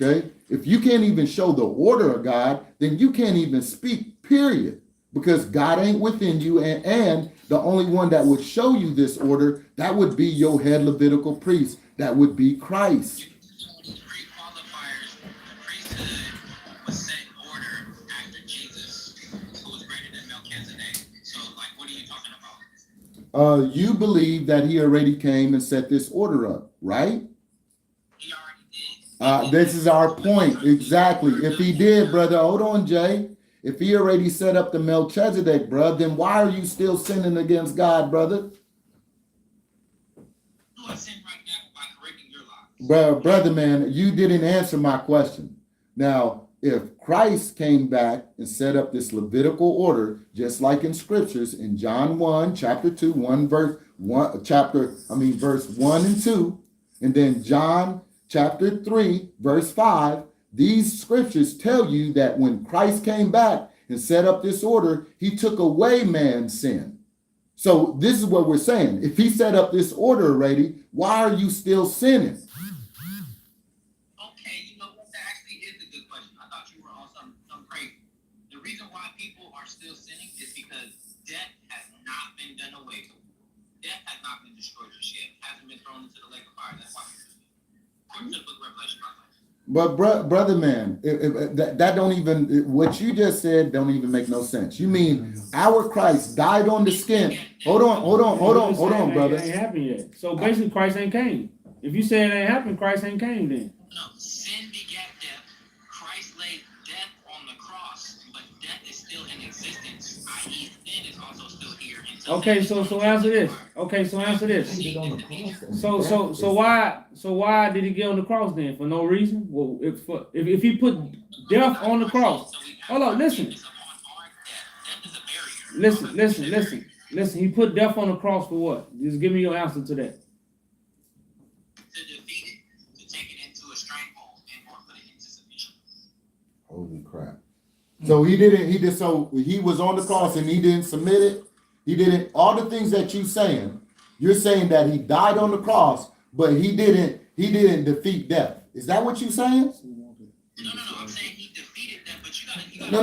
Okay? If you can't even show the order of God, then you can't even speak, period. Because God ain't within you, and the only one that would show you this order, that would be your head Levitical priest. That would be Christ. Pre-qualifiers, the priesthood was set in order after Jesus, who was greater than Melchizedek. So, like, what are you talking about? You believe that he already came and set this order up, right? He already did. This is our point. Exactly. If he did, brother, hold on, Jay. If he already set up the Melchizedek, brother, then why are you still sinning against God, brother? No, I sin right now by correcting your lies. Brother, man, you didn't answer my question. Now, if Christ came back and set up this Levitical order, just like in scriptures in John 1, chapter 2, verse 1 and 2, and then John chapter 3, verse 5, these scriptures tell you that when Christ came back and set up this order, he took away man's sin. So this is what we're saying. If he set up this order already, why are you still sinning? Okay, you know what? That actually is a good question. I thought you were on some crazy. The reason why people are still sinning is because death has not been done away with. Death has not been destroyed just yet. It hasn't been thrown into the lake of fire. That's why we're still sinning. According to the book of Revelation, But brother man, that don't even, what you just said don't even make no sense. You mean our Christ died on the skin? Hold on, brother. It ain't happened yet. So basically, Christ ain't came. If you say it ain't happened, Christ ain't came then. No, sin begat death. Christ laid death on the cross, but death is still in existence. I.e., sin is also still here. Okay, so answer this. Okay, so answer this. So why did he get on the cross then? For no reason? Well, if he put death on the cross, hold on, listen. Listen. He put death on the cross for what? Just give me your answer to that. To defeat it, to take it into a stranglehold, and or put it into submission. Holy crap. So he was on the cross and he didn't submit it. He didn't, all the things that you're saying that he died on the cross, but he didn't defeat death. Is that what you're saying? No, I'm saying he defeated death, but you gotta No,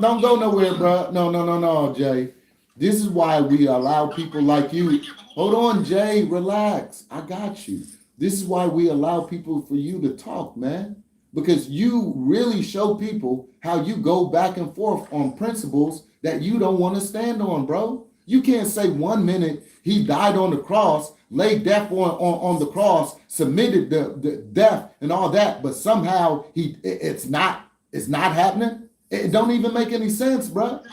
don't go nowhere, bro. No, Jay. This is why we allow people like you. Hold on, Jay, relax. I got you. This is why we allow people for you to talk, man. Because you really show people how you go back and forth on principles that you don't want to stand on, bro. You can't say 1 minute he died on the cross, laid death on the cross, submitted the death and all that, but somehow it's not happening. It don't even make any sense, bro. Let me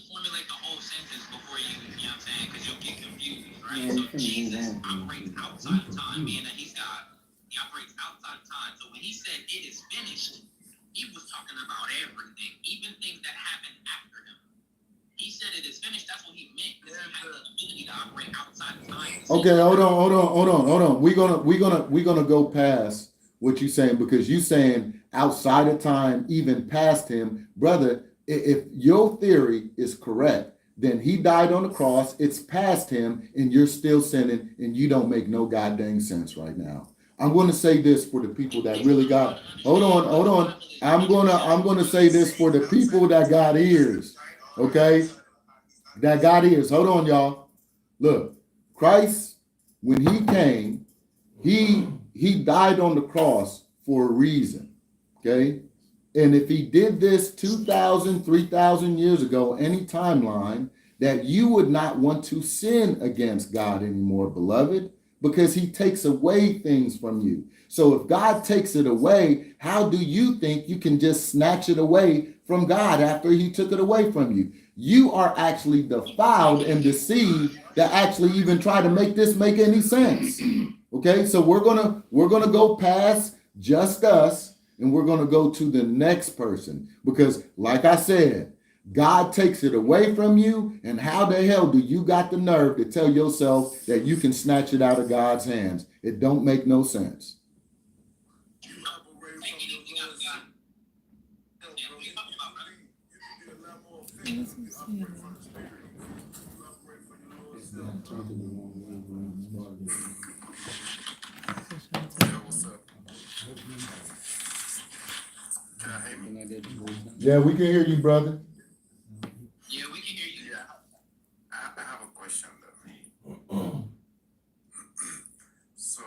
formulate the whole sentence before you know what I'm saying, because you'll get confused, right? So Jesus operates outside of time, meaning that he operates outside of time. So when he said it is finished, he was talking about everything, even things that happened after him. He said it is finished, that's what he meant, because he had the ability to operate outside of time. Okay, hold on. We're gonna go past what you're saying, because you're saying outside of time, even past him, brother. If your theory is correct, then he died on the cross, it's past him, and you're still sinning, and you don't make no goddamn sense right now. I'm going to say this for the people that really got. Hold on. I'm going to say this for the people that got ears. Okay. that God is. Hold on, y'all. Look, Christ, when he came, he died on the cross for a reason. Okay. And if he did this 2,000, 3,000 years ago, any timeline, that you would not want to sin against God anymore, beloved, because he takes away things from you. So if God takes it away, how do you think you can just snatch it away from God after he took it away from you? You are actually defiled and deceived that actually even try to make this make any sense. Okay, so we're gonna go past just us, and we're gonna go to the next person, because like I said, God takes it away from you, and how the hell do you got the nerve to tell yourself that you can snatch it out of God's hands? It don't make no sense. Yeah, we can hear you, brother. Yeah, we can hear you. Yeah, I have a question though. So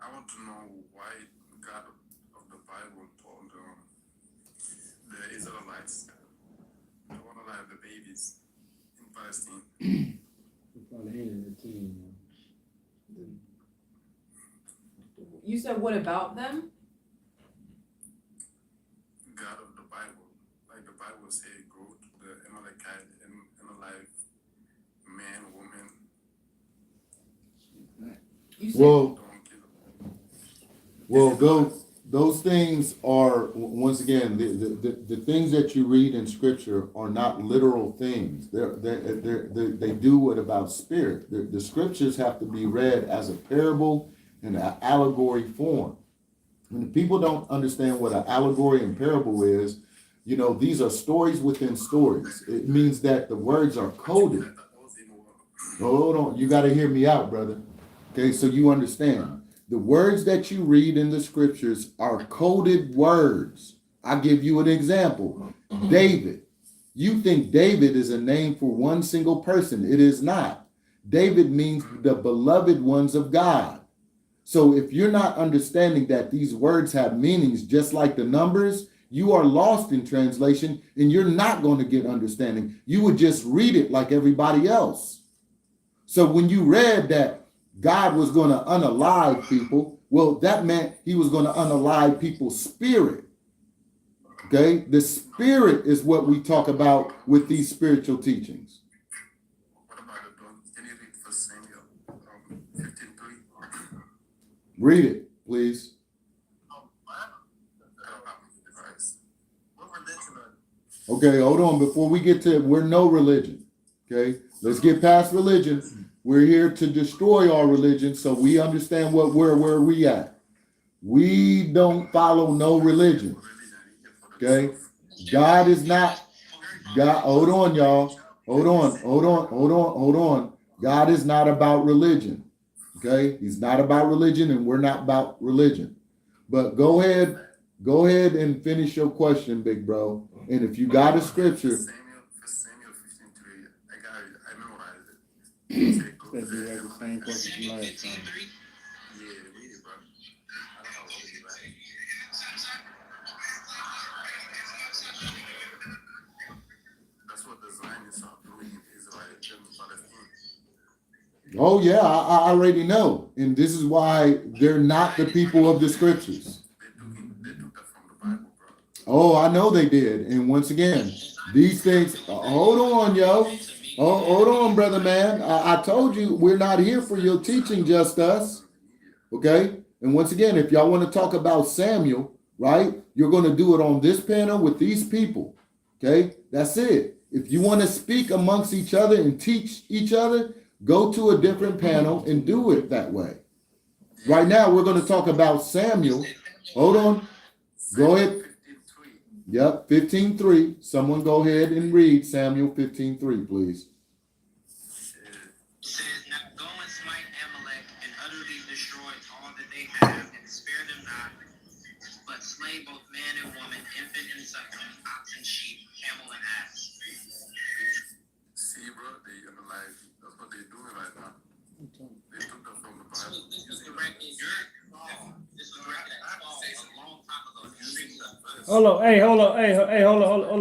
I want to know why God of the Bible told the Israelites they want to have the babies in Palestine. You said what about them? God of the Bible, like the Bible say, go to the Amalekite and alive man, woman. You said Well, those things are, once again, the things that you read in scripture are not literal things. They do it about spirit. The scriptures have to be read as a parable in an allegory form. When people don't understand what an allegory and parable is, you know, these are stories within stories. It means that the words are coded. Hold on, you got to hear me out, brother. Okay, so you understand. The words that you read in the scriptures are coded words. I'll give you an example. David. You think David is a name for one single person. It is not. David means the beloved ones of God. So if you're not understanding that these words have meanings just like the numbers, you are lost in translation and you're not going to get understanding. You would just read it like everybody else. So when you read that God was going to unalive people, well, that meant he was going to unalive people's spirit. Okay? The spirit is what we talk about with these spiritual teachings. What about the, can you read 1 Samuel 15:3? Read it, please. Okay, hold on. Before we get to it, we're no religion. Okay, let's get past religion. We're here to destroy our religion so we understand where we at. We don't follow no religion. Okay, God is not God. Hold on, y'all. Hold on. God is not about religion. Okay, he's not about religion, and we're not about religion. But go ahead and finish your question, big bro. And if you got a scripture, Samuel 15:3. I got it. I memorized it. Said you read the same question from last time. Yeah, read it, bro. I don't know what you like. That's what the Zionists are doing in Israel and Palestine. oh yeah, I already know. And this is why they're not the people of the scriptures. They took that from the Bible, bro. Oh, I know they did. And once again, these things, hold on, yo. Oh, hold on, brother man. I told you we're not here for your teaching, just us. Okay? And once again, if y'all want to talk about Samuel, right, you're going to do it on this panel with these people. Okay? That's it. If you want to speak amongst each other and teach each other, go to a different panel and do it that way. Right now, we're going to talk about Samuel. Hold on. Go ahead. Yep, 15:3. Someone go ahead and read Samuel 15:3, please. It says, now go and smite Amalek and utterly destroy all that they have and spare them not, but slay both man and woman, infant and suckling, ox and sheep, camel and ass. See, See, bro, they analyze. That's what they're doing right now. They took them from the Bible. This was directed a long time ago.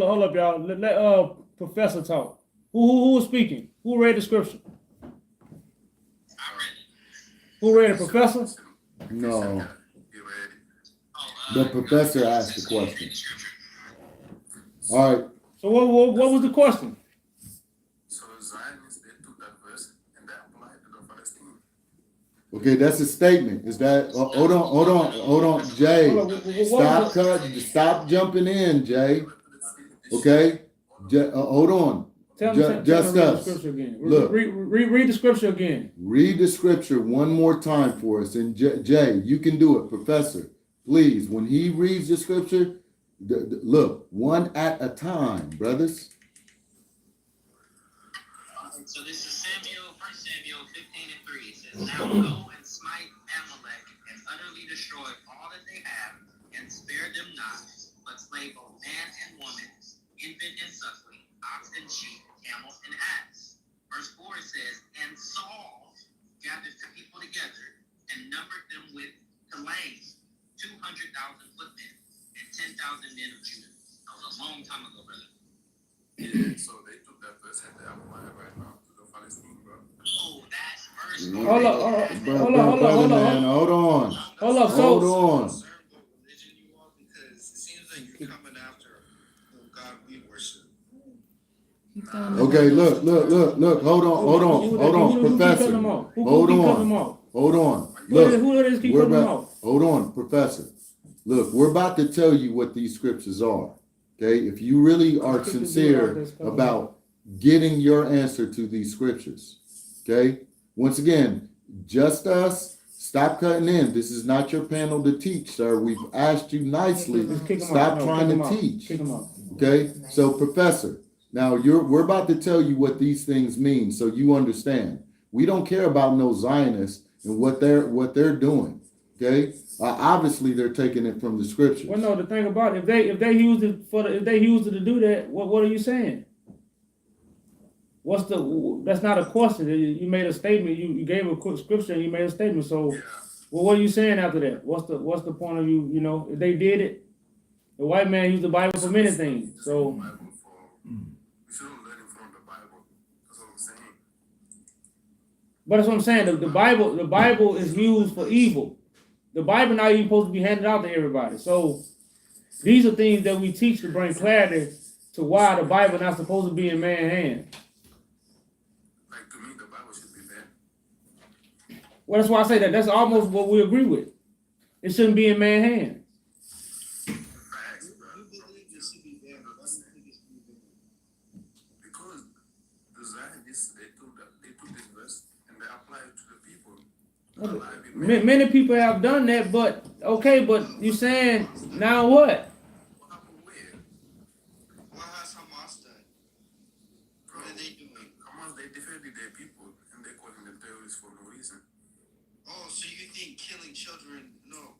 Hold up, y'all. Let Professor talk. Who was speaking? Who read the scripture? Who read it, Professor? No. The professor asked the question. All right. So what was the question? So Zionists, they took that verse and they applied it to the Palestinians. Okay, that's a statement. Is that? Hold on, Jay. Stop jumping in, Jay. Okay, hold on. Tell me the scripture again. Look, read the scripture again. Read the scripture one more time for us, and Jay, you can do it, Professor. Please, when he reads the scripture, look, one at a time, brothers. So this is 1 Samuel 15:3. It says, "Now go and smite Amalek and utterly destroy all that they have, and spare them not, but slay both man and woman, infant and suckling, ox and sheep, camel and ass." Verse 4 says, "And Saul gathered the people together and numbered them with Telaim, 200,000 footmen and 10,000 men of Judah." That was a long time ago, brother. Yeah, so they took that verse and they apply it right now to the Palestinian, bro. Oh, that's verse. Hold on. Hold on. Because it seems like you're coming after the God we worship. Okay, look. Hold on, Professor. Hold on. Look, hold on, Professor. Look, we're about to tell you what these scriptures are. Okay, if you really are sincere about getting your answer to these scriptures. Okay, once again, just us. Stop cutting in. This is not your panel to teach, sir. We've asked you nicely. Stop trying to teach. Okay, so Professor. Now we're about to tell you what these things mean, so you understand. We don't care about no Zionists and what they're doing. Okay, obviously they're taking it from the scriptures. Well, no, the thing about it, if they used it to do that, what are you saying? That's not a question. You made a statement. You gave a quick scripture and you made a statement. So, well, what are you saying after that? What's the point of you? You know, if they did it, the white man used the Bible for many things. So. But that's what I'm saying. The Bible is used for evil. The Bible not even supposed to be handed out to everybody. So these are things that we teach to bring clarity to why the Bible not supposed to be in man's hands. Like, to me, the Bible should be banned. Well, that's why I say that. That's almost what we agree with. It shouldn't be in man's hands. Because the Zionists, they took this verse and they applied it to the people. Many people have done that, but okay, but you're saying now what? What has Hamas done? What are they doing? Hamas, they defended their people and they're calling them terrorists for no reason. Oh, so you think killing children,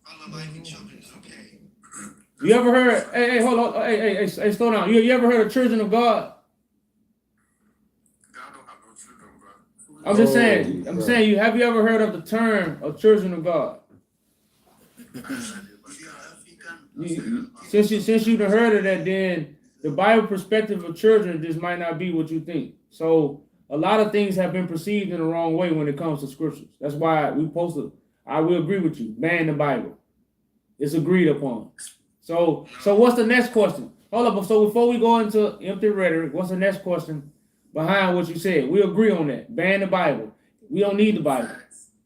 unaliving children is okay? You ever heard? Hey, hold on. Hey, slow down. You ever heard of Children of God? God don't have no children, bro. I'm just saying. I'm saying. Have you ever heard of the term of Children of God? Since you done heard of that, then the Bible perspective of children just might not be what you think. So a lot of things have been perceived in the wrong way when it comes to scriptures. That's why we posted. I will agree with you. Ban the Bible. It's agreed upon. So what's the next question? Hold up. So before we go into empty rhetoric, what's the next question behind what you said? We agree on that. Ban the Bible. We don't need the Bible.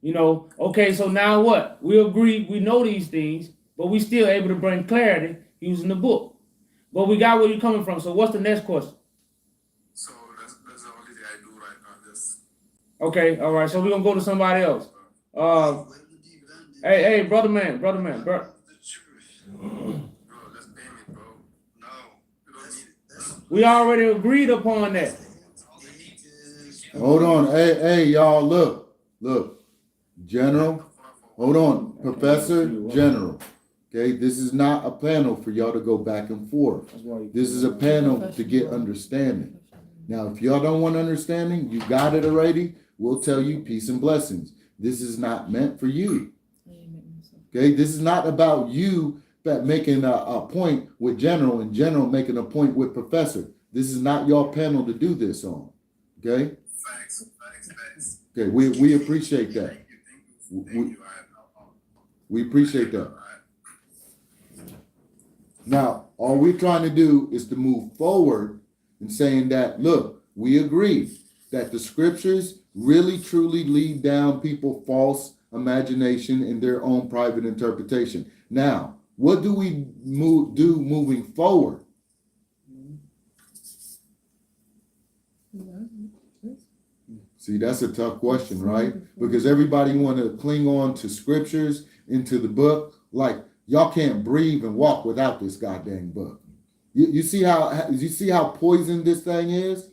You know, okay, so now what? We agree, we know these things, but we still able to bring clarity using the book. But we got where you're coming from. So what's the next question? So that's the only thing I do right now. Just okay, all right. So we're gonna go to somebody else. Hey, brother man. Bro, let's ban it, bro. No, we don't need it. We already agreed upon that. Hold on. Hey, y'all, look. General, hold on. Professor, General. Okay, this is not a panel for y'all to go back and forth. This is a panel to get understanding. Now, if y'all don't want understanding, you got it already. We'll tell you peace and blessings. This is not meant for you. Okay, this is not about you making a point with general and general making a point with professor. This is not your panel to do this on. Okay. Okay, we appreciate that. We appreciate that. Now, all we're trying to do is to move forward and saying that, look, we agree that the scriptures really truly lead down people false imagination in their own private interpretation. Now, what do we do moving forward? See, that's a tough question, right? Because everybody want to cling on to scriptures, into the book, like y'all can't breathe and walk without this goddamn book. You see how poisoned this thing is?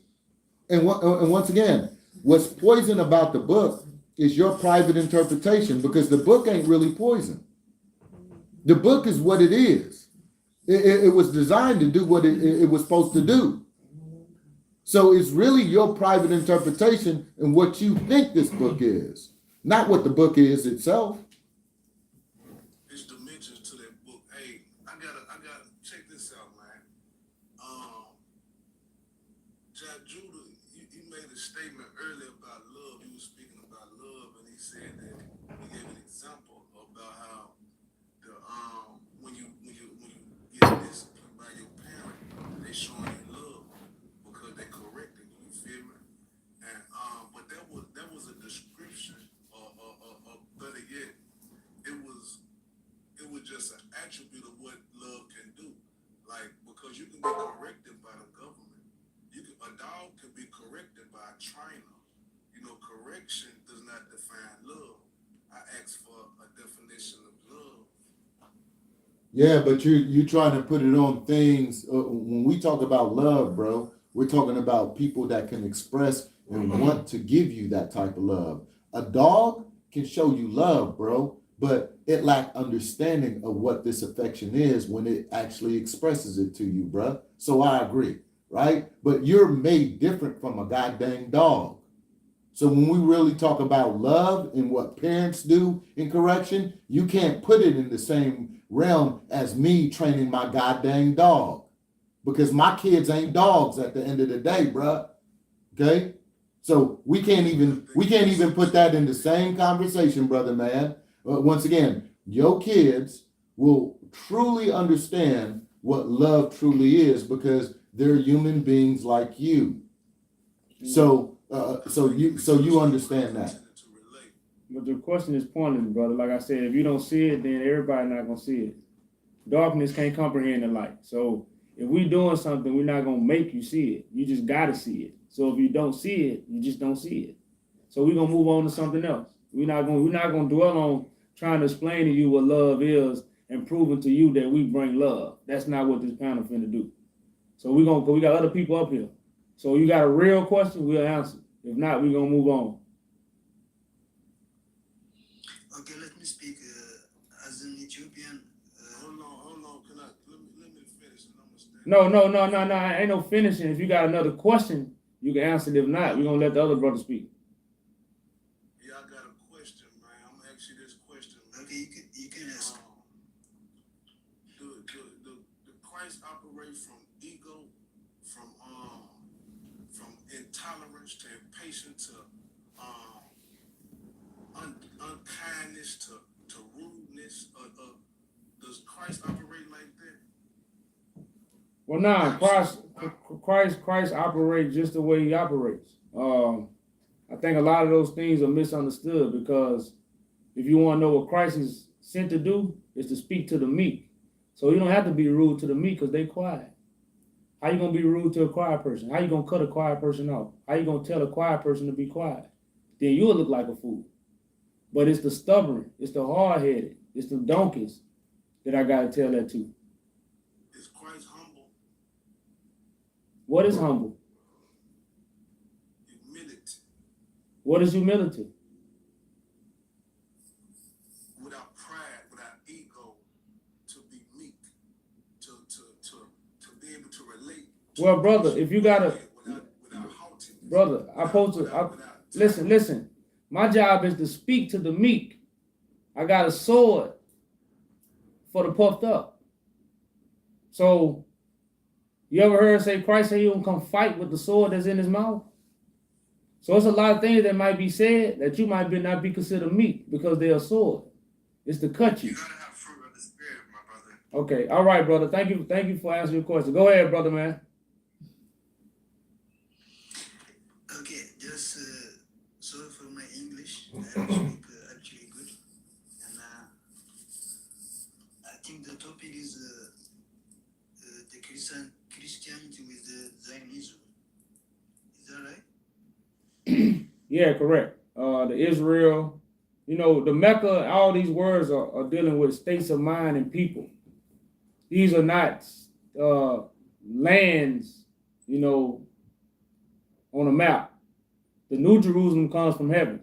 And once again, what's poison about the book is your private interpretation, because the book ain't really poison. The book is what it is. It was designed to do what it was supposed to do. So it's really your private interpretation and what you think this book is, not what the book is itself. It's dimensions to that book. Hey, I gotta check this out, man. Jack Judah, he made a statement earlier about love. He was speaking about love, and he said that he gave an example about how the when you get disciplined by your parent, they showing you love because they correcting you. You feel me? And but that was a description, or better yet, it was just an attribute of what love can do. Like, because you can be corrected by the government. A dog can be corrected by a trainer. You know, correction does not define love. I asked for a definition of love. Yeah, but you're trying to put it on things. When we talk about love, bro, we're talking about people that can express and want to give you that type of love. A dog can show you love, bro, but it lacks understanding of what this affection is when it actually expresses it to you, bro. So I agree, right? But you're made different from a goddamn dog. So when we really talk about love and what parents do in correction, you can't put it in the same realm as me training my goddamn dog, because my kids ain't dogs at the end of the day, bruh. Okay? So we can't even put that in the same conversation, brother man. Once again, your kids will truly understand what love truly is because they're human beings like you. So you understand that. But the question is pointless, brother. Like I said, if you don't see it, then everybody not gonna see it. Darkness can't comprehend the light. So if we doing something, we're not gonna make you see it. You just gotta see it. So if you don't see it, you just don't see it. So we're gonna move on to something else. We're not gonna dwell on trying to explain to you what love is and proving to you that we bring love. That's not what this panel finna do. So we got other people up here. So you got a real question, we'll answer. If not, we're gonna move on. Okay, let me speak as an Ethiopian. Hold on. Let me finish and understand. No. Ain't no finishing. If you got another question, you can answer it. If not, we're gonna let the other brother speak. Yeah, I got a question, man. I'm gonna ask you this question. Okay, you can ask. The Christ operate from ego, from intolerance to impatience to unkindness to rudeness? Does Christ operate like that? Well, nah, Christ operates just the way he operates. I think a lot of those things are misunderstood, because if you want to know what Christ is sent to do, is to speak to the meek. So you don't have to be rude to the meek because they quiet. How you gonna be rude to a quiet person? How you gonna cut a quiet person off? How you gonna tell a quiet person to be quiet? Then you'll look like a fool. But it's the stubborn, it's the hard-headed, it's the donkeys that I gotta tell that to. Is Christ humble? What is humble? Humility. What is humility? Without pride, without ego, to be meek, to be able to relate. Well, brother, if you gotta, brother. Listen. My job is to speak to the meek. I got a sword for the puffed up. So, you ever heard say Christ say he don't come fight with the sword that's in his mouth? So it's a lot of things that might be said that you might not be considered meek because they're a sword. It's to cut you. You gotta have fruit of the spirit, my brother. Okay, all right, brother. Thank you for answering your question. Go ahead, brother, man. Okay, just sorry for my English. I don't speak actually good, and I think the topic is the Christianity with the Zionism. Is that right? Yeah, correct. The Israel, the Mecca, all these words are dealing with states of mind and people. These are not lands, on a map. The New Jerusalem comes from heaven.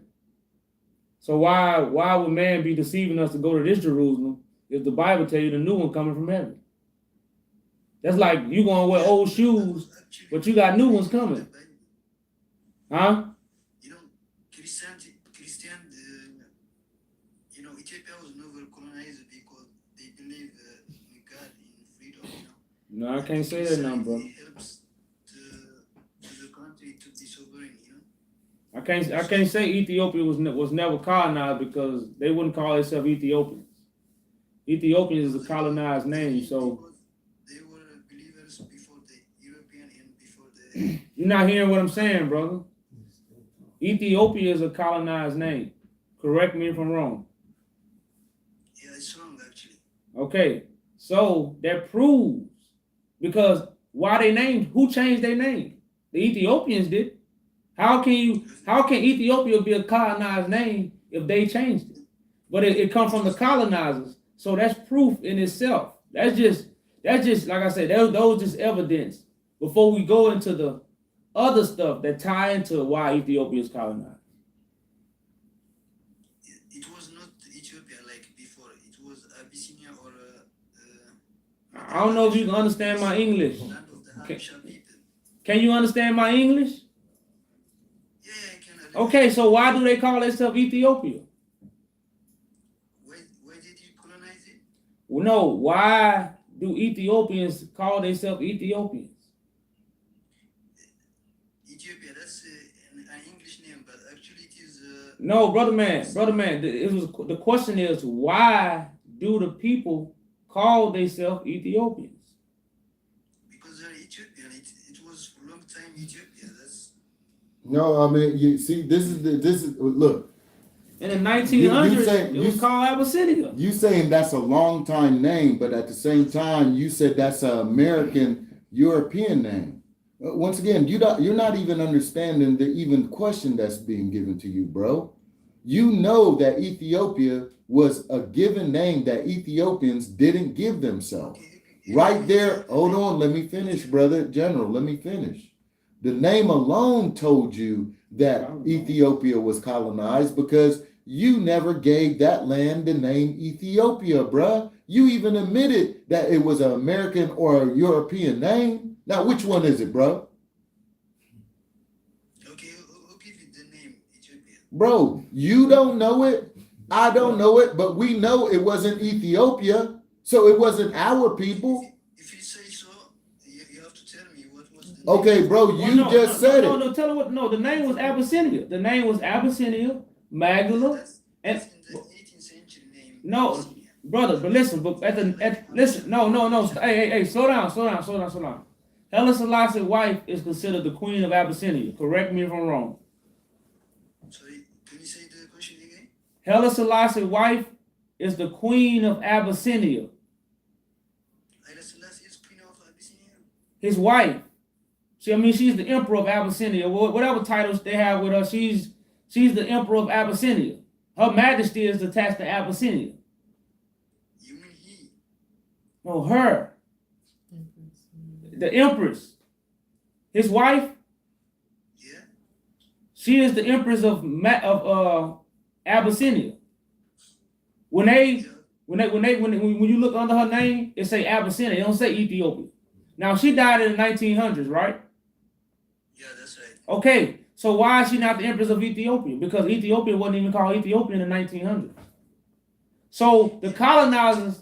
So why would man be deceiving us to go to this Jerusalem if the Bible tell you the new one coming from heaven? That's like you gonna wear old shoes, but you got new ones coming. Huh? Ethiopia was never colonized because they believe in God, in freedom, No, I can't say that now, bro. It helps to the country to be sovereign, I can't say Ethiopia was never colonized because they wouldn't call themselves Ethiopians. Ethiopians is a colonized name, so They were believers before the European and before the... You're not hearing what I'm saying, brother. Ethiopia is a colonized name. Correct me if I'm wrong. Yeah, it's wrong, actually. Okay, so that proves, because why they named, who changed their name? The Ethiopians did. How can Ethiopia be a colonized name if they changed it? But it comes from the colonizers, so that's proof in itself. That's just like I said, those just evidence before we go into the other stuff that tie into why Ethiopia is colonized. It was not Ethiopia like before. It was Abyssinia or... I don't know if you can understand my English. Can you understand my English? Yeah, I can. Okay, so why do they call themselves Ethiopia? Why did you colonize it? Well, no, why do Ethiopians call themselves Ethiopians? Ethiopia, that's an English name, but actually it is... No, brother man, the question is, why do the people call themselves Ethiopians? Because they're Ethiopian. It was for a long time Ethiopia. No, I mean, you see, this is look. In the 1900s, it was called Abyssinia. You saying that's a long time name, but at the same time, you said that's an American European name. Once again, you're not even understanding the even question that's being given to you, bro. You know that Ethiopia was a given name that Ethiopians didn't give themselves. Right there, hold on, let me finish, brother General, let me finish. The name alone told you that Ethiopia was colonized because you never gave that land the name Ethiopia, bruh. You even admitted that it was an American or a European name. Now, which one is it, bro? Okay, who gave you the name Ethiopia? Bro, you don't know it. I don't know it, but we know it wasn't Ethiopia. So it wasn't our people. If you say so, you have to tell me what was the name. Okay, bro, you just said it. No, tell her what. No, the name was Abyssinia. The name was Abyssinia, Magdala, and That's in the 18th century name. no, brother. But listen, listen. No. Hey, slow down. Haile Selassie's wife is considered the queen of Abyssinia. Correct me if I'm wrong. Sorry, can you say the question again? Haile Selassie's wife is the queen of Abyssinia. Haile Selassie is queen of Abyssinia. His wife. She's the emperor of Abyssinia. Whatever titles they have with her, she's the emperor of Abyssinia. Her majesty is attached to Abyssinia. You mean he? No, her. The empress. His wife. Yeah. She is the empress of Abyssinia. When you look under her name, it say Abyssinia. It don't say Ethiopia. Now she died in the 1900s, right? Yeah, that's right. Okay, so why is she not the Empress of Ethiopia? Because Ethiopia wasn't even called Ethiopia in the 1900s. So the colonizers.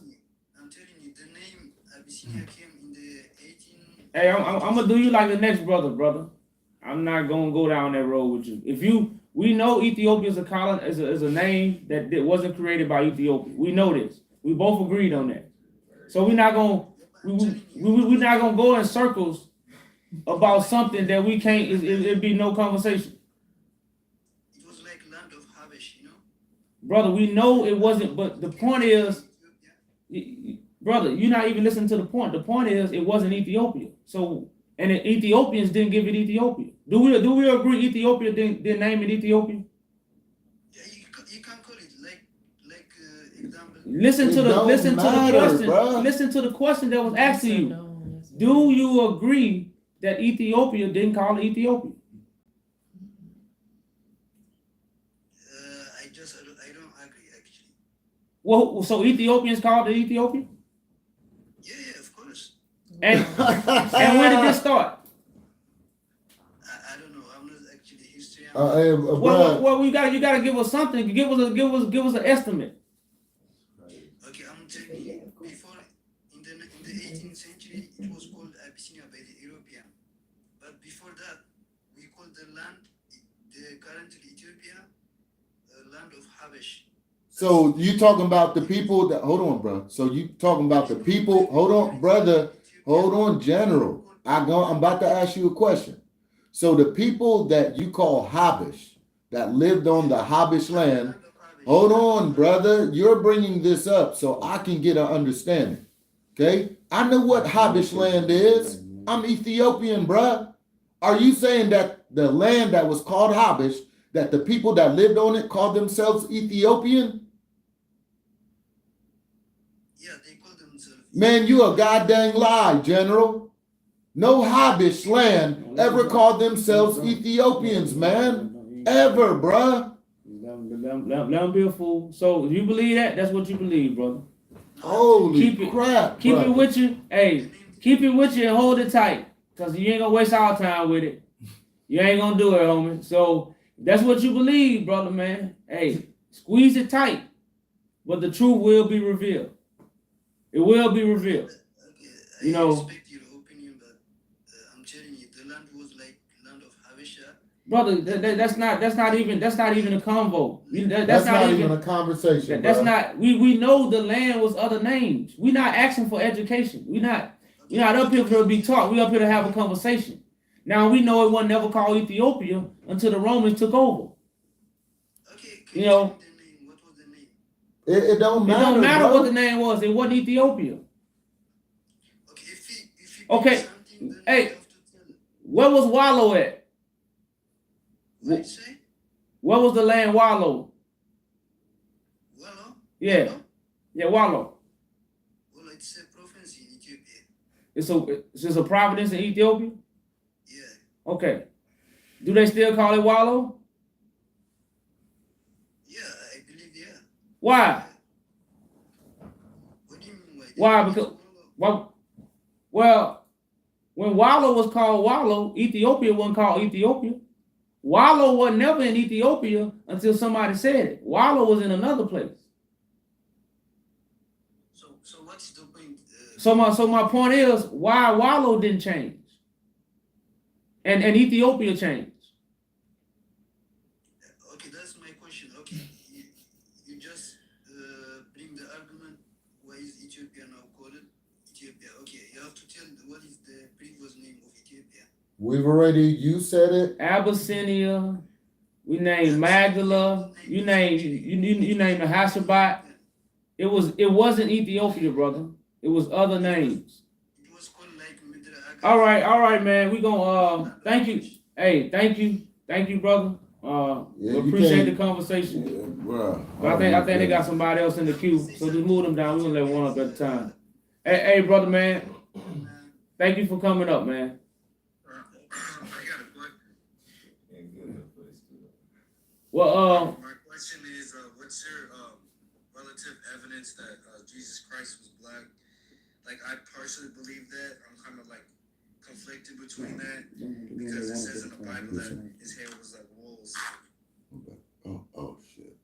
I'm telling you, the name Abyssinia came in the 18. Hey, I'm gonna do you like the next brother. I'm not gonna go down that road with you. We know Ethiopia is a name that wasn't created by Ethiopia. We know this. We both agreed on that. So we're not gonna go in circles about something that we can't. It'd be no conversation. It was like land of Habesh, you know. Brother, we know it wasn't. But the point is, brother, you're not even listening to the point. The point is, it wasn't Ethiopia. So. And the Ethiopians didn't give it Ethiopia. Do we agree Ethiopia didn't name it Ethiopia? Yeah, you can call it like example. Listen to the question that was asked to you. Do you agree that Ethiopia didn't call it Ethiopia? I don't agree actually. Well, so Ethiopians called it Ethiopia? Yeah, of course. And when did this start? I don't know. I'm not actually historian. Well, you gotta give us something. Give us an estimate. Okay, I'm telling you. Before in the 18th century, it was called Abyssinia by the European. But before that, we called the land, the currently Ethiopia, land of Habesh. So you talking about the people that, hold on, bro. So you talking about the people, hold on, brother, hold on, general. I'm about to ask you a question. So the people that you call Habesh, that lived on the Habesh land, hold on, brother, you're bringing this up so I can get an understanding. Okay? I know what Habesh land is. I'm Ethiopian, bruh. Are you saying that the land that was called Habesh, that the people that lived on it called themselves Ethiopian? Yeah, they call themselves. Man, you a goddamn lie, General. No Habesh land ever called themselves Ethiopians, man. Ever, bruh. Let them be a fool. So if you believe that, that's what you believe, brother. Holy crap. Keep it with you. Hey, keep it with you and hold it tight. Because you ain't going to waste our time with it. You ain't going to do it, homie. So that's what you believe, brother, man. Hey, squeeze it tight. But the truth will be revealed. It will be revealed. Okay, I respect your opinion, but I'm telling you, the land was like land of Habesha. Brother, that's not even a convo. That's not even a conversation. That's not. We know the land was other names. We're not asking for education. We're not up here to be taught. We're up here to have a conversation. Now we know it wasn't never called Ethiopia until the Romans took over. Okay, you know. What was the name? It don't matter. It don't matter bro. what the name was. It wasn't Ethiopia. Okay, if you okay. Hey, where was Wallow at? What you say? Where was the land Wallow? Wallow? Yeah. Wallow? Yeah, Wallow. Well, it's a province in Ethiopia. It's a province in Ethiopia? Yeah. Okay. Do they still call it Wallow? Yeah, I believe, yeah. Why? What do you mean why? Why? Because well, when Wallow was called Wallow, Ethiopia wasn't called Ethiopia. Wallow was never in Ethiopia until somebody said it. Wallow was in another place. So what's the point? So my point is, why Wallow didn't change, and Ethiopia changed. Okay, that's my question. Okay, you just bring the argument. Why is Ethiopia now called Ethiopia? Okay, you have to tell what is the previous name of Ethiopia. You said it. Abyssinia. We named Magdala. You named the Hashabat. It wasn't Ethiopia, brother. It was other names. It was called like Midra. All right, man. We gonna thank you. Hey, thank you, brother. We appreciate the conversation. Yeah, bro. But I think they got somebody else in the queue, so just move them down. We're gonna let one up at a time. Hey, brother, man. Thank you for coming up, man. Well, my question is, what's your relative evidence that Jesus Christ was black? Like, I personally believe that. I'm kind of like conflicted between that because it says in the Bible that his hair was like wool. So Oh shit.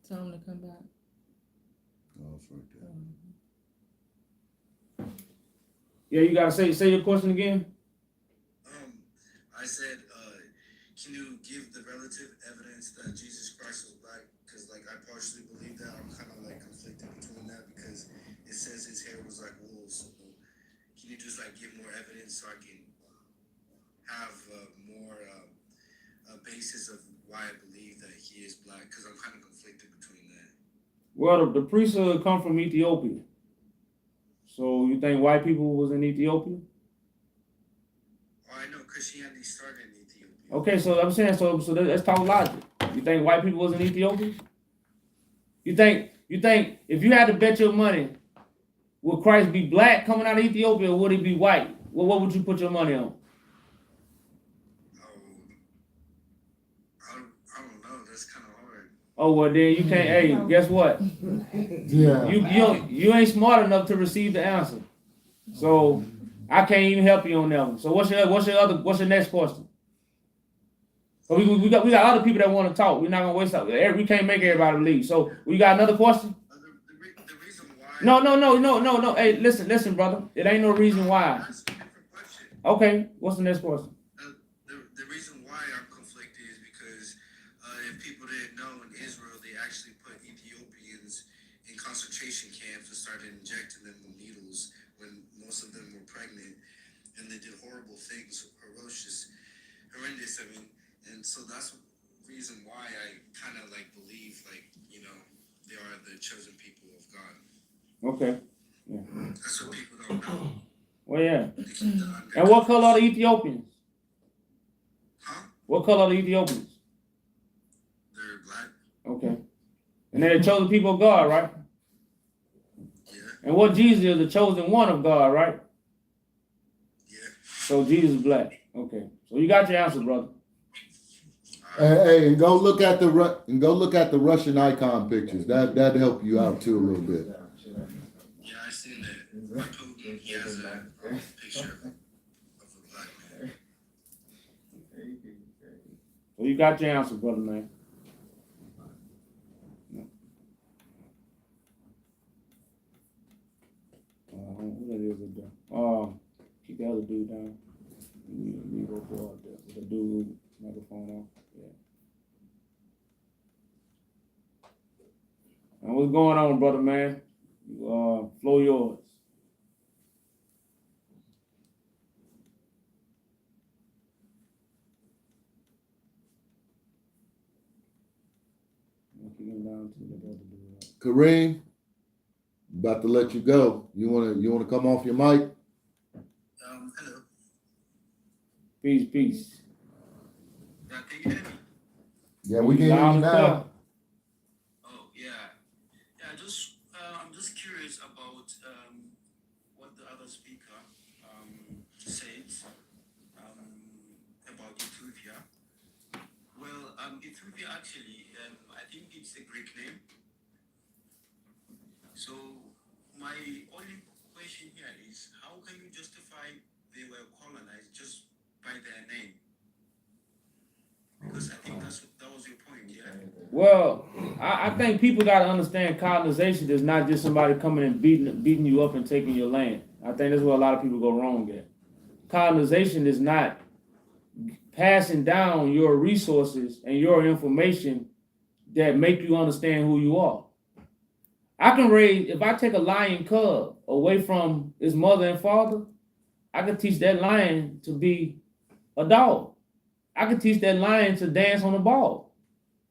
Tell him to come back. Oh, it's right there. Yeah, you gotta say your question again. I said, can you give the relative evidence that Jesus Christ was black? Because like I partially believe that. I'm kind of like conflicted between that because it says his hair was like wool. So can you just like give more evidence so I can have more a basis of why I believe that he is black? Because I'm kind of conflicted between that. Well, the priesthood come from Ethiopia. So you think white people was in Ethiopia? Oh, I know Christianity started in Ethiopia. Okay, so I'm saying so let's talk logic. You think white people was in Ethiopia? You think if you had to bet your money, would Christ be black coming out of Ethiopia or would he be white? Well, what would you put your money on? I don't know. That's kind of hard. Oh well, then you can't. Hey, guess what? Yeah. You ain't smart enough to receive the answer. So I can't even help you on that one. So what's your next question? So we got other people that want to talk. We're not gonna waste up. We can't make everybody leave. So we got another question? The reason why. No. Hey, listen, brother. It ain't no reason why. Okay, what's the next question? The reason why I'm conflicted is because if people didn't know, in Israel they actually put Ethiopians in concentration camps and started injecting them with needles when most of them were pregnant, and they did horrible things, horrendous. I mean, and so that's the reason why I kind of like believe they are the chosen people of God. Okay. Yeah. That's what people don't know. Well, yeah. And what color are the Ethiopians? Huh? What color are the Ethiopians? They're black. Okay. And they're the chosen people of God, right? Yeah. And what Jesus is the chosen one of God, right? Yeah. So Jesus is black. Okay. So you got your answer, brother. Hey, and go look at the Russian icon pictures. That'd help you out too a little bit. Yeah, I seen that. Putin, he has a picture of a black man. So you got your answer, brother, man. Who that is up there? Keep the other dude down. We go for out there. With the dude microphone on. Yeah. And what's going on, brother, man? Floor yours. Kareem, about to let you go. You wanna come off your mic? Hello. Peace. Yeah, can you hear me? Yeah, we can hear you now. Oh, yeah. Yeah, I'm just curious about what the other speaker said about Ethiopia. Well, Ethiopia actually, I think it's a Greek name. So my only question here is, how can you justify they were colonized just by their name? Because I think that was your point, yeah. Well, I think people got to understand colonization is not just somebody coming and beating you up and taking your land. I think that's where a lot of people go wrong at. Colonization is not passing down your resources and your information that make you understand who you are. If I take a lion cub away from its mother and father, I can teach that lion to be a dog. I can teach that lion to dance on the ball.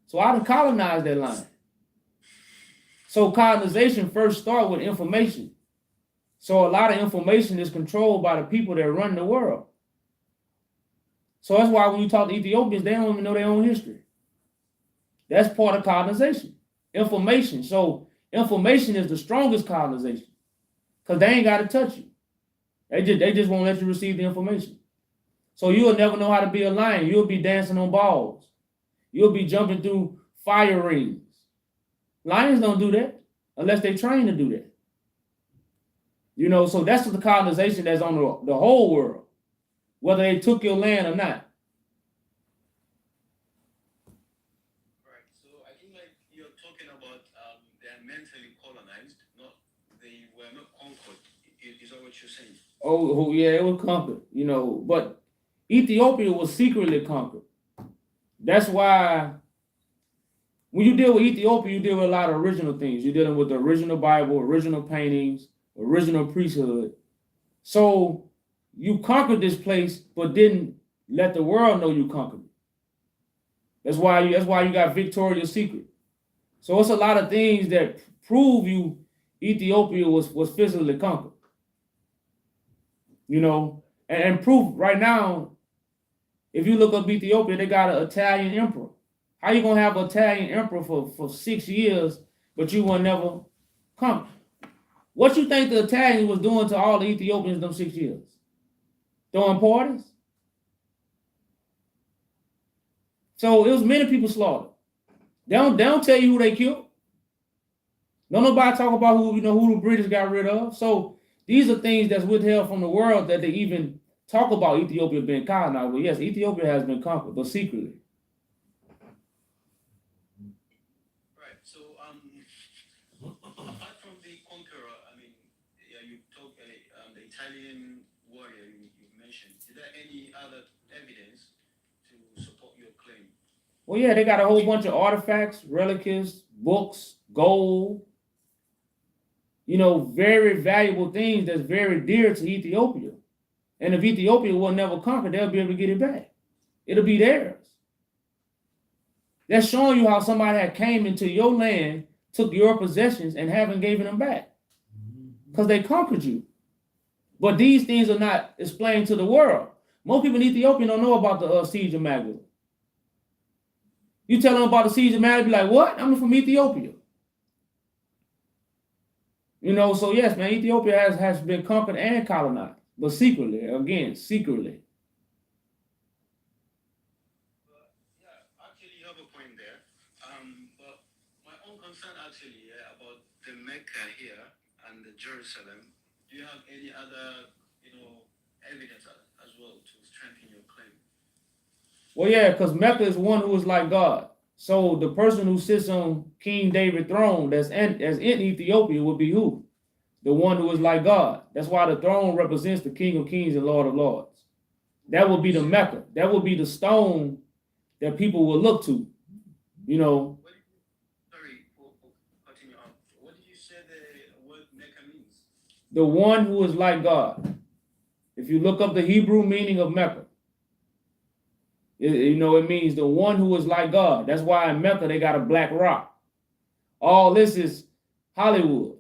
So I can colonize that lion. So colonization first starts with information. So a lot of information is controlled by the people that run the world. So that's why when you talk to Ethiopians, they don't even know their own history. That's part of colonization. Information. So information is the strongest colonization. Because they ain't got to touch you. They just won't let you receive the information. So you'll never know how to be a lion. You'll be dancing on balls. You'll be jumping through fire rings. Lions don't do that unless they train to do that. You know, so that's the colonization that's on the whole world, whether they took your land or not. Right. So I think like you're talking about they are mentally colonized, not they were not conquered. Is that what you're saying? Oh, yeah, it was conquered, you know, but Ethiopia was secretly conquered. That's why when you deal with Ethiopia, you deal with a lot of original things. You're dealing with the original Bible, original paintings, original priesthood. So you conquered this place, but didn't let the world know you conquered it. That's why you got Victoria's Secret. So it's a lot of things that prove you Ethiopia was physically conquered. You know, and proof right now, if you look up Ethiopia, they got an Italian emperor. How you gonna have an Italian emperor for 6 years, but you will never come? What you think the Italians was doing to all the Ethiopians in them 6 years? Throwing parties? So it was many people slaughtered. They don't tell you who they killed. Don't nobody talk about who the British got rid of. So these are things that's withheld from the world that they even talk about Ethiopia being colonized. Well, yes, Ethiopia has been conquered, but secretly. Right. So apart from the conqueror, I mean, yeah, you talk the Italian warrior you mentioned. Is there any other evidence to support your claim? Well, yeah, they got a whole bunch of artifacts, relics, books, gold. You know, very valuable things that's very dear to Ethiopia. And if Ethiopia will never conquer, they'll be able to get it back. It'll be theirs. That's showing you how somebody had came into your land, took your possessions, and haven't given them back. Because they conquered you. But these things are not explained to the world. Most people in Ethiopia don't know about the siege of Magdala. You tell them about the siege of Magdala, be like, what? I'm from Ethiopia. You know, so yes, man, Ethiopia has been conquered and colonized, but secretly, again, secretly. Yeah, actually, you have a point there. But my own concern actually about the Mecca here and the Jerusalem. Do you have any other, evidence as well to strengthen your claim? Well, yeah, because Mecca is one who is like God. So the person who sits on King David's throne that's in Ethiopia would be who? The one who is like God. That's why the throne represents the King of Kings and Lord of Lords. That would be the Mecca. That would be the stone that people will look to. You know. Sorry, continue on. What did you say the word Mecca means? The one who is like God. If you look up the Hebrew meaning of Mecca, it means the one who is like God. That's why in Mecca they got a black rock. All this is Hollywood.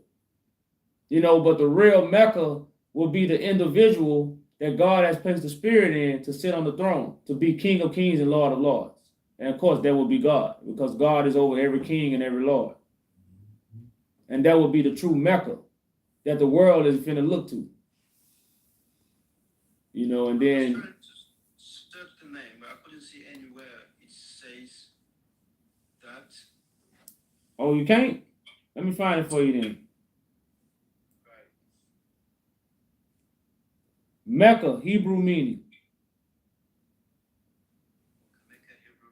But the real Mecca will be the individual that God has placed the spirit in to sit on the throne, to be King of Kings and Lord of Lords. And of course, that will be God, because God is over every king and every lord. And that will be the true Mecca that the world is finna look to. And then Search the name, but I couldn't see anywhere it says that. Oh, you can't? Let me find it for you then. Right. Mecca, Hebrew meaning. Mecca, Hebrew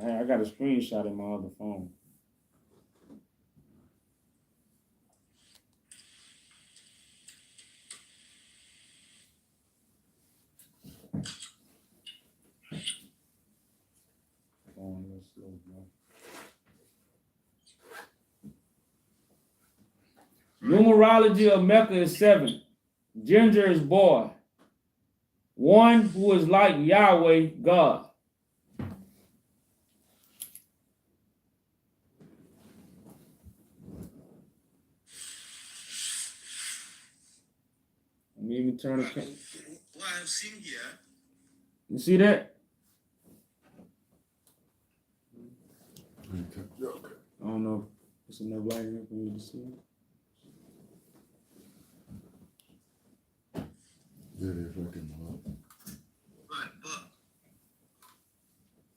meaning. I got a screenshot in my other phone. Numerology of Mecca is 7. Ginger is boy. One who is like Yahweh, God. Let me even turn the camera. What I've seen here. You see that? I don't know if it's enough light here for you to see it.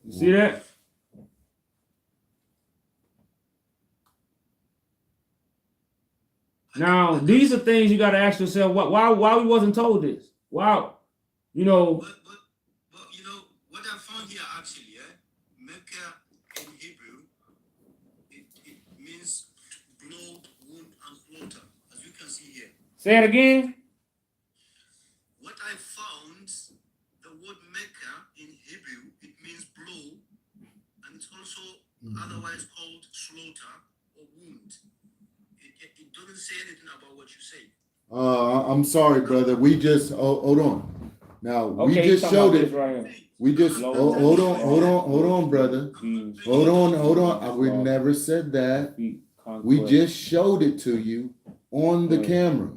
You see that? Now, these are things you got to ask yourself. Why we wasn't told this? Why, you know? But you know what I found here actually, yeah, Mecca in Hebrew, it means blood, wound, and slaughter, as you can see here. Say it again. What I found, the word Mecca in Hebrew, it means blow, and it's also otherwise called slaughter or wound. It doesn't say anything about what you say. I'm sorry, brother. We just hold on. Now we Okay, just showed it. Right here. We just hold on, brother. Hold on. We never said that. We just showed it to you on the camera.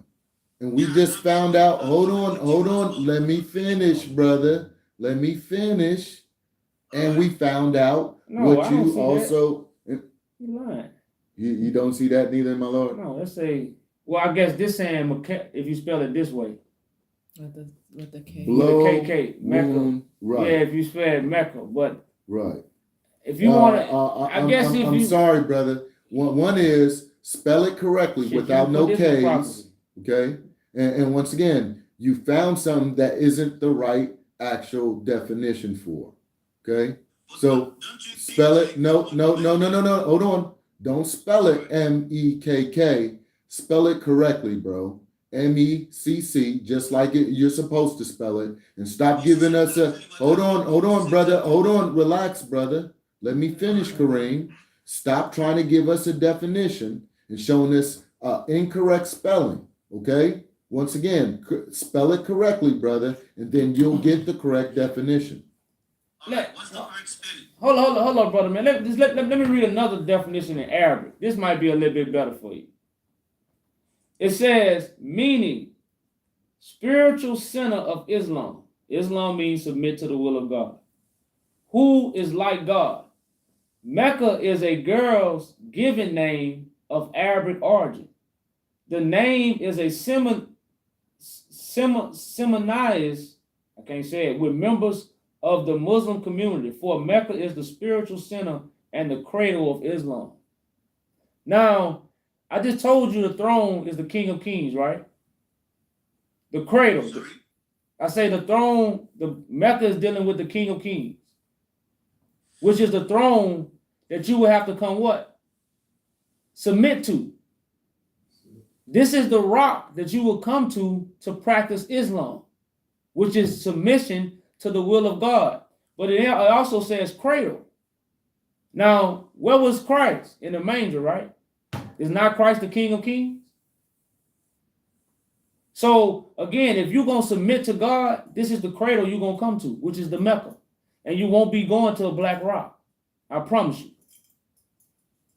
And we just found out, hold on. Let me finish, brother. Let me finish. And we found out what you also. You lying. You don't see that neither, my lord? No, let's say, well, I guess this saying, if you spell it this way. With the K. Blow, with the KK, Mecca. Wound, right. Yeah, if you spell Mecca, but. Right. If you want to, I'm sorry, brother. One is spell it correctly without no K's. Okay. And once again, you found something that isn't the right actual definition for. Okay. So spell it. No. Hold on. Don't spell it MEKK. Spell it correctly, bro. MECC, just like you're supposed to spell it. And stop giving us a hold on, brother. Hold on, relax, brother. Let me finish, Kareem. Stop trying to give us a definition and showing us incorrect spelling. Okay? Once again, spell it correctly, brother, and then you'll get the correct definition. Hold on, brother, man. Let me read another definition in Arabic. This might be a little bit better for you. It says, meaning spiritual center of Islam. Islam means submit to the will of God. Who is like God? Mecca is a girl's given name of Arabic origin. The name is a Seminized, I can't say it, with members of the Muslim community, for Mecca is the spiritual center and the cradle of Islam. Now, I just told you the throne is the King of Kings, right? The cradle. I say the throne, the Mecca is dealing with the King of Kings, which is the throne that you will have to come what? Submit to. This is the rock that you will come to practice Islam, which is submission to the will of God. But it also says cradle. Now, where was Christ? In the manger, right? Is not Christ the King of Kings? So, again, if you're going to submit to God, this is the cradle you're going to come to, which is the Mecca. And you won't be going to a black rock. I promise you.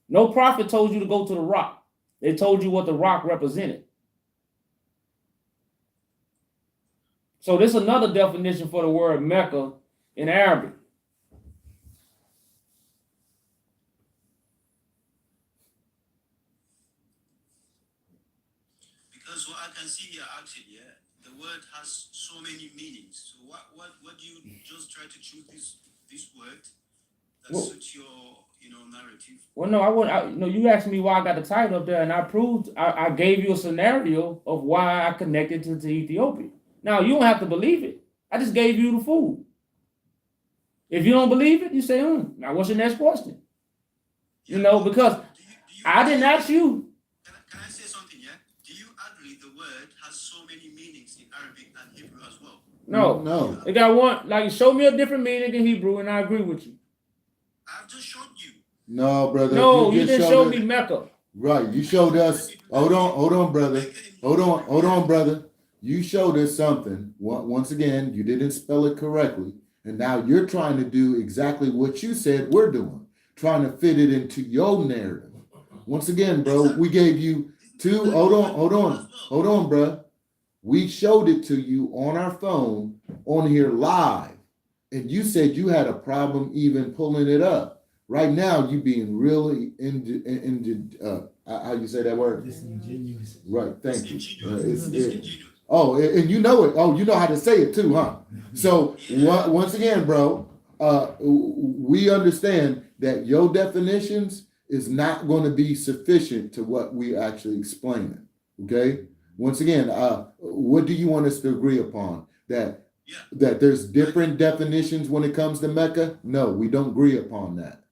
No prophet told you to go to the rock. They told you what the rock represented. So this is another definition for the word Mecca in Arabic. Because what I can see here actually, yeah, the word has so many meanings. So what do you just try to choose this word that suits your narrative? Well, no, I wouldn't. You asked me why I got the title up there, and I gave you a scenario of why I connected to Ethiopia. Now, you don't have to believe it. I just gave you the food. If you don't believe it, you say, now what's your next question? Because I didn't ask you. Can I say something, yeah? Do you agree the word has so many meanings in Arabic and Hebrew as well? No. It got one, like, show me a different meaning in Hebrew, and I agree with you. I've just showed you. No, brother. No, you didn't show me Mecca. Right, you showed us. Hold on, brother. Hold on, brother. You showed us something. Once again, you didn't spell it correctly. And now you're trying to do exactly what you said we're doing. Trying to fit it into your narrative. Once again, bro, we gave you two. Hold on, bro. We showed it to you on our phone on here live. And you said you had a problem even pulling it up. Right now, you being really how you say that word? Disingenuous. Right, thank you. And you know it. Oh, you know how to say it too, huh? So once again, bro, we understand that your definitions is not going to be sufficient to what we actually explaining. Okay. Once again, what do you want us to agree upon? That there's different definitions when it comes to Mecca? No, we don't agree upon that.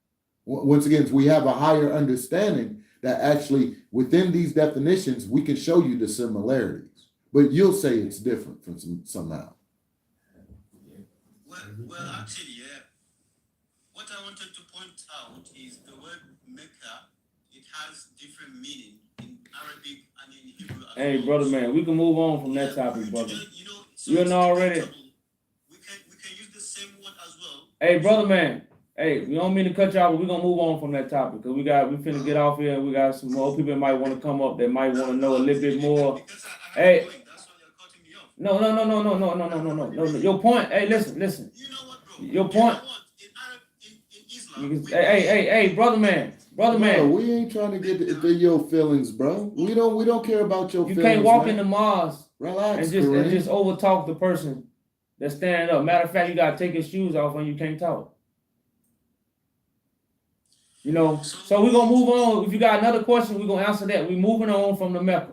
Once again, we have a higher understanding that actually within these definitions, we can show you the similarities, but you'll say it's different from somehow. Well, actually, what I wanted to point out is the word Mecca. It has different meaning in Arabic and in Hebrew. Hey, brother, man, we can move on from that topic, brother. You know already. We can use the same word as well. Hey, brother, man. Hey, we don't mean to cut you off, but we're gonna move on from that topic because we finna get off here. We got some more people that might want to come up. That might want to know a little bit more. Hey. No. Your point. Hey, listen. Your point. Hey, brother, man. Bro, we ain't trying to get into your feelings, bro. We don't care about your feelings. You can't walk man. into Mars Relax, and just over talk the person that's standing up. Matter of fact, you gotta take his shoes off when you can't talk. You know, so we're gonna move on. If you got another question, we're gonna answer that. We're moving on from the Mecca.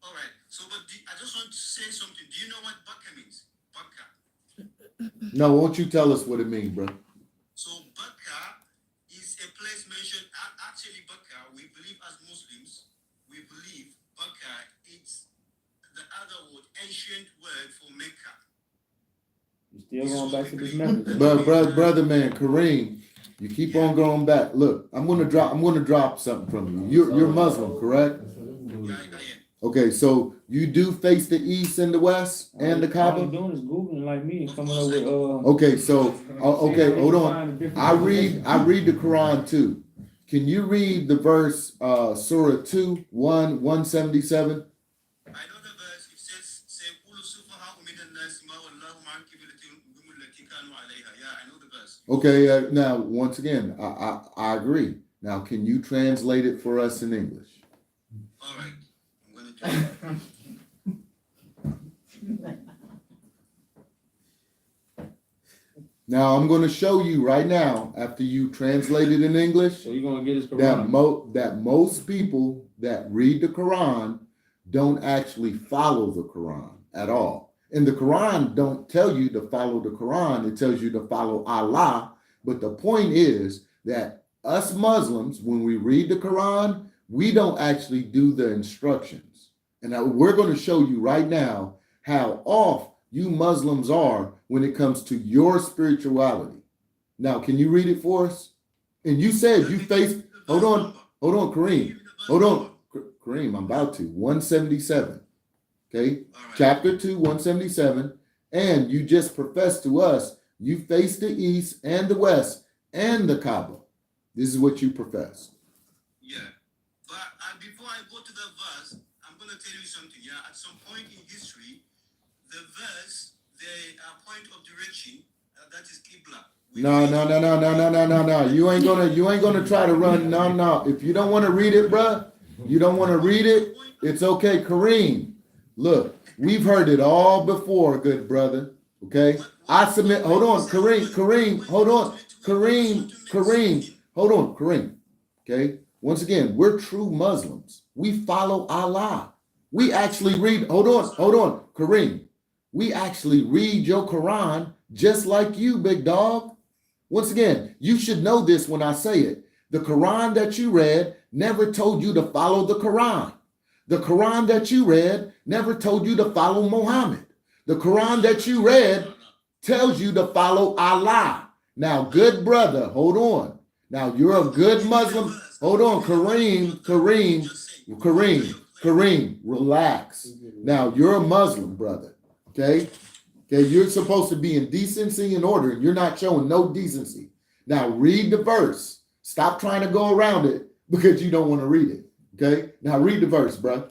All right. So, but I just want to say something. Do you know what Bakka means? Bakka. No, won't you tell us what it means, bro? So, Bakka is a place mentioned. Actually, Bakka, we believe as Muslims, we believe Bakka is the other word, ancient word for Mecca. You still going back to this Mecca? But brother man, Kareem, you keep on going back. Look, I'm gonna drop something from you. You're Muslim, correct? Okay, so you do face the east and the west and the Kaaba? All you're doing is Googling like me and coming up with Okay, so okay, hold on. I read the Quran too. Can you read the verse Surah 2, 177? I know the verse. It says, yeah, I know the verse. Okay, now once again, I agree. Now, can you translate it for us in English? All right, I'm gonna do that. Now I'm going to show you right now, after you translate it in English, so you're gonna get his Quran. that most people that read the Quran don't actually follow the Quran at all. And the Quran don't tell you to follow the Quran, it tells you to follow Allah. But the point is that us Muslims, when we read the Quran, we don't actually do the instructions. And we're going to show you right now how off you Muslims are when it comes to your spirituality. Now, can you read it for us? And you said you faced, hold on, Kareem. Hold on, Kareem, I'm about to. 177. Okay, chapter 2, 177. And you just professed to us, you face the east and the west and the Kaaba. This is what you profess. Yeah, but before I go to the verse, I'm going to tell you something. Yeah, at some point in history, the verse, the point of direction, that is Qibla. No. You ain't gonna try to run. No. If you don't want to read it, bruh, you don't want to read it, it's okay. Kareem, look, we've heard it all before, good brother. Okay? I submit, hold on, Kareem, hold on. Kareem, hold on, Kareem. Okay? Once again, we're true Muslims. We follow Allah. We actually read, hold on, Kareem. We actually read your Quran just like you, big dog. Once again, you should know this when I say it. The Quran that you read never told you to follow the Quran. The Quran that you read never told you to follow Muhammad. The Quran that you read tells you to follow Allah. Now, good brother, hold on. Now, you're a good Muslim. Hold on, Kareem, relax. Now, you're a Muslim, brother. Okay, you're supposed to be in decency and order, and you're not showing no decency. Now read the verse. Stop trying to go around it because you don't want to read it. Okay, now read the verse, bro. I'm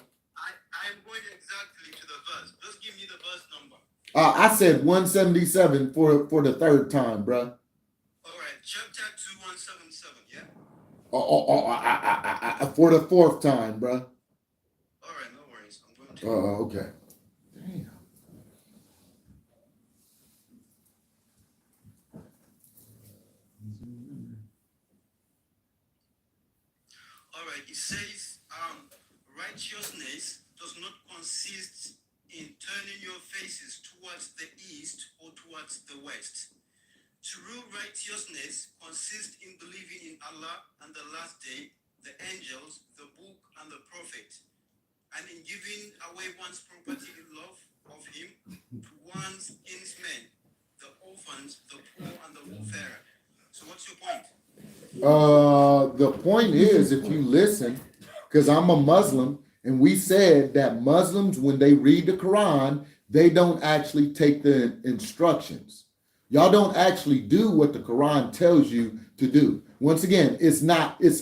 going exactly to the verse. Just give me the verse number. I said 177 for the third time, bro. All right, chapter 2, 177, yeah? For the fourth time, bro. All right, no worries. I'm going to. Okay. All right, it says, righteousness does not consist in turning your faces towards the east or towards the west. True righteousness consists in believing in Allah and the last day, the angels, the book, and the prophet, and in giving away one's property in love of him to one's kinsmen, the orphans, the poor, and the warfarer. So what's your point? The point is, if you listen, because I'm a Muslim, and we said that Muslims, when they read the Quran, they don't actually take the instructions. Y'all don't actually do what the Quran tells you to do. Once again, it's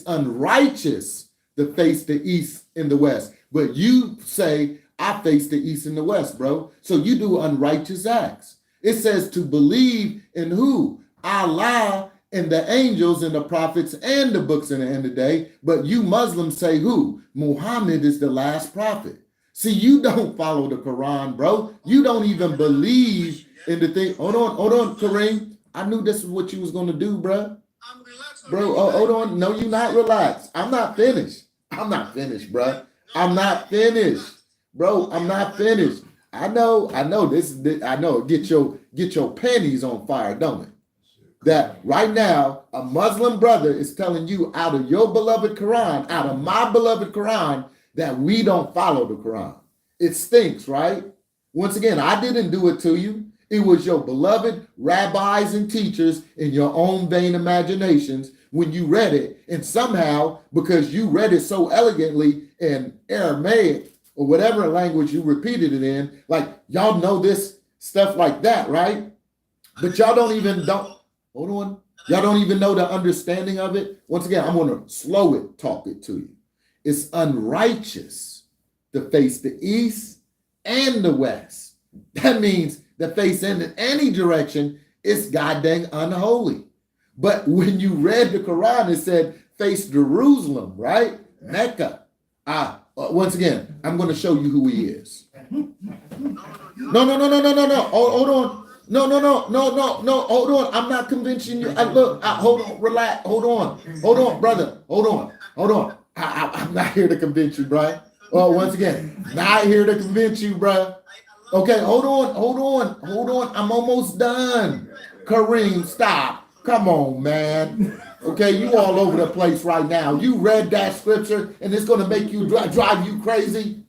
unrighteous to face the east and the west. But you say, I face the east and the west, bro. So you do unrighteous acts. It says to believe in who? Allah and the angels and the prophets and the books in the end of the day. But you Muslims say who? Muhammad is the last prophet. See, you don't follow the Quran, bro. You don't even believe in the thing. Hold on, Kareem. I knew this is what you was going to do, bro. Bro, hold on. No, you're not relaxed. I'm not finished. I'm not finished, bro. I'm not finished. Bro, I'm not finished. I know this. I know. Get your panties on fire, don't it? That right now, a Muslim brother is telling you out of your beloved Quran, out of my beloved Quran, that we don't follow the Quran. It stinks, right? Once again, I didn't do it to you. It was your beloved rabbis and teachers in your own vain imaginations when you read it. And somehow, because you read it so elegantly in Aramaic or whatever language you repeated it in, like y'all know this stuff like that, right? But y'all don't even hold on. Y'all don't even know the understanding of it. Once again, I'm going to slow it, talk it to you. It's unrighteous to face the east and the west. That means the face in any direction is goddamn unholy. But when you read the Quran, it said face Jerusalem, right? Mecca. Once again, I'm going to show you who he is. No. Hold on. No. Hold on. I'm not convincing you. Hold on. Relax. Hold on, brother. Hold on. I'm not here to convince you, bro. Well, once again, not here to convince you, bro. Okay, hold on. I'm almost done. Kareem, stop. Come on, man. Okay, you all over the place right now. You read that scripture and it's going to make you drive you crazy.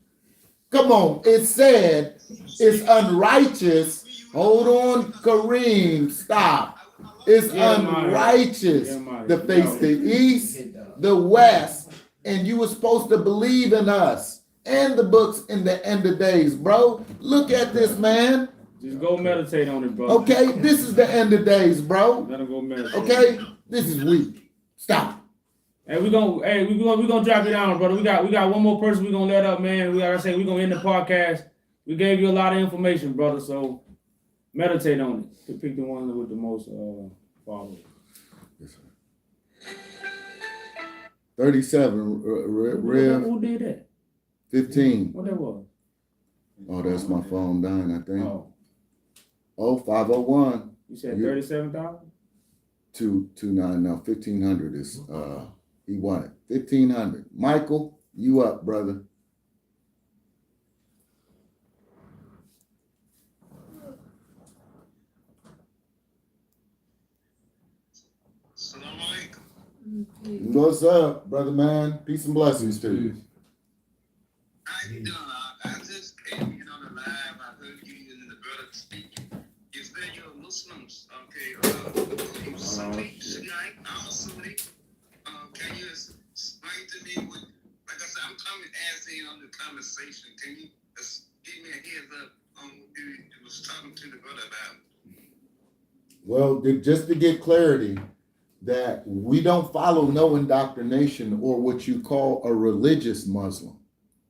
Come on. It said it's unrighteous. Hold on, Kareem, stop. It's unrighteous to face the east, the west, and you were supposed to believe in us and the books in the end of days, bro. Look at this, man. Just go meditate on it, bro. Okay, this is the end of days, bro. Let him go meditate. Okay, this is weak. Stop. Hey, we gonna drop it down, brother. We got one more person we gonna let up, man. We gotta say we gonna end the podcast. We gave you a lot of information, brother. So meditate on it to pick the one with the most followers. 37, Rev. Who did that? 15. What that was? Oh, that's my phone dying, I think. Oh, 501. You said 37,000? 229. No, 1,500 is he won it. 1,500. Michael, you up, brother? What's up, brother man? Peace and blessings to you. How you doing? I just came in on the live. I heard you and the brother speak. You said you're Muslims. Okay. You Sunni tonight. I'm a Sunni. Can you explain to me what, like I said, I'm coming as in on the conversation. Can you give me a heads up on what you was talking to the brother about? Well, just to get clarity, that we don't follow no indoctrination or what you call a religious Muslim.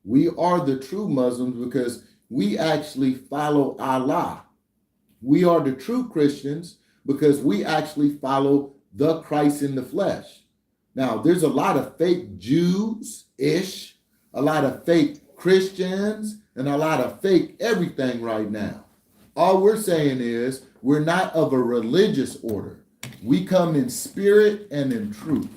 We are the true Muslims because we actually follow Allah. We are the true Christians because we actually follow the Christ in the flesh. Now, there's a lot of fake Jews-ish, a lot of fake Christians, and a lot of fake everything right now. All we're saying is we're not of a religious order. We come in spirit and in truth.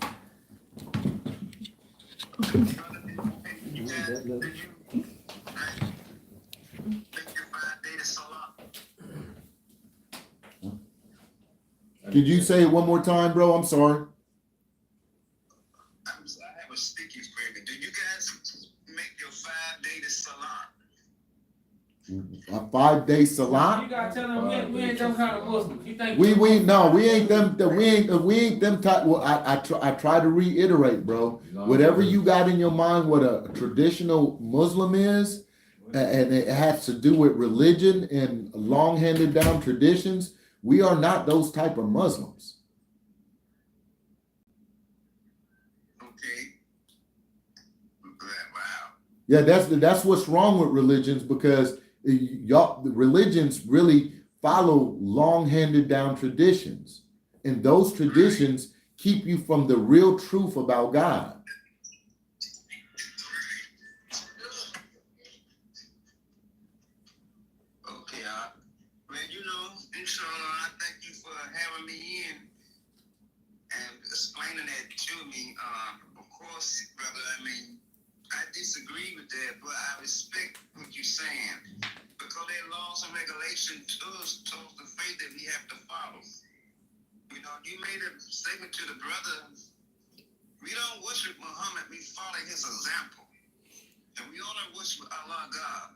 Could you say it one more time, bro? I'm sorry. I have a sticky prayer. Do you guys make your 5-day salah? A 5-day salah? You gotta tell them we ain't them kind of Muslims. You think We ain't them type. Well, I try to reiterate, bro. Whatever you got in your mind, what a traditional Muslim is, and it has to do with religion and long handed down traditions. We are not those type of Muslims. Okay. Wow. Yeah, that's what's wrong with religions, because y'all, the religions really follow long handed down traditions, and those traditions keep you from the real truth about God. Okay, man, inshallah, I thank you for having me in and explaining that to me. Of course, brother, I disagree with that, but I respect what you're saying, because there are laws and regulations towards the faith that we have to follow. You made a statement to the brother. We don't worship Muhammad, we follow his example. And we only worship Allah God.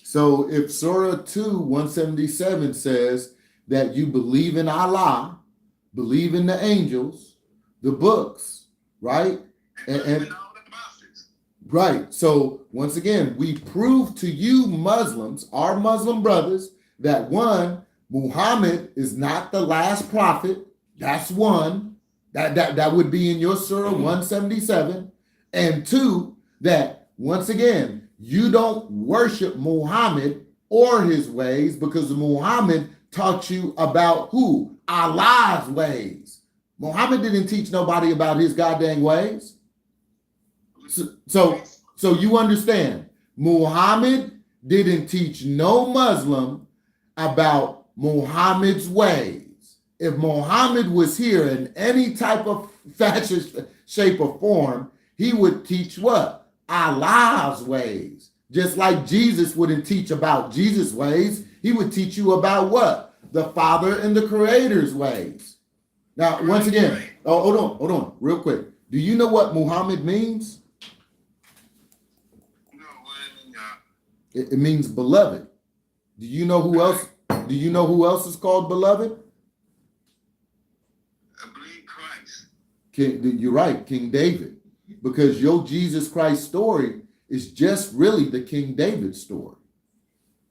So if Surah 2:177 says that you believe in Allah, believe in the angels, the books, right? And right. So once again, we prove to you Muslims, our Muslim brothers, that one, Muhammad is not the last prophet. That's one. That would be in your Surah 177. And two, that once again, you don't worship Muhammad or his ways, because Muhammad taught you about who? Allah's ways. Muhammad didn't teach nobody about his goddamn ways. So you understand, Muhammad didn't teach no Muslim about Muhammad's ways. If Muhammad was here in any type of fashion, shape, or form, he would teach what? Allah's ways. Just like Jesus wouldn't teach about Jesus' ways, he would teach you about what? The Father and the Creator's ways. Now, once again, hold on, real quick. Do you know what Muhammad means? It means beloved. Do you know who else? Do you know who else is called beloved? I believe Christ. You're right, King David. Because your Jesus Christ story is just really the King David story.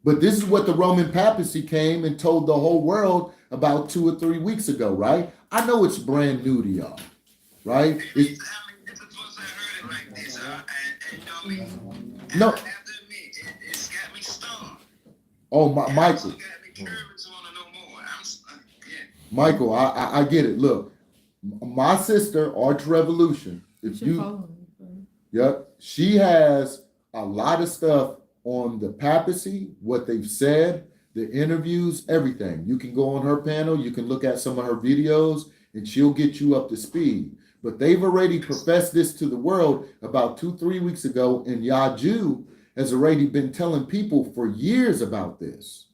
But this is what the Roman papacy came and told the whole world about 2 or 3 weeks ago, right? I know it's brand new to y'all, right? It's the first I heard it like this, No. I have to admit, it's got me stoned. Oh, Michael. Got me curious, want to know more. Michael, I get it. Look, my sister, Arch Revolution, yep, she has a lot of stuff on the papacy, what they've said, the interviews, everything. You can go on her panel, you can look at some of her videos, and she'll get you up to speed. But they've already professed this to the world about 2-3 weeks ago, and Yaju has already been telling people for years about this.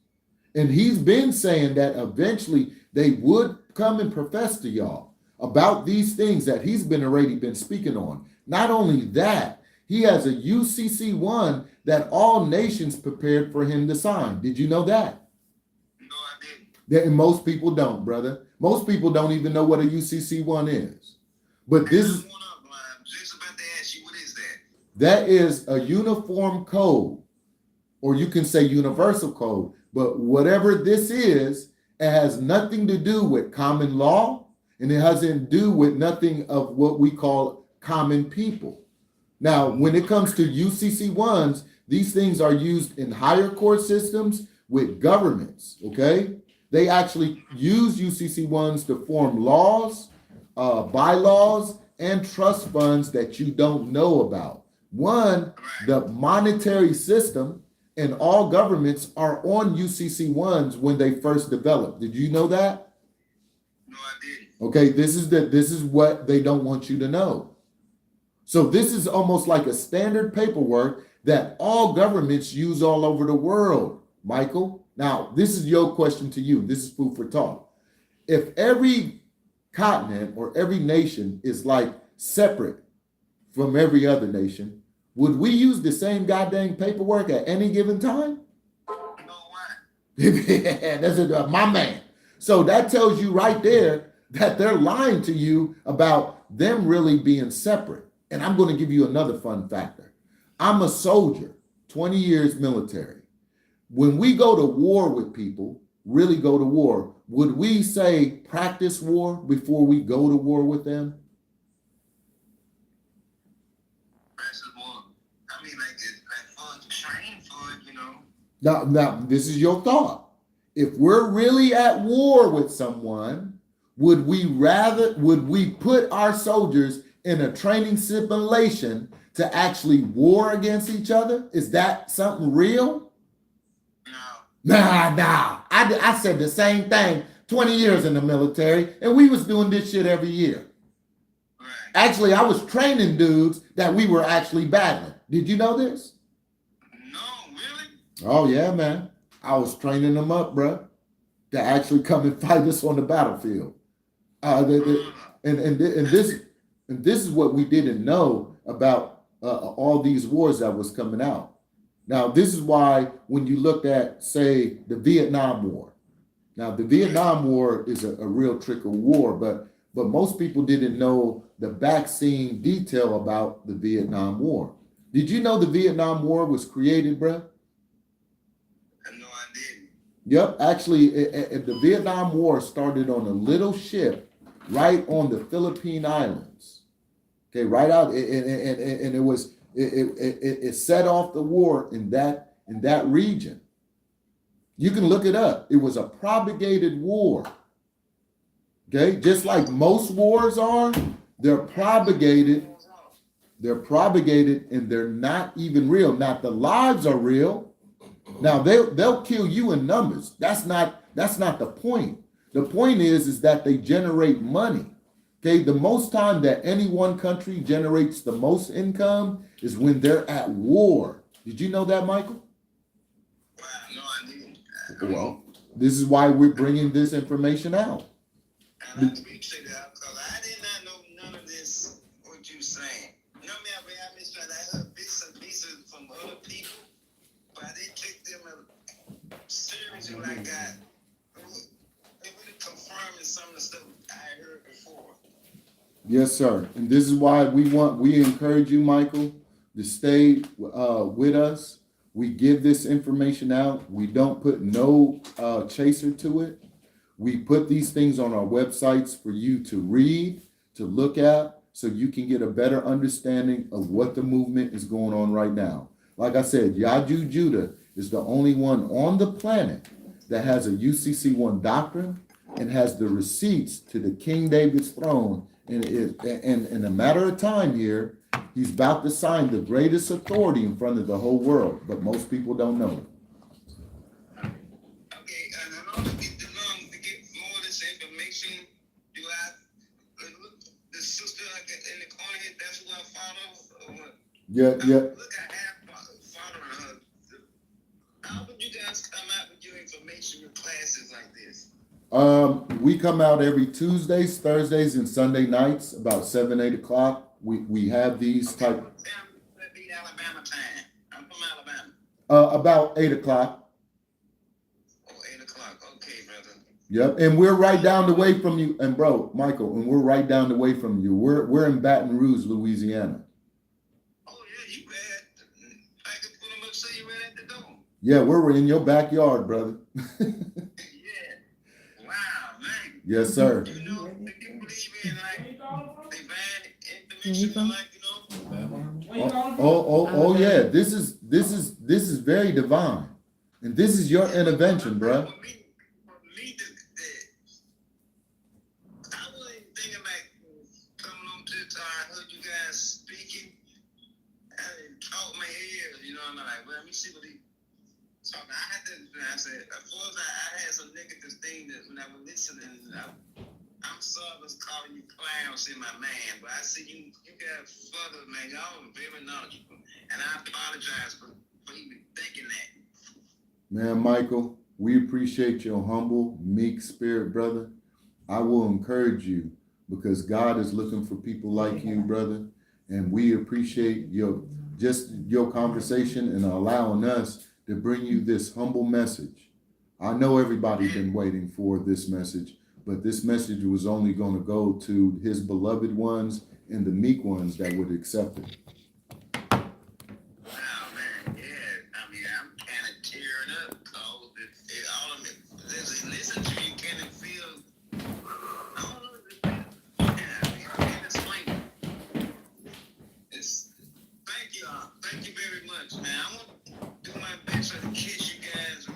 And he's been saying that eventually they would come and profess to y'all about these things that he's already been speaking on. Not only that, he has a UCC1 that all nations prepared for him to sign. Did you know that? No, I didn't. And most people don't, brother. Most people don't even know what a UCC1 is. But this is just about to ask you, what is that? That is a uniform code, or you can say universal code. But whatever this is, it has nothing to do with common law, and it hasn't to do with nothing of what we call common people. Now, when it comes to UCC1s, these things are used in higher court systems with governments, okay? They actually use UCC1s to form laws, bylaws, and trust funds that you don't know about. One, the monetary system and all governments are on UCC1s when they first developed. Did you know that? No, I didn't. Okay, this is what they don't want you to know. So this is almost like a standard paperwork that all governments use all over the world, Michael. Now, this is your question to you. This is food for thought. If every continent or every nation is like separate from every other nation, would we use the same goddamn paperwork at any given time? Yeah, that's my man. So that tells you right there that they're lying to you about them really being separate. And I'm going to give you another fun factor. I'm a soldier, 20 years military. When we go to war with people, really go to war, would we say practice war before we go to war with them? I mean, like fun to train for it, you know. Now, this is your thought. If we're really at war with someone, would we put our soldiers in a training simulation to actually war against each other? Is that something real? No. Nah. I said the same thing 20 years in the military, and we was doing this shit every year. Right. Actually, I was training dudes that we were actually battling. Did you know this? No, really? Oh, yeah, man. I was training them up, bro, to actually come and fight us on the battlefield. And this is what we didn't know about all these wars that was coming out. Now, this is why when you look at, say, the Vietnam War. Now, the Vietnam War is a real trick of war, but most people didn't know the back-scene detail about the Vietnam War. Did you know the Vietnam War was created, bro? No, I didn't. Yep, actually, the Vietnam War started on a little ship right on the Philippine Islands. Okay, right out, and it set off the war in that region. You can look it up. It was a propagated war. Okay, just like most wars are, they're propagated, and they're not even real. Now, the lives are real. Now they'll kill you in numbers. That's not the point. The point is that they generate money. Okay, the most time that any one country generates the most income is when they're at war. Did you know that, Michael? No, I didn't. Well, this is why we're bringing this information out. And I appreciate that because I did not know none of this, what you're saying. You know me, I heard bits and pieces from other people, but I didn't take them seriously like I they really confirming some of the stuff I heard before. Yes, sir. And this is why we encourage you, Michael, to stay with us. We give this information out. We don't put no chaser to it. We put these things on our websites for you to read, to look at, so you can get a better understanding of what the movement is going on right now. Like I said, Yaju Judah is the only one on the planet that has a UCC1 doctrine and has the receipts to the King David's throne. And in a matter of time here, he's about to sign the greatest authority in front of the whole world, but most people don't know it. Okay, and in order to get more of this information, do I look the sister in the corner here? That's who I follow. Or what? Yeah. Look, I have following her. How would you guys come out with your information with classes like this? We come out every Tuesdays, Thursdays, and Sunday nights about 7, 8 o'clock. We have these type. That'd be Alabama time. I'm from Alabama. About 8 o'clock. Oh, 8 o'clock. Okay, brother. Yep, and we're right down the way from you, and bro, Michael, and we're right down the way from you. We're in Baton Rouge, Louisiana. Oh yeah, you read. I could put them up, say you right at the door. Yeah, we're in your backyard, brother. Wow, man. Yes, sir. You know, if you believe in like divine intervention, like Oh yeah. This is very divine, and this is your intervention, bro. For me, I wasn't thinking about coming on to the time I heard you guys speaking. And caught my ears, you know. I'm like, well, let me see what he talking. I said, of course, I had some negative things that when I was listening, I'm sorry for calling you clowns in my man, but I see you got further, man. Y'all are very knowledgeable. And I apologize for even thinking that. Man, Michael, we appreciate your humble, meek spirit, brother. I will encourage you because God is looking for people like you, brother. And we appreciate your conversation and allowing us to bring you this humble message. I know everybody's been waiting for this message, but this message was only going to go to his beloved ones and the meek ones that would accept it. Listen to you, can it feel? Thank you very much, man. I want to do my best to kiss you guys.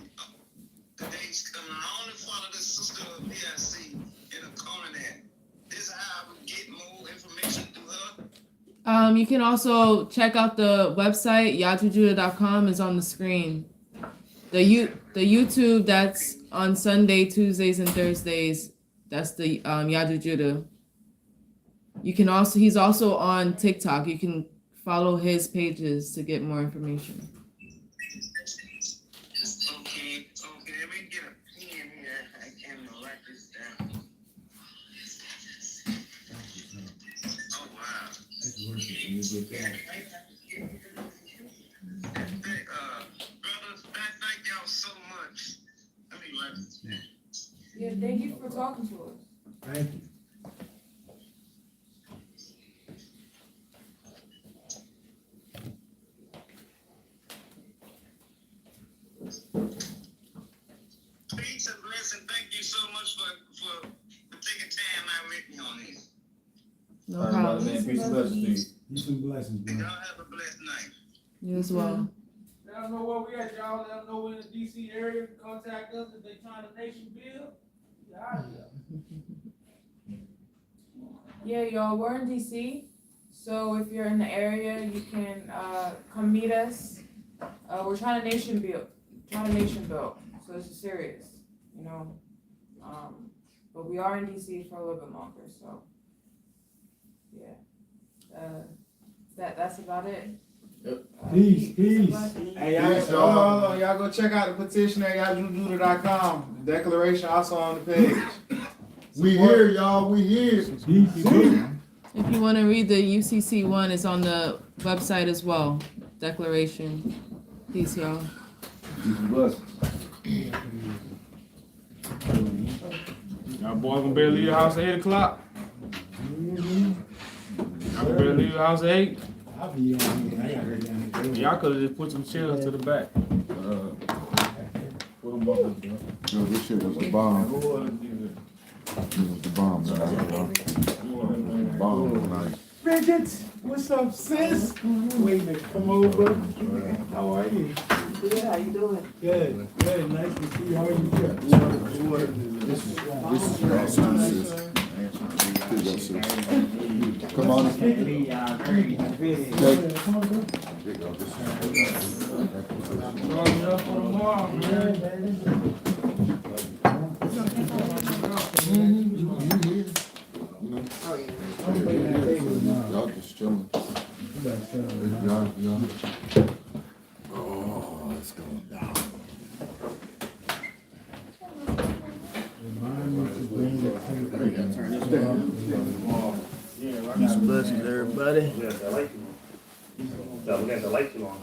The days coming. I only follow this sister of PIC in a corner there. This is how I would get more information through her. You can also check out the website, yajujudah.com is on the screen. The YouTube that's on Sunday, Tuesdays, and Thursdays, that's the Yajujudah. You can also, he's also on TikTok. You can follow his pages to get more information. Okay, let me get a pen here. I can't write this down. Oh, wow. Brothers, I thank y'all so much. Let me write this down. Yeah, thank you for talking to us. Thank you. Peace and blessing. Thank you so much for taking time out with me on this. No All right, brother, problem. man. Peace and blessings to you. Peace and blessings, bro. Y'all have a blessed night. You as well. Let us know where we at, y'all. Let us know we're in the DC area. Contact us if they trying to nation build. Get out of here. Yeah, y'all, we're in DC. So if you're in the area, you can come meet us. We're trying to nation build. So this is serious, you know. But we are in DC for a little bit longer, so yeah. That's about it. Peace. Hey, y'all, hold on. Y'all go check out the petition at yajujudah.com. The declaration also on the page. We here, y'all. We here. If you want to read the UCC one, it's on the website as well. Declaration. Peace, y'all. Y'all boys gonna better leave the house at 8 o'clock. Y'all gonna better leave the house at 8. Y'all could have just put some chairs to the back. Put them up there. Yo, this shit was a bomb. It was the bomb tonight. Bomb tonight. Bridget, what's up, sis? Wait a minute, come over. How are you? Good, how you doing? Good. Nice to see you. How are you? This is your awesome, sis. Here you go, sis. Come on. Here you go. Y'all just chilling. Oh, it's going down. Peace and blessings, everybody. We got the light on.